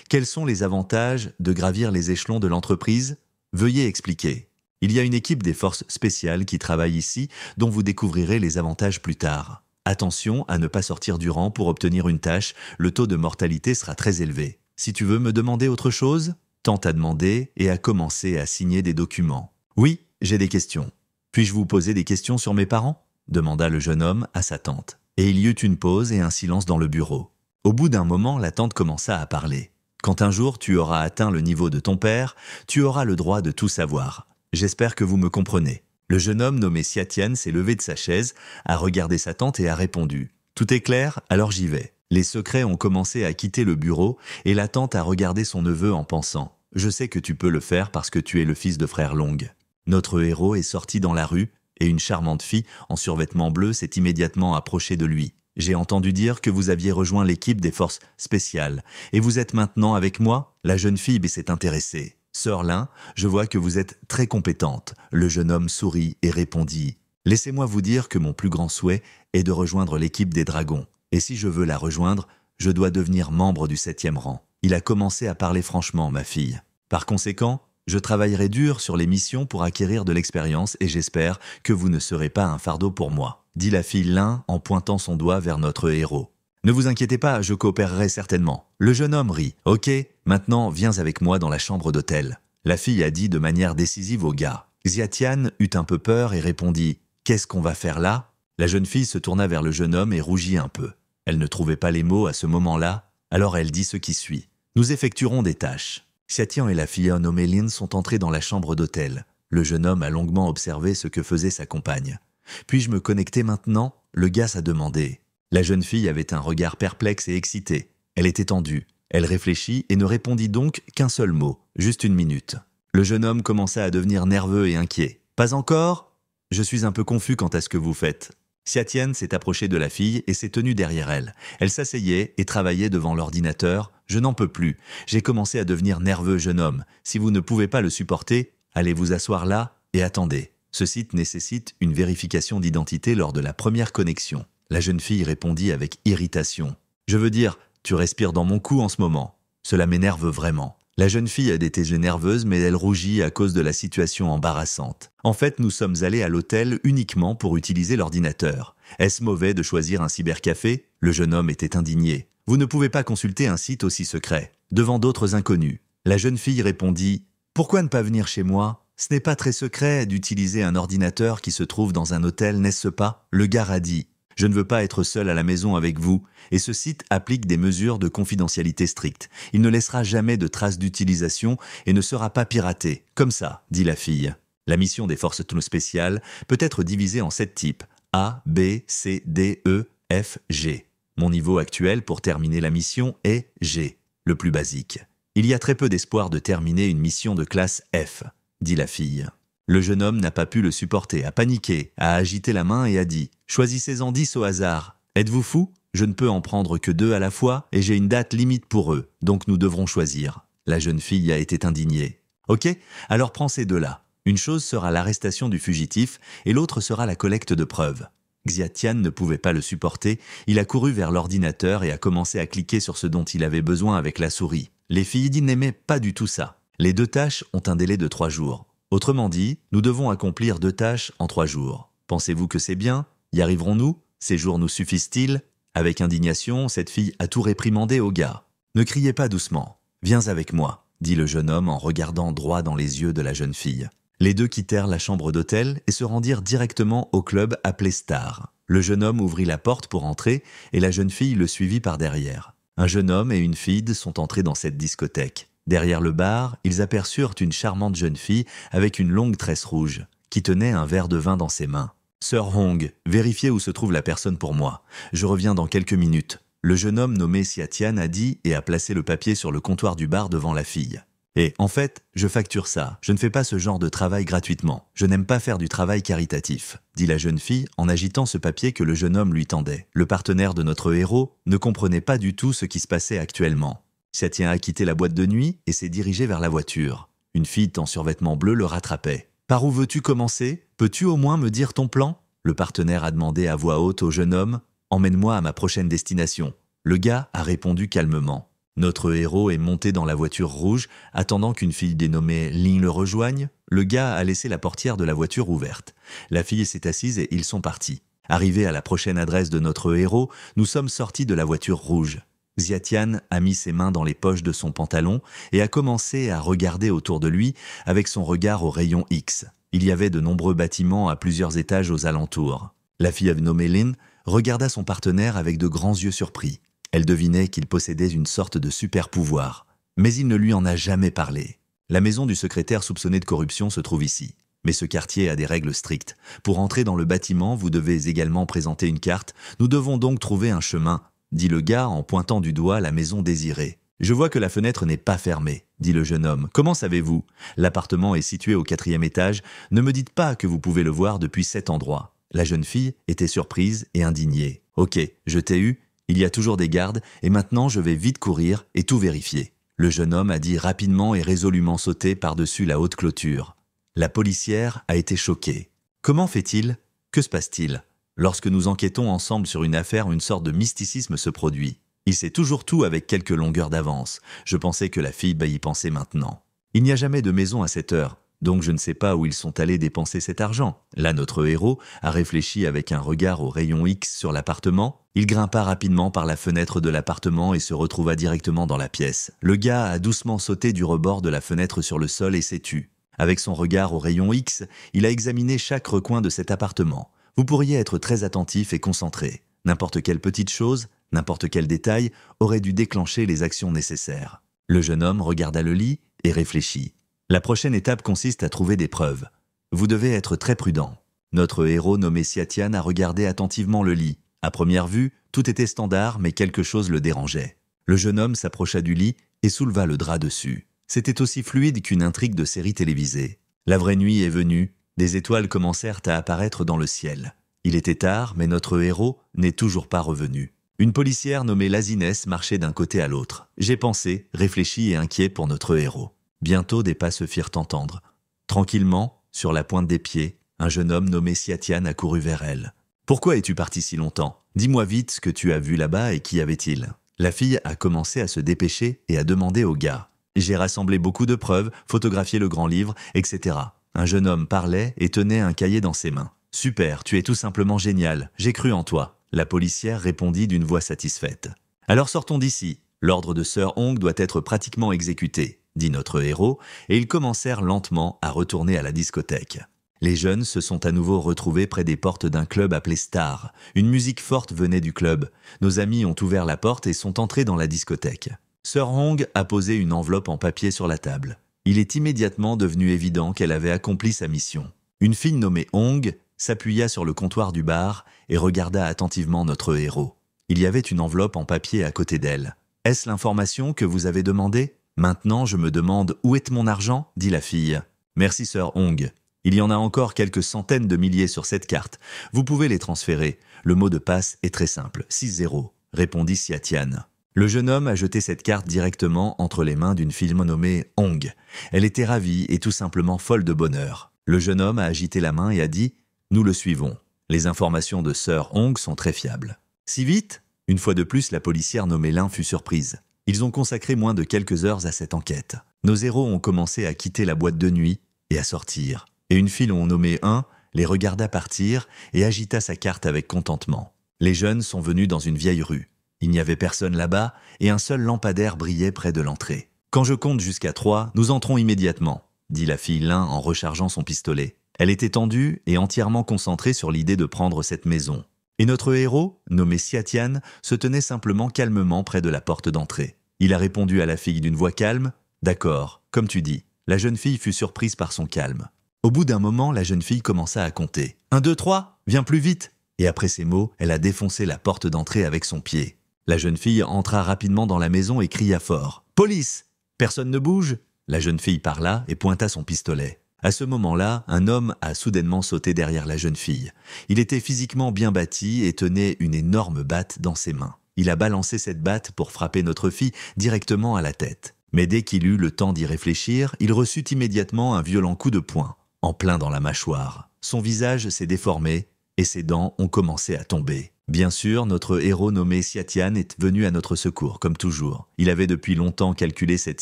Quels sont les avantages de gravir les échelons de l'entreprise ? Veuillez expliquer. Il y a une équipe des forces spéciales qui travaille ici, dont vous découvrirez les avantages plus tard. Attention à ne pas sortir du rang pour obtenir une tâche, le taux de mortalité sera très élevé. Si tu veux me demander autre chose ? Tante a demandé et a commencé à signer des documents. Oui, j'ai des questions. Puis-je vous poser des questions sur mes parents ? Demanda le jeune homme à sa tante. Et il y eut une pause et un silence dans le bureau. Au bout d'un moment, la tante commença à parler. Quand un jour tu auras atteint le niveau de ton père, tu auras le droit de tout savoir. J'espère que vous me comprenez. Le jeune homme nommé Xiatian s'est levé de sa chaise, a regardé sa tante et a répondu. Tout est clair, alors j'y vais. Les secrets ont commencé à quitter le bureau et la tante a regardé son neveu en pensant. Je sais que tu peux le faire parce que tu es le fils de frère Long. Notre héros est sorti dans la rue et une charmante fille en survêtement bleu s'est immédiatement approchée de lui. J'ai entendu dire que vous aviez rejoint l'équipe des forces spéciales et vous êtes maintenant avec moi ? La jeune fille s'est intéressée. Sœur Lin, je vois que vous êtes très compétente. Le jeune homme sourit et répondit. Laissez-moi vous dire que mon plus grand souhait est de rejoindre l'équipe des dragons. Et si je veux la rejoindre, je dois devenir membre du 7e rang. Il a commencé à parler franchement, ma fille. Par conséquent, je travaillerai dur sur les missions pour acquérir de l'expérience et j'espère que vous ne serez pas un fardeau pour moi, dit la fille Lin en pointant son doigt vers notre héros. Ne vous inquiétez pas, je coopérerai certainement. Le jeune homme rit. Ok, maintenant viens avec moi dans la chambre d'hôtel. La fille a dit de manière décisive au gars. Xiatian eut un peu peur et répondit. Qu'est-ce qu'on va faire là ? La jeune fille se tourna vers le jeune homme et rougit un peu. Elle ne trouvait pas les mots à ce moment-là, alors elle dit ce qui suit. Nous effectuerons des tâches. Xiatian et la fille nommée Lin sont entrés dans la chambre d'hôtel. Le jeune homme a longuement observé ce que faisait sa compagne. Puis-je me connecter maintenant ? Le gars a demandé. La jeune fille avait un regard perplexe et excité. Elle était tendue. Elle réfléchit et ne répondit donc qu'un seul mot, juste une minute. Le jeune homme commença à devenir nerveux et inquiet. « Pas encore ? Je suis un peu confus quant à ce que vous faites. » Xiatian s'est approché de la fille et s'est tenu derrière elle. Elle s'asseyait et travaillait devant l'ordinateur. « Je n'en peux plus. J'ai commencé à devenir nerveux, jeune homme. Si vous ne pouvez pas le supporter, allez vous asseoir là et attendez. Ce site nécessite une vérification d'identité lors de la première connexion. » La jeune fille répondit avec irritation. « Je veux dire, tu respires dans mon cou en ce moment. Cela m'énerve vraiment. » La jeune fille a des yeux nerveuse mais elle rougit à cause de la situation embarrassante. « En fait, nous sommes allés à l'hôtel uniquement pour utiliser l'ordinateur. Est-ce mauvais de choisir un cybercafé ?» Le jeune homme était indigné. « Vous ne pouvez pas consulter un site aussi secret, devant d'autres inconnus. » La jeune fille répondit « Pourquoi ne pas venir chez moi ? Ce n'est pas très secret d'utiliser un ordinateur qui se trouve dans un hôtel, n'est-ce pas ?» Le gars a dit « Je ne veux pas être seul à la maison avec vous, et ce site applique des mesures de confidentialité strictes. Il ne laissera jamais de traces d'utilisation et ne sera pas piraté. Comme ça, dit la fille. La mission des forces spéciales peut être divisée en 7 types. A, B, C, D, E, F, G. Mon niveau actuel pour terminer la mission est G, le plus basique. Il y a très peu d'espoir de terminer une mission de classe F, dit la fille. Le jeune homme n'a pas pu le supporter, a paniqué, a agité la main et a dit « Choisissez-en 10 au hasard. Êtes-vous fou ? Je ne peux en prendre que 2 à la fois et j'ai une date limite pour eux, donc nous devrons choisir. » La jeune fille a été indignée. « Ok, alors prends ces 2-là. Une chose sera l'arrestation du fugitif et l'autre sera la collecte de preuves. » Xiatian ne pouvait pas le supporter, il a couru vers l'ordinateur et a commencé à cliquer sur ce dont il avait besoin avec la souris. Les filles n'aimaient pas du tout ça. Les 2 tâches ont un délai de 3 jours. Autrement dit, nous devons accomplir 2 tâches en 3 jours. Pensez-vous que c'est bien? Y arriverons-nous? Ces jours nous suffisent-ils? Avec indignation, cette fille a tout réprimandé au gars. Ne criez pas doucement. Viens avec moi, dit le jeune homme en regardant droit dans les yeux de la jeune fille. Les 2 quittèrent la chambre d'hôtel et se rendirent directement au club appelé Star. Le jeune homme ouvrit la porte pour entrer et la jeune fille le suivit par derrière. Un jeune homme et une fille sont entrés dans cette discothèque. Derrière le bar, ils aperçurent une charmante jeune fille avec une longue tresse rouge, qui tenait un verre de vin dans ses mains. « Sœur Hong, vérifiez où se trouve la personne pour moi. Je reviens dans quelques minutes. » Le jeune homme nommé Xiatian a dit et a placé le papier sur le comptoir du bar devant la fille. « Et, en fait, je facture ça. Je ne fais pas ce genre de travail gratuitement. Je n'aime pas faire du travail caritatif. » dit la jeune fille en agitant ce papier que le jeune homme lui tendait. Le partenaire de notre héros ne comprenait pas du tout ce qui se passait actuellement. Xiatian a quitté la boîte de nuit et s'est dirigé vers la voiture. Une fille en survêtement bleu le rattrapait. « Par où veux-tu commencer? Peux-tu au moins me dire ton plan ?» Le partenaire a demandé à voix haute au jeune homme « Emmène-moi à ma prochaine destination. » Le gars a répondu calmement. Notre héros est monté dans la voiture rouge, attendant qu'une fille dénommée Ling le rejoigne. Le gars a laissé la portière de la voiture ouverte. La fille s'est assise et ils sont partis. Arrivés à la prochaine adresse de notre héros, nous sommes sortis de la voiture rouge. Xiatian a mis ses mains dans les poches de son pantalon et a commencé à regarder autour de lui avec son regard au rayon X. Il y avait de nombreux bâtiments à plusieurs étages aux alentours. La fille nommée Lin regarda son partenaire avec de grands yeux surpris. Elle devinait qu'il possédait une sorte de super pouvoir, mais il ne lui en a jamais parlé. La maison du secrétaire soupçonné de corruption se trouve ici. Mais ce quartier a des règles strictes. Pour entrer dans le bâtiment, vous devez également présenter une carte. Nous devons donc trouver un chemin, dit le gars en pointant du doigt la maison désirée. Je vois que la fenêtre n'est pas fermée, dit le jeune homme. Comment savez-vous? L'appartement est situé au 4e étage. Ne me dites pas que vous pouvez le voir depuis cet endroit. La jeune fille était surprise et indignée. Ok, je t'ai eu. Il y a toujours des gardes et maintenant je vais vite courir et tout vérifier. Le jeune homme a dit rapidement et résolument sauter par-dessus la haute clôture. La policière a été choquée. Comment fait-il? Que se passe-t-il? Lorsque nous enquêtons ensemble sur une affaire, une sorte de mysticisme se produit. Il sait toujours tout avec quelques longueurs d'avance. Je pensais que la fille y pensait maintenant. Il n'y a jamais de maison à cette heure, donc je ne sais pas où ils sont allés dépenser cet argent. Là, notre héros a réfléchi avec un regard au rayon X sur l'appartement. Il grimpa rapidement par la fenêtre de l'appartement et se retrouva directement dans la pièce. Le gars a doucement sauté du rebord de la fenêtre sur le sol et s'est tu. Avec son regard au rayon X, il a examiné chaque recoin de cet appartement. Vous pourriez être très attentif et concentré. N'importe quelle petite chose, n'importe quel détail aurait dû déclencher les actions nécessaires. Le jeune homme regarda le lit et réfléchit. La prochaine étape consiste à trouver des preuves. Vous devez être très prudent. Notre héros nommé Xiatian a regardé attentivement le lit. À première vue, tout était standard, mais quelque chose le dérangeait. Le jeune homme s'approcha du lit et souleva le drap dessus. C'était aussi fluide qu'une intrigue de série télévisée. La vraie nuit est venue. Des étoiles commencèrent à apparaître dans le ciel. Il était tard, mais notre héros n'est toujours pas revenu. Une policière nommée Laziness marchait d'un côté à l'autre. J'ai pensé, réfléchi et inquiet pour notre héros. Bientôt des pas se firent entendre. Tranquillement, sur la pointe des pieds, un jeune homme nommé Xiatian a couru vers elle. « Pourquoi es-tu parti si longtemps? Dis-moi vite ce que tu as vu là-bas et qu'y avait-il » La fille a commencé à se dépêcher et à demander au gars. « J'ai rassemblé beaucoup de preuves, photographié le grand livre, etc. » Un jeune homme parlait et tenait un cahier dans ses mains. « Super, tu es tout simplement génial, j'ai cru en toi. » La policière répondit d'une voix satisfaite. « Alors sortons d'ici. L'ordre de Sœur Hong doit être pratiquement exécuté, » dit notre héros, et ils commencèrent lentement à retourner à la discothèque. Les jeunes se sont à nouveau retrouvés près des portes d'un club appelé Star. Une musique forte venait du club. Nos amis ont ouvert la porte et sont entrés dans la discothèque. Sœur Hong a posé une enveloppe en papier sur la table. Il est immédiatement devenu évident qu'elle avait accompli sa mission. Une fille nommée Hong s'appuya sur le comptoir du bar et regarda attentivement notre héros. Il y avait une enveloppe en papier à côté d'elle. « Est-ce l'information que vous avez demandée ? Maintenant, je me demande où est mon argent ?» dit la fille. « Merci, sœur Hong. Il y en a encore quelques centaines de milliers sur cette carte. Vous pouvez les transférer. Le mot de passe est très simple, 6-0, répondit Xiatian. Le jeune homme a jeté cette carte directement entre les mains d'une fille nommée Hong. Elle était ravie et tout simplement folle de bonheur. Le jeune homme a agité la main et a dit « Nous le suivons. Les informations de sœur Hong sont très fiables. » Si vite? Une fois de plus, la policière nommée Lin fut surprise. Ils ont consacré moins de quelques heures à cette enquête. Nos héros ont commencé à quitter la boîte de nuit et à sortir. Et une file on nommé un les regarda partir et agita sa carte avec contentement. Les jeunes sont venus dans une vieille rue. Il n'y avait personne là-bas et un seul lampadaire brillait près de l'entrée. « Quand je compte jusqu'à 3, nous entrons immédiatement », dit la fille Lin en rechargeant son pistolet. Elle était tendue et entièrement concentrée sur l'idée de prendre cette maison. Et notre héros, nommé Xiatian, se tenait simplement calmement près de la porte d'entrée. Il a répondu à la fille d'une voix calme « D'accord, comme tu dis ». La jeune fille fut surprise par son calme. Au bout d'un moment, la jeune fille commença à compter. « 1, 2, 3, viens plus vite !» Et après ces mots, elle a défoncé la porte d'entrée avec son pied. La jeune fille entra rapidement dans la maison et cria fort. « Police ! Personne ne bouge ?» La jeune fille parla et pointa son pistolet. À ce moment-là, un homme a soudainement sauté derrière la jeune fille. Il était physiquement bien bâti et tenait une énorme batte dans ses mains. Il a balancé cette batte pour frapper notre fille directement à la tête. Mais dès qu'il eut le temps d'y réfléchir, il reçut immédiatement un violent coup de poing, en plein dans la mâchoire. Son visage s'est déformé et ses dents ont commencé à tomber. Bien sûr, notre héros nommé Xiatian est venu à notre secours, comme toujours. Il avait depuis longtemps calculé cette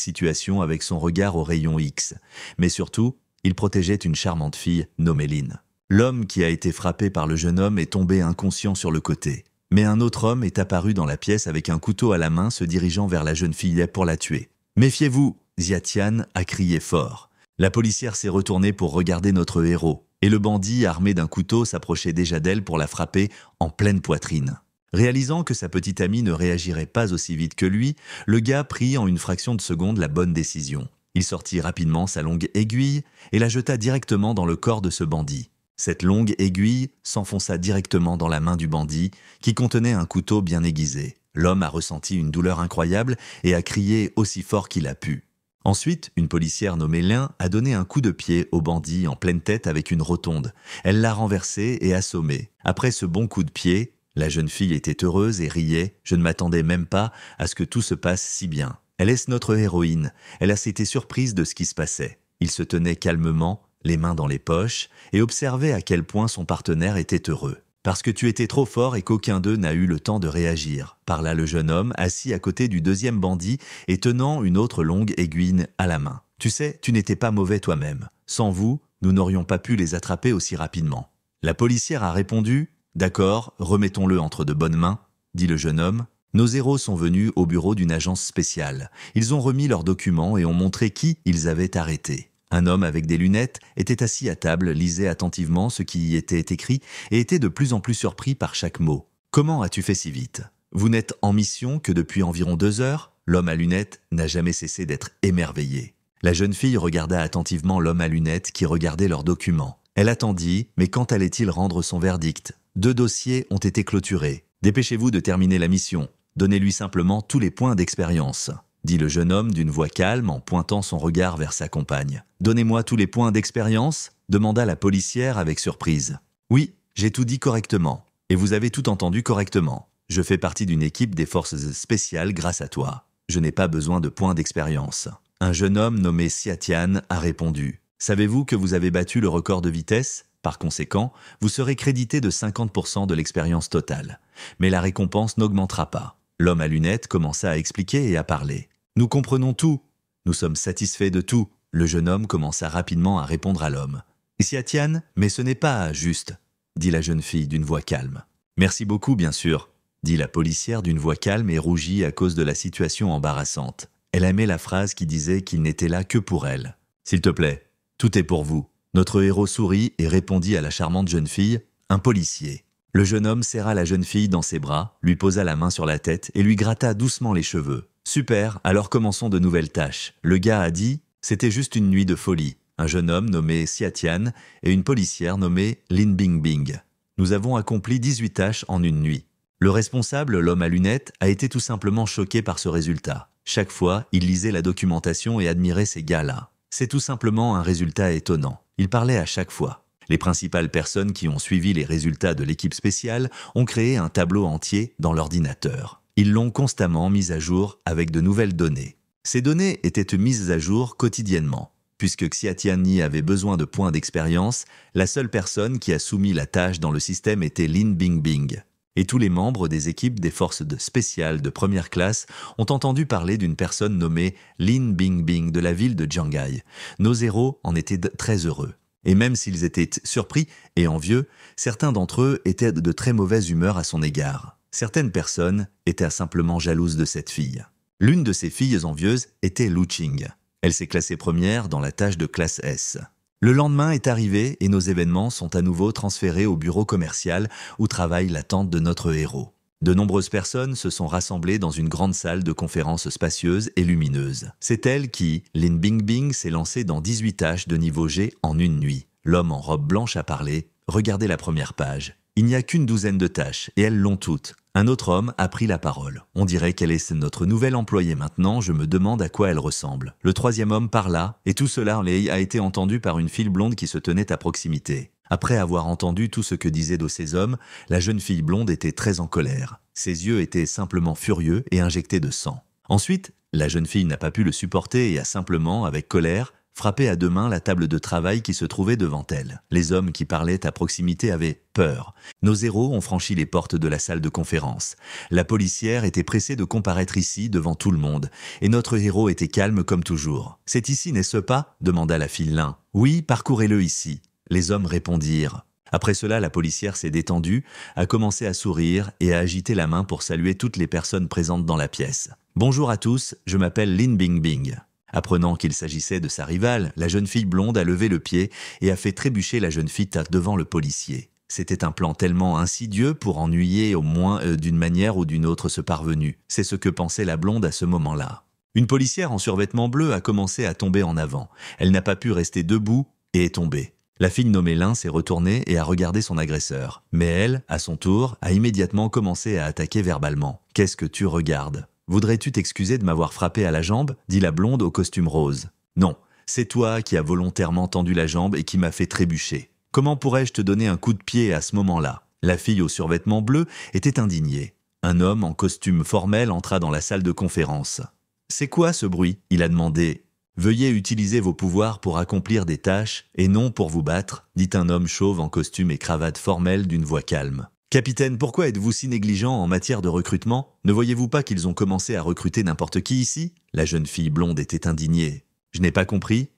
situation avec son regard au rayon X. Mais surtout, il protégeait une charmante fille nommée Lin. L'homme qui a été frappé par le jeune homme est tombé inconscient sur le côté. Mais un autre homme est apparu dans la pièce avec un couteau à la main se dirigeant vers la jeune fille pour la tuer. « Méfiez-vous !» Xiatian a crié fort. La policière s'est retournée pour regarder notre héros, et le bandit, armé d'un couteau, s'approchait déjà d'elle pour la frapper en pleine poitrine. Réalisant que sa petite amie ne réagirait pas aussi vite que lui, le gars prit en une fraction de seconde la bonne décision. Il sortit rapidement sa longue aiguille et la jeta directement dans le corps de ce bandit. Cette longue aiguille s'enfonça directement dans la main du bandit, qui contenait un couteau bien aiguisé. L'homme a ressenti une douleur incroyable et a crié aussi fort qu'il a pu. Ensuite, une policière nommée Lin a donné un coup de pied au bandit en pleine tête avec une rotonde. Elle l'a renversé et assommé. Après ce bon coup de pied, la jeune fille était heureuse et riait. Je ne m'attendais même pas à ce que tout se passe si bien. Elle est notre héroïne. Elle a été surprise de ce qui se passait. Il se tenait calmement, les mains dans les poches, et observait à quel point son partenaire était heureux. « Parce que tu étais trop fort et qu'aucun d'eux n'a eu le temps de réagir », parla le jeune homme, assis à côté du deuxième bandit et tenant une autre longue aiguille à la main. « Tu sais, tu n'étais pas mauvais toi-même. Sans vous, nous n'aurions pas pu les attraper aussi rapidement. » La policière a répondu « D'accord, remettons-le entre de bonnes mains », dit le jeune homme. Nos héros sont venus au bureau d'une agence spéciale. Ils ont remis leurs documents et ont montré qui ils avaient arrêté. Un homme avec des lunettes était assis à table, lisait attentivement ce qui y était écrit et était de plus en plus surpris par chaque mot. « Comment as-tu fait si vite ? Vous n'êtes en mission que depuis environ 2 heures ?» L'homme à lunettes n'a jamais cessé d'être émerveillé. La jeune fille regarda attentivement l'homme à lunettes qui regardait leurs documents. Elle attendit, mais quand allait-il rendre son verdict ? 2 dossiers ont été clôturés. Dépêchez-vous de terminer la mission. Donnez-lui simplement tous les points d'expérience, dit le jeune homme d'une voix calme en pointant son regard vers sa compagne. « Donnez-moi tous les points d'expérience » demanda la policière avec surprise. « Oui, j'ai tout dit correctement. Et vous avez tout entendu correctement. Je fais partie d'une équipe des forces spéciales grâce à toi. Je n'ai pas besoin de points d'expérience. » Un jeune homme nommé Xiatian a répondu. « Savez-vous que vous avez battu le record de vitesse ? Par conséquent, vous serez crédité de 50% de l'expérience totale. Mais la récompense n'augmentera pas. » L'homme à lunettes commença à expliquer et à parler. « Nous comprenons tout. Nous sommes satisfaits de tout. » Le jeune homme commença rapidement à répondre à l'homme. « Xiatian, mais ce n'est pas juste, » dit la jeune fille d'une voix calme. « Merci beaucoup, bien sûr, » dit la policière d'une voix calme et rougit à cause de la situation embarrassante. Elle aimait la phrase qui disait qu'il n'était là que pour elle. « S'il te plaît, tout est pour vous. » Notre héros sourit et répondit à la charmante jeune fille, « Un policier. » Le jeune homme serra la jeune fille dans ses bras, lui posa la main sur la tête et lui gratta doucement les cheveux. « Super, alors commençons de nouvelles tâches. » Le gars a dit, « C'était juste une nuit de folie. » Un jeune homme nommé Xiatian et une policière nommée Lin Bingbing. Nous avons accompli 18 tâches en une nuit. Le responsable, l'homme à lunettes, a été tout simplement choqué par ce résultat. Chaque fois, il lisait la documentation et admirait ces gars-là. C'est tout simplement un résultat étonnant. Il parlait à chaque fois. Les principales personnes qui ont suivi les résultats de l'équipe spéciale ont créé un tableau entier dans l'ordinateur. Ils l'ont constamment mis à jour avec de nouvelles données. Ces données étaient mises à jour quotidiennement. Puisque Xiatian avait besoin de points d'expérience, la seule personne qui a soumis la tâche dans le système était Lin Bingbing. et tous les membres des équipes des forces spéciales de première classe ont entendu parler d'une personne nommée Lin Bingbing de la ville de Jiangghai. Nos héros en étaient très heureux. Et même s'ils étaient surpris et envieux, certains d'entre eux étaient de très mauvaise humeur à son égard. Certaines personnes étaient simplement jalouses de cette fille. L'une de ces filles envieuses était Lu Qing. Elle s'est classée première dans la tâche de classe S. Le lendemain est arrivé et nos événements sont à nouveau transférés au bureau commercial où travaille la tante de notre héros. De nombreuses personnes se sont rassemblées dans une grande salle de conférence spacieuse et lumineuse. C'est elle qui, Lin Bingbing, s'est lancée dans 18 tâches de niveau G en une nuit. L'homme en robe blanche a parlé. Regardez la première page. Il n'y a qu'une douzaine de tâches, et elles l'ont toutes. Un autre homme a pris la parole. On dirait qu'elle est notre nouvelle employée maintenant, je me demande à quoi elle ressemble. Le troisième homme parla, et tout cela a été entendu par une fille blonde qui se tenait à proximité. Après avoir entendu tout ce que disaient de ces hommes, la jeune fille blonde était très en colère. Ses yeux étaient simplement furieux et injectés de sang. Ensuite, la jeune fille n'a pas pu le supporter et a simplement, avec colère, frappé à deux mains la table de travail qui se trouvait devant elle. Les hommes qui parlaient à proximité avaient peur. Nos héros ont franchi les portes de la salle de conférence. La policière était pressée de comparaître ici devant tout le monde, et notre héros était calme comme toujours. « C'est ici, n'est-ce pas ?» demanda la fille Lin. « Oui, parcourez-le ici. » Les hommes répondirent. Après cela, la policière s'est détendue, a commencé à sourire et a agité la main pour saluer toutes les personnes présentes dans la pièce. « Bonjour à tous, je m'appelle Lin Bingbing. » Apprenant qu'il s'agissait de sa rivale, la jeune fille blonde a levé le pied et a fait trébucher la jeune fille devant le policier. C'était un plan tellement insidieux pour ennuyer au moins d'une manière ou d'une autre ce parvenu. C'est ce que pensait la blonde à ce moment-là. Une policière en survêtement bleu a commencé à tomber en avant. Elle n'a pas pu rester debout et est tombée. La fille nommée Lin s'est retournée et a regardé son agresseur. Mais elle, à son tour, a immédiatement commencé à attaquer verbalement. « Qu'est-ce que tu regardes ? Voudrais-tu t'excuser de m'avoir frappé à la jambe ?» dit la blonde au costume rose. « Non, c'est toi qui as volontairement tendu la jambe et qui m'as fait trébucher. Comment pourrais-je te donner un coup de pied à ce moment-là ?» La fille au survêtement bleu était indignée. Un homme en costume formel entra dans la salle de conférence. « C'est quoi ce bruit ?» il a demandé. « Veuillez utiliser vos pouvoirs pour accomplir des tâches et non pour vous battre » dit un homme chauve en costume et cravate formelle d'une voix calme. « Capitaine, pourquoi êtes-vous si négligent en matière de recrutement? Ne voyez-vous pas qu'ils ont commencé à recruter n'importe qui ici ?» La jeune fille blonde était indignée. « Je n'ai pas compris.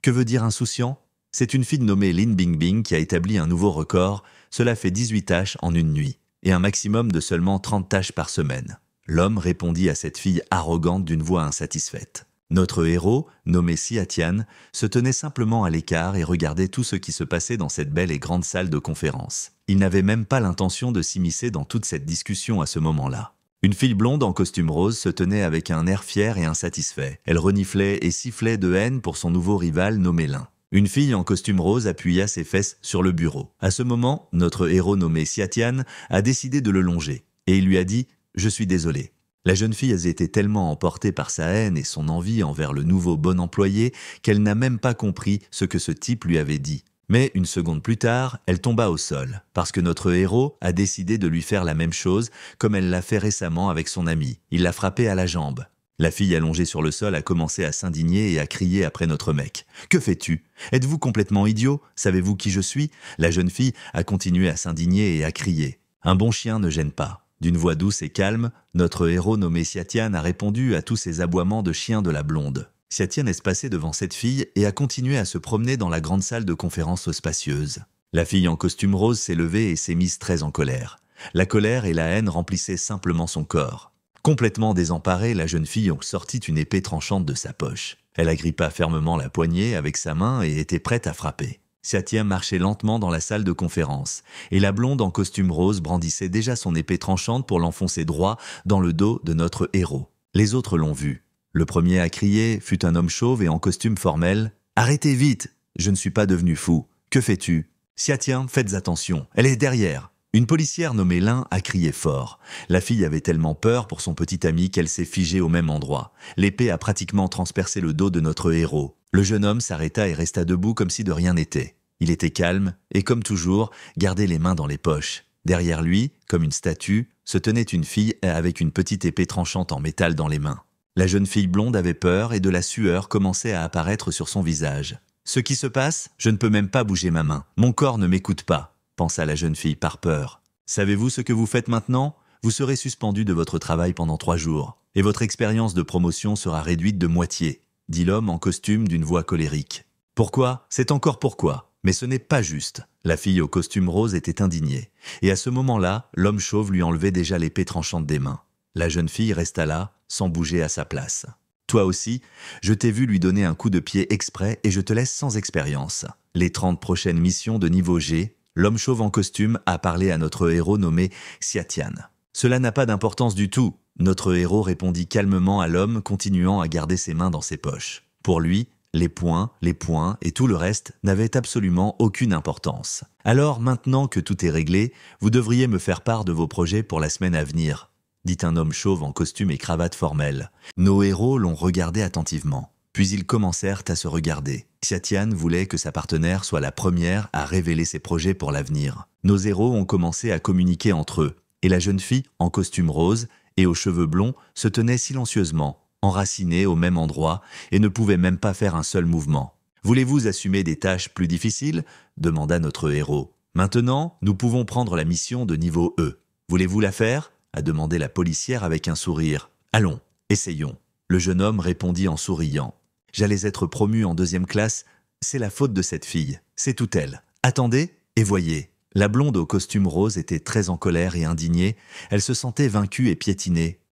Que veut dire insouciant ?» C'est une fille nommée Lin Bingbing qui a établi un nouveau record. Cela fait 18 tâches en une nuit, et un maximum de seulement 30 tâches par semaine. L'homme répondit à cette fille arrogante d'une voix insatisfaite. Notre héros, nommé Xia Tian, se tenait simplement à l'écart et regardait tout ce qui se passait dans cette belle et grande salle de conférence. Il n'avait même pas l'intention de s'immiscer dans toute cette discussion à ce moment-là. Une fille blonde en costume rose se tenait avec un air fier et insatisfait. Elle reniflait et sifflait de haine pour son nouveau rival nommé Lin. Une fille en costume rose appuya ses fesses sur le bureau. À ce moment, notre héros nommé Xia Tian a décidé de le longer et il lui a dit « Je suis désolé ». La jeune fille a été tellement emportée par sa haine et son envie envers le nouveau bon employé qu'elle n'a même pas compris ce que ce type lui avait dit. Mais une seconde plus tard, elle tomba au sol, parce que notre héros a décidé de lui faire la même chose comme elle l'a fait récemment avec son ami. Il l'a frappé à la jambe. La fille allongée sur le sol a commencé à s'indigner et à crier après notre mec. « Que fais-tu? Êtes-vous complètement idiot? Savez-vous qui je suis ?» La jeune fille a continué à s'indigner et à crier. « Un bon chien ne gêne pas. » D'une voix douce et calme, notre héros nommé Xia Tian a répondu à tous ces aboiements de chien de la blonde. Xia Tian est passé devant cette fille et a continué à se promener dans la grande salle de conférence spacieuse. La fille en costume rose s'est levée et s'est mise très en colère. La colère et la haine remplissaient simplement son corps. Complètement désemparée, la jeune fille sortit une épée tranchante de sa poche. Elle agrippa fermement la poignée avec sa main et était prête à frapper. Xia Tian marchait lentement dans la salle de conférence, et la blonde en costume rose brandissait déjà son épée tranchante pour l'enfoncer droit dans le dos de notre héros. Les autres l'ont vu. Le premier à crier fut un homme chauve et en costume formel. « Arrêtez vite! Je ne suis pas devenu fou. Que fais-tu? Xia Tian, faites attention, elle est derrière !» Une policière nommée Lin a crié fort. La fille avait tellement peur pour son petit ami qu'elle s'est figée au même endroit. L'épée a pratiquement transpercé le dos de notre héros. Le jeune homme s'arrêta et resta debout comme si de rien n'était. Il était calme et, comme toujours, gardait les mains dans les poches. Derrière lui, comme une statue, se tenait une fille avec une petite épée tranchante en métal dans les mains. La jeune fille blonde avait peur et de la sueur commençait à apparaître sur son visage. « Ce qui se passe, je ne peux même pas bouger ma main. Mon corps ne m'écoute pas. » pensa la jeune fille par peur. Savez-vous ce que vous faites maintenant? Vous serez suspendu de votre travail pendant 3 jours, et votre expérience de promotion sera réduite de moitié, dit l'homme en costume d'une voix colérique. Pourquoi? C'est encore pourquoi. Mais ce n'est pas juste. La fille au costume rose était indignée, et à ce moment-là, l'homme chauve lui enlevait déjà l'épée tranchante des mains. La jeune fille resta là, sans bouger à sa place. Toi aussi, je t'ai vu lui donner un coup de pied exprès et je te laisse sans expérience. Les 30 prochaines missions de niveau G, l'homme chauve en costume a parlé à notre héros nommé Xiatian. Cela n'a pas d'importance du tout. Notre héros répondit calmement à l'homme, continuant à garder ses mains dans ses poches. Pour lui, les points et tout le reste n'avaient absolument aucune importance. Alors maintenant que tout est réglé, vous devriez me faire part de vos projets pour la semaine à venir, dit un homme chauve en costume et cravate formelle. Nos héros l'ont regardé attentivement. Puis ils commencèrent à se regarder. Xiatian voulait que sa partenaire soit la première à révéler ses projets pour l'avenir. Nos héros ont commencé à communiquer entre eux, et la jeune fille, en costume rose et aux cheveux blonds, se tenait silencieusement, enracinée au même endroit, et ne pouvait même pas faire un seul mouvement. « Voulez-vous assumer des tâches plus difficiles ?» demanda notre héros. « Maintenant, nous pouvons prendre la mission de niveau E. Voulez-vous la faire ?» a demandé la policière avec un sourire. « Allons, essayons. » Le jeune homme répondit en souriant. « J'allais être promu en 2e classe. C'est la faute de cette fille. C'est tout elle. Attendez et voyez. » La blonde au costume rose était très en colère et indignée. Elle se sentait vaincue et piétinée.